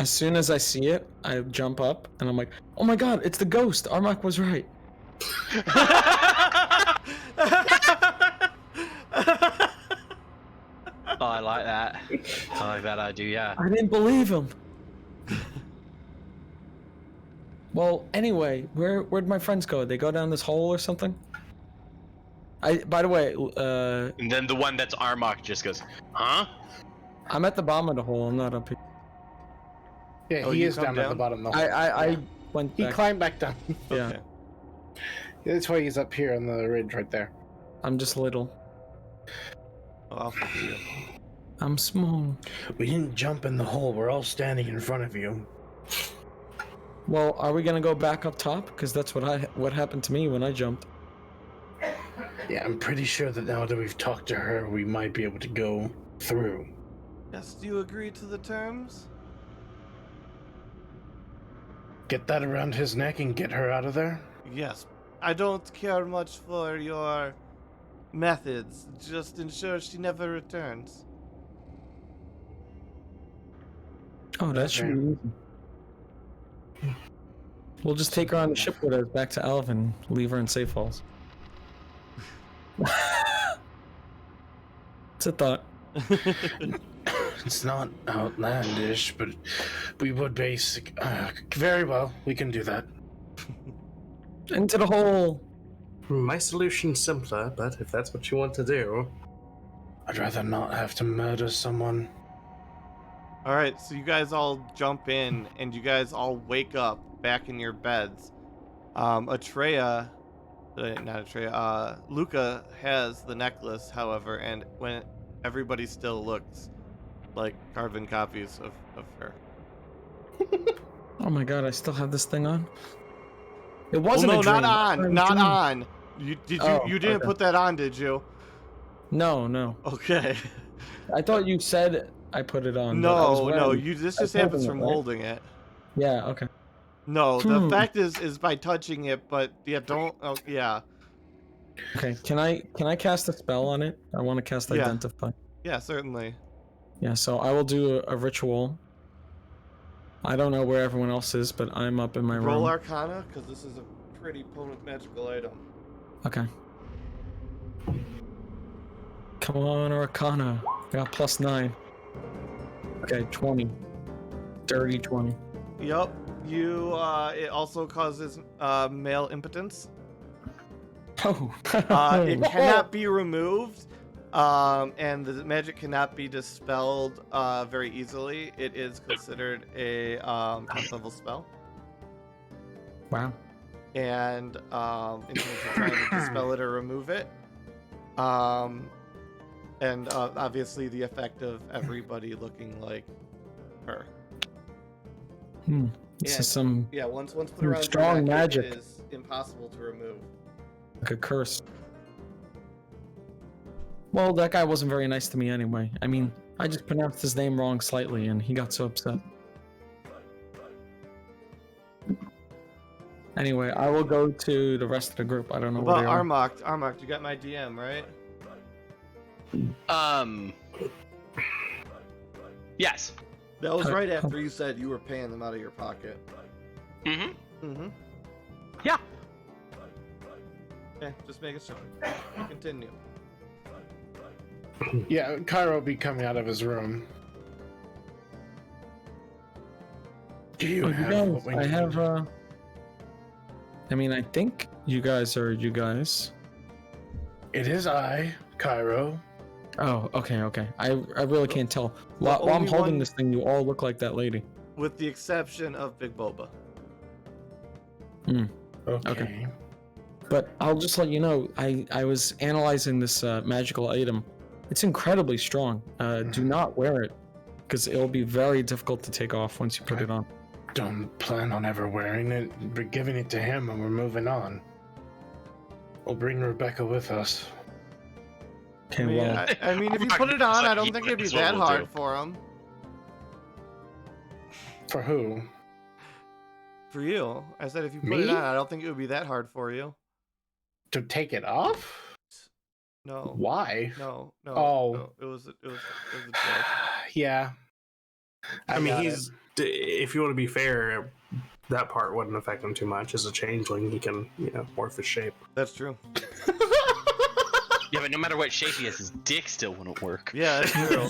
As soon as I see it, I jump up and I'm like, "Oh my god, it's the ghost! Armok was right." Oh, I like that. I like that idea. Yeah. I didn't believe him. Well, anyway, where'd my friends go? They go down this hole or something? By the way, And then the one that's Armok just goes, huh? I'm at the bottom of the hole. I'm not up here. Yeah, Oh, he you is come down at the down? bottom though. I went He back. climbed back down. Yeah, Okay. That's why he's up here on the ridge right there. I'm just little. Oh, I'll forgive you. I'm small. We didn't jump in the hole. We're all standing in front of you. Well, are we gonna go back up top? Because that's what happened to me when I jumped. Yeah, I'm pretty sure that now that we've talked to her, we might be able to go through. Yes, do you agree to the terms? Get that around his neck and get her out of there? Yes. I don't care much for your methods. Just ensure she never returns. Oh, that should be easy. We'll just take her on the ship with us back to Alvin, leave her in safe halls. It's a thought. It's not outlandish, but we would very well, we can do that. Into the hole. My solution's simpler, but if that's what you want to do. I'd rather not have to murder someone. Alright, so you guys all jump in, and you guys all wake up back in your beds. Luca has the necklace, however, and when everybody still looks like carbon copies of her. Oh my god, I still have this thing on? It Well, wasn't no, a dream. not on. You didn't okay. put that on, did you? No. Okay. I thought you said I put it on. but I was No, wearing- this I just was happens holding from it, right? holding it. Yeah, okay. No, the fact is by touching it, but yeah, don't. Oh, yeah, Okay, can I cast a spell on it? I want to cast Yeah. Identify. yeah, certainly. Yeah, so I will do a ritual. I don't know where everyone else is, but I'm up in my Roll room. Arcana, because this is a pretty potent magical item. Okay. Come on, Arcana. Got +9. Okay, 20. Dirty 20. Yup. You. It also causes male impotence. Oh. It cannot be removed, and the magic cannot be dispelled very easily. It is considered a 10th level spell. Wow. And in terms of trying to dispel it or remove it, and obviously the effect of everybody looking like her. This And, is some once put around strong your neck, magic. it is impossible to remove. like a curse. Well, that guy wasn't very nice to me anyway. I mean, I just pronounced his name wrong slightly, and he got so upset. Anyway, I will go to the rest of the group. I don't know where Well, they are. Armok, you got my DM, right? Yes. That was right after you said you were paying them out of your pocket. Mm-hmm. Yeah. Okay, just making sure. Continue. Yeah, Cairo will be coming out of his room. Do you have what we I need? have, I mean, I think you guys are you guys. It is I, Cairo. Oh, okay. I really can't tell. While I'm only holding one- this thing, you all look like that lady. With the exception of Big Boba. Okay. But I'll just let you know, I was analyzing this magical item. It's incredibly strong. Do not wear it, because it'll be very difficult to take off once you put it on. Don't plan on ever wearing it. We're giving it to him and we're moving on. We'll bring Rebecca with us. Okay, I mean, well, I mean, if you put it on, I don't think it'd be that hard for him. For who? For you. I said if you put Me? it on, I don't think it would be that hard for you. To take it off? No. Why? No. Oh. No. It was a joke. Yeah. I mean, got he's. If you want to be fair, that part wouldn't affect him too much. As a changeling, he can, morph his shape. That's true. Yeah, but no matter what shape he has, his dick still wouldn't work. Yeah, that's true.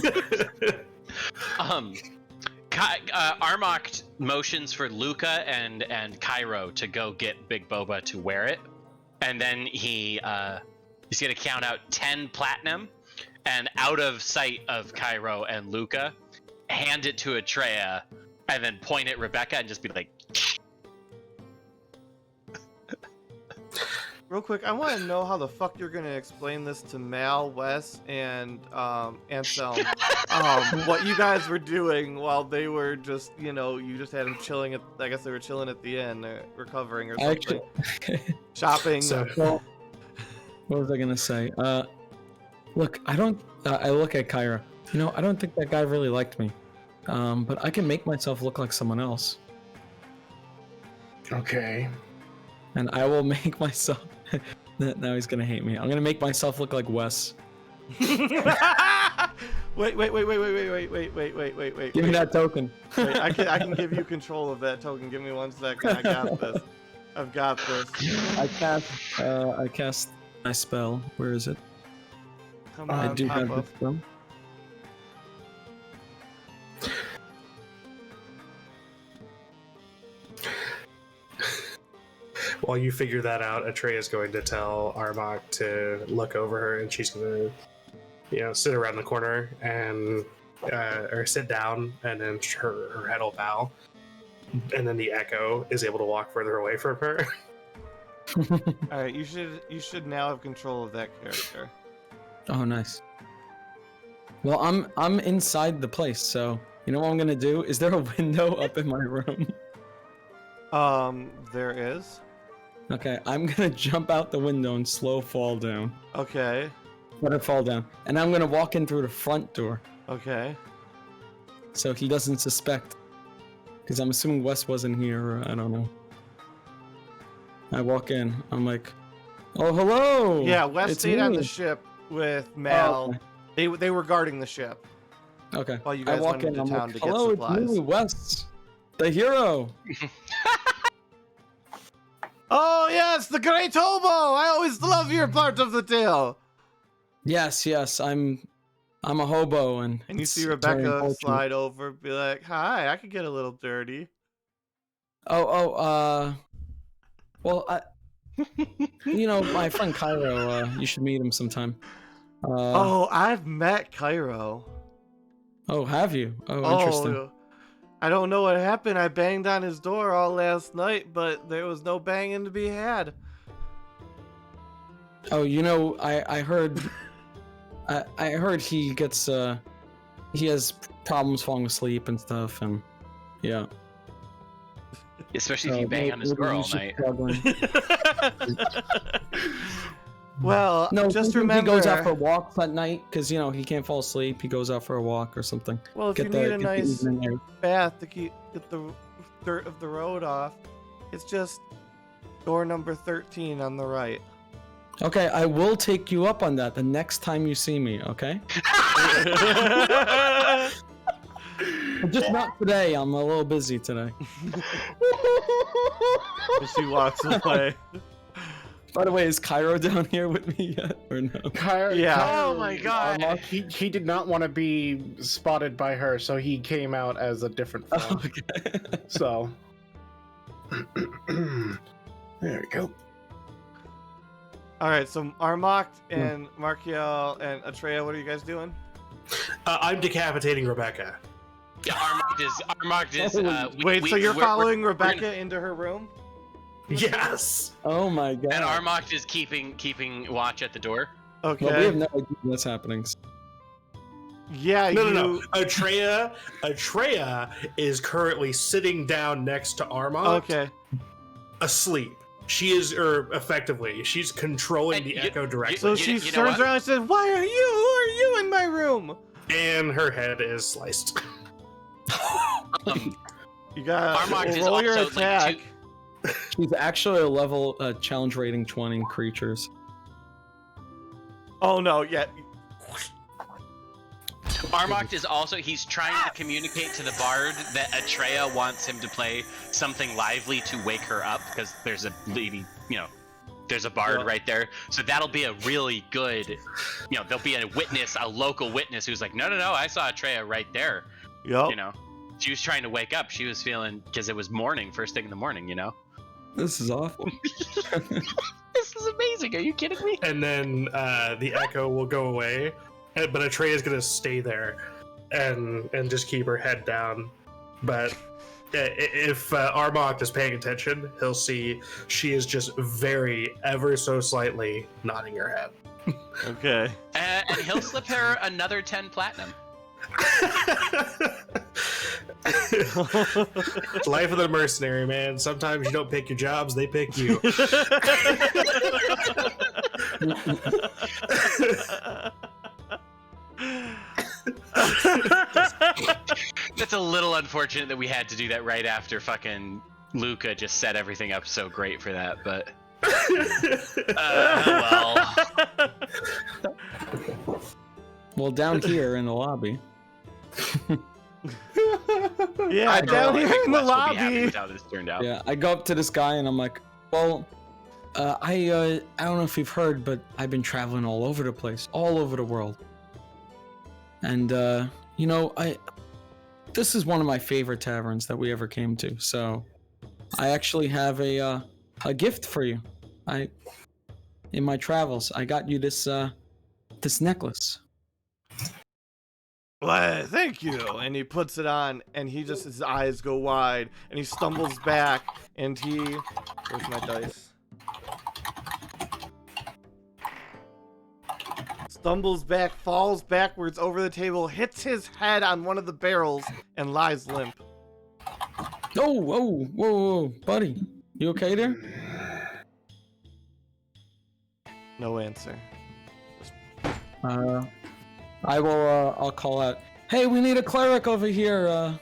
Armok motions for Luca and Cairo to go get Big Boba to wear it, and then he's gonna count out 10 platinum, and out of sight of Cairo and Luca, hand it to Atreya, and then point at Rebecca and just be like, Real quick, I want to know how the fuck you're gonna explain this to Mal, Wes, and Anselm. What you guys were doing while they were just, you just had them chilling at. I guess they were chilling at the inn, recovering or something. Shopping. well, what was I gonna say? Look, I don't. I look at Kyra. I don't think that guy really liked me. But I can make myself look like someone else, Okay. and I will make myself. Now he's gonna hate me. I'm gonna make myself look like Wes. Wait. Give me that token. Wait, I can give you control of that token. Give me 1 second. I got this. I've got this. I cast my spell. Where is it? Come I on, do pop have up. the spell. While you figure that out, Atreya is going to tell Armok to look over her, and she's going to, sit around the corner and or sit down, and then her head will bow, and then the echo is able to walk further away from her. All right, you should now have control of that character. Oh, nice. Well, I'm inside the place, so you know what I'm gonna do? Is there a window up in my room? There is. Okay, I'm gonna jump out the window and slow fall down. Okay. Let it fall down, and I'm gonna walk in through the front door, Okay. so he doesn't suspect. Because I'm assuming Wes wasn't here, or I don't know. I walk in. I'm like, "Oh, hello." Yeah, Wes it's stayed on me." the ship with Mal. Oh, They were guarding the ship okay. while you I guys walk went in. into I'm town like, to get "Hello, supplies. it's me, Wes, the hero." Oh yes, the Great Hobo! I always love your part of the tale. Yes, I'm a hobo, and And you it's see very Rebecca unfortunate. slide over, be like, "Hi, I could get a little dirty." Well, my friend Cairo, you should meet him sometime. Oh, I've met Cairo. Oh, have you? Oh, interesting. I don't know what happened. I banged on his door all last night, but there was no banging to be had. Oh, I heard, I heard he gets, he has problems falling asleep and stuff, and yeah. Especially if you bang on his door all night. Well, No, just he remember. goes out for walks at night because he can't fall asleep. He goes out for a walk or something. Well, if you need a nice bath to get the dirt of the road off, it's just door number 13 on the right. Okay, I will take you up on that the next time you see me. Okay. But just not today. I'm a little busy today. She walks away. By the way, is Cairo down here with me yet, or no? Yeah. Cairo, Oh my God. he did not want to be spotted by her, so he came out as a different form. Okay. So there we go. All right, so Armok and Markiel and Atreya, what are you guys doing? I'm decapitating Rebecca. Yeah, Armok is. Wait, so you're we're following gonna- Rebecca into her room? Yes. Oh my god. And Armok is keeping watch at the door. Okay. Well, we have no idea what's happening. Yeah, No. Atreya is currently sitting down next to Armand. Okay. Asleep. She is, effectively, she's controlling the echo directly. So she turns around and says, "Who are you in my room?" And her head is sliced. You got Armok is roll your also, like, attack. She's actually a level challenge rating 20 creatures. Oh no, yeah. Armok is also, he's trying to communicate to the bard that Atreya wants him to play something lively to wake her up, because there's a lady, there's a bard right there. So that'll be a really good, there'll be a witness, a local witness who's like, no, I saw Atreya right there. Yep. She was trying to wake up. She was feeling, because it was morning, first thing in the morning, This is awful. This is amazing. Are you kidding me? And then the echo will go away, but Atreya is gonna stay there and just keep her head down. But if Armok is paying attention, he'll see she is just ever so slightly nodding her head. Okay. And he'll slip her another 10 platinum. Life of the mercenary, man. Sometimes you don't pick your jobs, they pick you. That's a little unfortunate that we had to do that right after fucking Luca just set everything up so great for that, but well. Well, down here in the lobby. Yeah, down here in the lobby. How this turned out. Yeah, I go up to this guy and I'm like, well, I don't know if you've heard, but I've been traveling all over the place, all over the world. And, this is one of my favorite taverns that we ever came to. So I actually have a gift for you. In my travels, I got you this necklace. Why, thank you. And he puts it on, and his eyes go wide, and he stumbles back, and where's my dice? Stumbles back, falls backwards over the table, hits his head on one of the barrels, and lies limp. Oh, whoa, buddy. You okay there? No answer. I'll call out, hey, we need a cleric over here.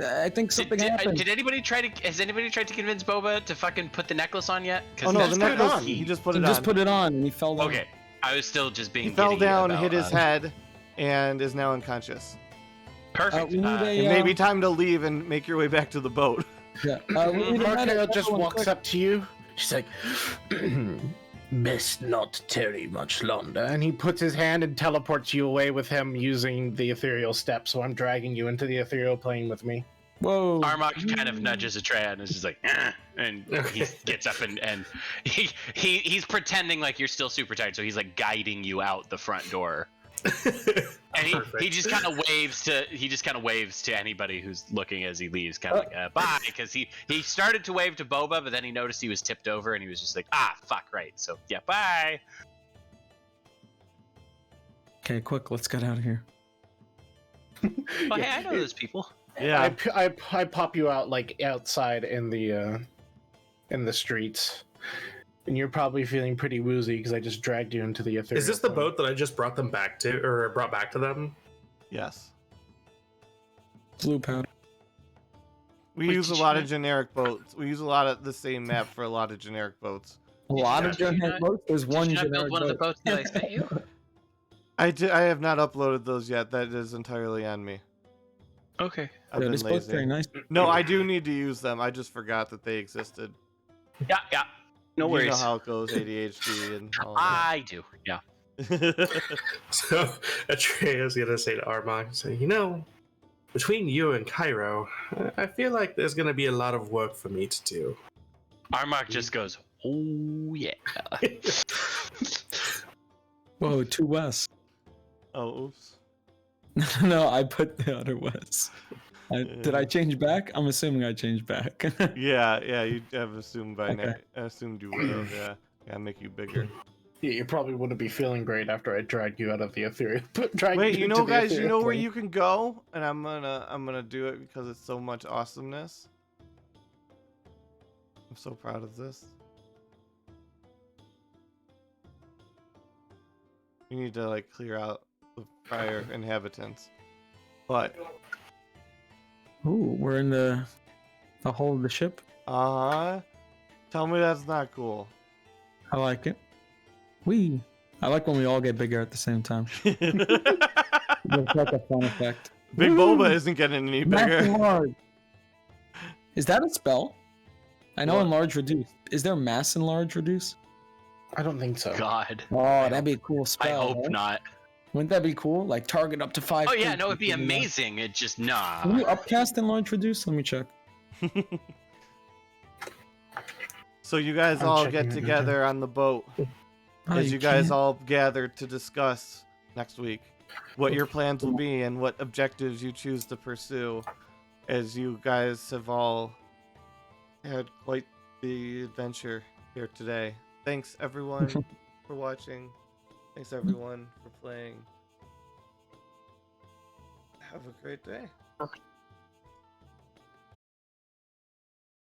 I think something happened. Has anybody tried to convince Boba to fucking put the necklace on yet? Oh no, the necklace, he just put it on. He just put it on and he fell down. Okay, I was still just being. He fell down, about, hit his head, and is now unconscious. Perfect. We need It may be time to leave and make your way back to the boat. Yeah. We need a Markio medic. just Everyone walks quick. up to you. She's like, Best not tarry much longer. And he puts his hand and teleports you away with him using the ethereal step. So I'm dragging you into the ethereal plane with me. Whoa. Armok kind of nudges Atreya and is just like, "Eh," and he gets up and he's pretending like you're still super tired, so he's like guiding you out the front door. And he just kind of waves to anybody who's looking as he leaves, kind of like bye, because he started to wave to Boba, but then he noticed he was tipped over and he was just like, fuck, right, so yeah, bye. Okay, quick, let's get out of here. Well, hey, I know those people. Yeah. I pop you out like outside in the streets, and you're probably feeling pretty woozy because I just dragged you into the ethereal. Is this the plane. boat that I just brought them back to, or brought back to them? Yes. Blue powder. We use a lot of generic boats. We use a lot of the same map for a lot of generic boats. A lot of generic boats? There's one Did you not generic build one of the boat. boats that I sent you? I have not uploaded those yet. That is entirely on me. Okay. I've Yeah, been this boat's lazy. very nice. No, I do need to use them. I just forgot that they existed. Yeah. No worries. You know how it goes, ADHD and all that. I do. Yeah. So Atreya's gonna say to Armok, say, between you and Cairo, I feel like there's gonna be a lot of work for me to do. Armok just goes, oh yeah. Whoa, 2 west. Oh, oops. No, I put the other west. Did I change back? I'm assuming I changed back. Yeah, you have assumed by now. Okay. I assumed you would have, yeah. Yeah, make you bigger. Yeah, you probably wouldn't be feeling great after I dragged you out of the ethereal. Wait, you know, guys, you know where you can go, and I'm gonna do it because it's so much awesomeness. I'm so proud of this. You need to like clear out the prior inhabitants, but Ooh, we're in the hull of the ship. tell me that's not cool. I like it. I like when we all get bigger at the same time. Big It's like a fun effect. Boba isn't getting any Max bigger. enlarge. Is that a spell? I know What? enlarge reduce. Is there mass enlarge reduce? I don't think so. God. Oh, that'd be a cool I spell. hope right? not. Wouldn't that be cool? Like target up to 5. Oh yeah, no, it'd creatures be within that. amazing. It just nah. Can you upcast enlarge reduce? Let me check. So you guys I'm all checking get it now. together on the boat Oh, as you guys can't? all gather to discuss next week what your plans will be and what objectives you choose to pursue, as you guys have all had quite the adventure here today. Thanks everyone for watching. Thanks everyone for playing. Have a great day.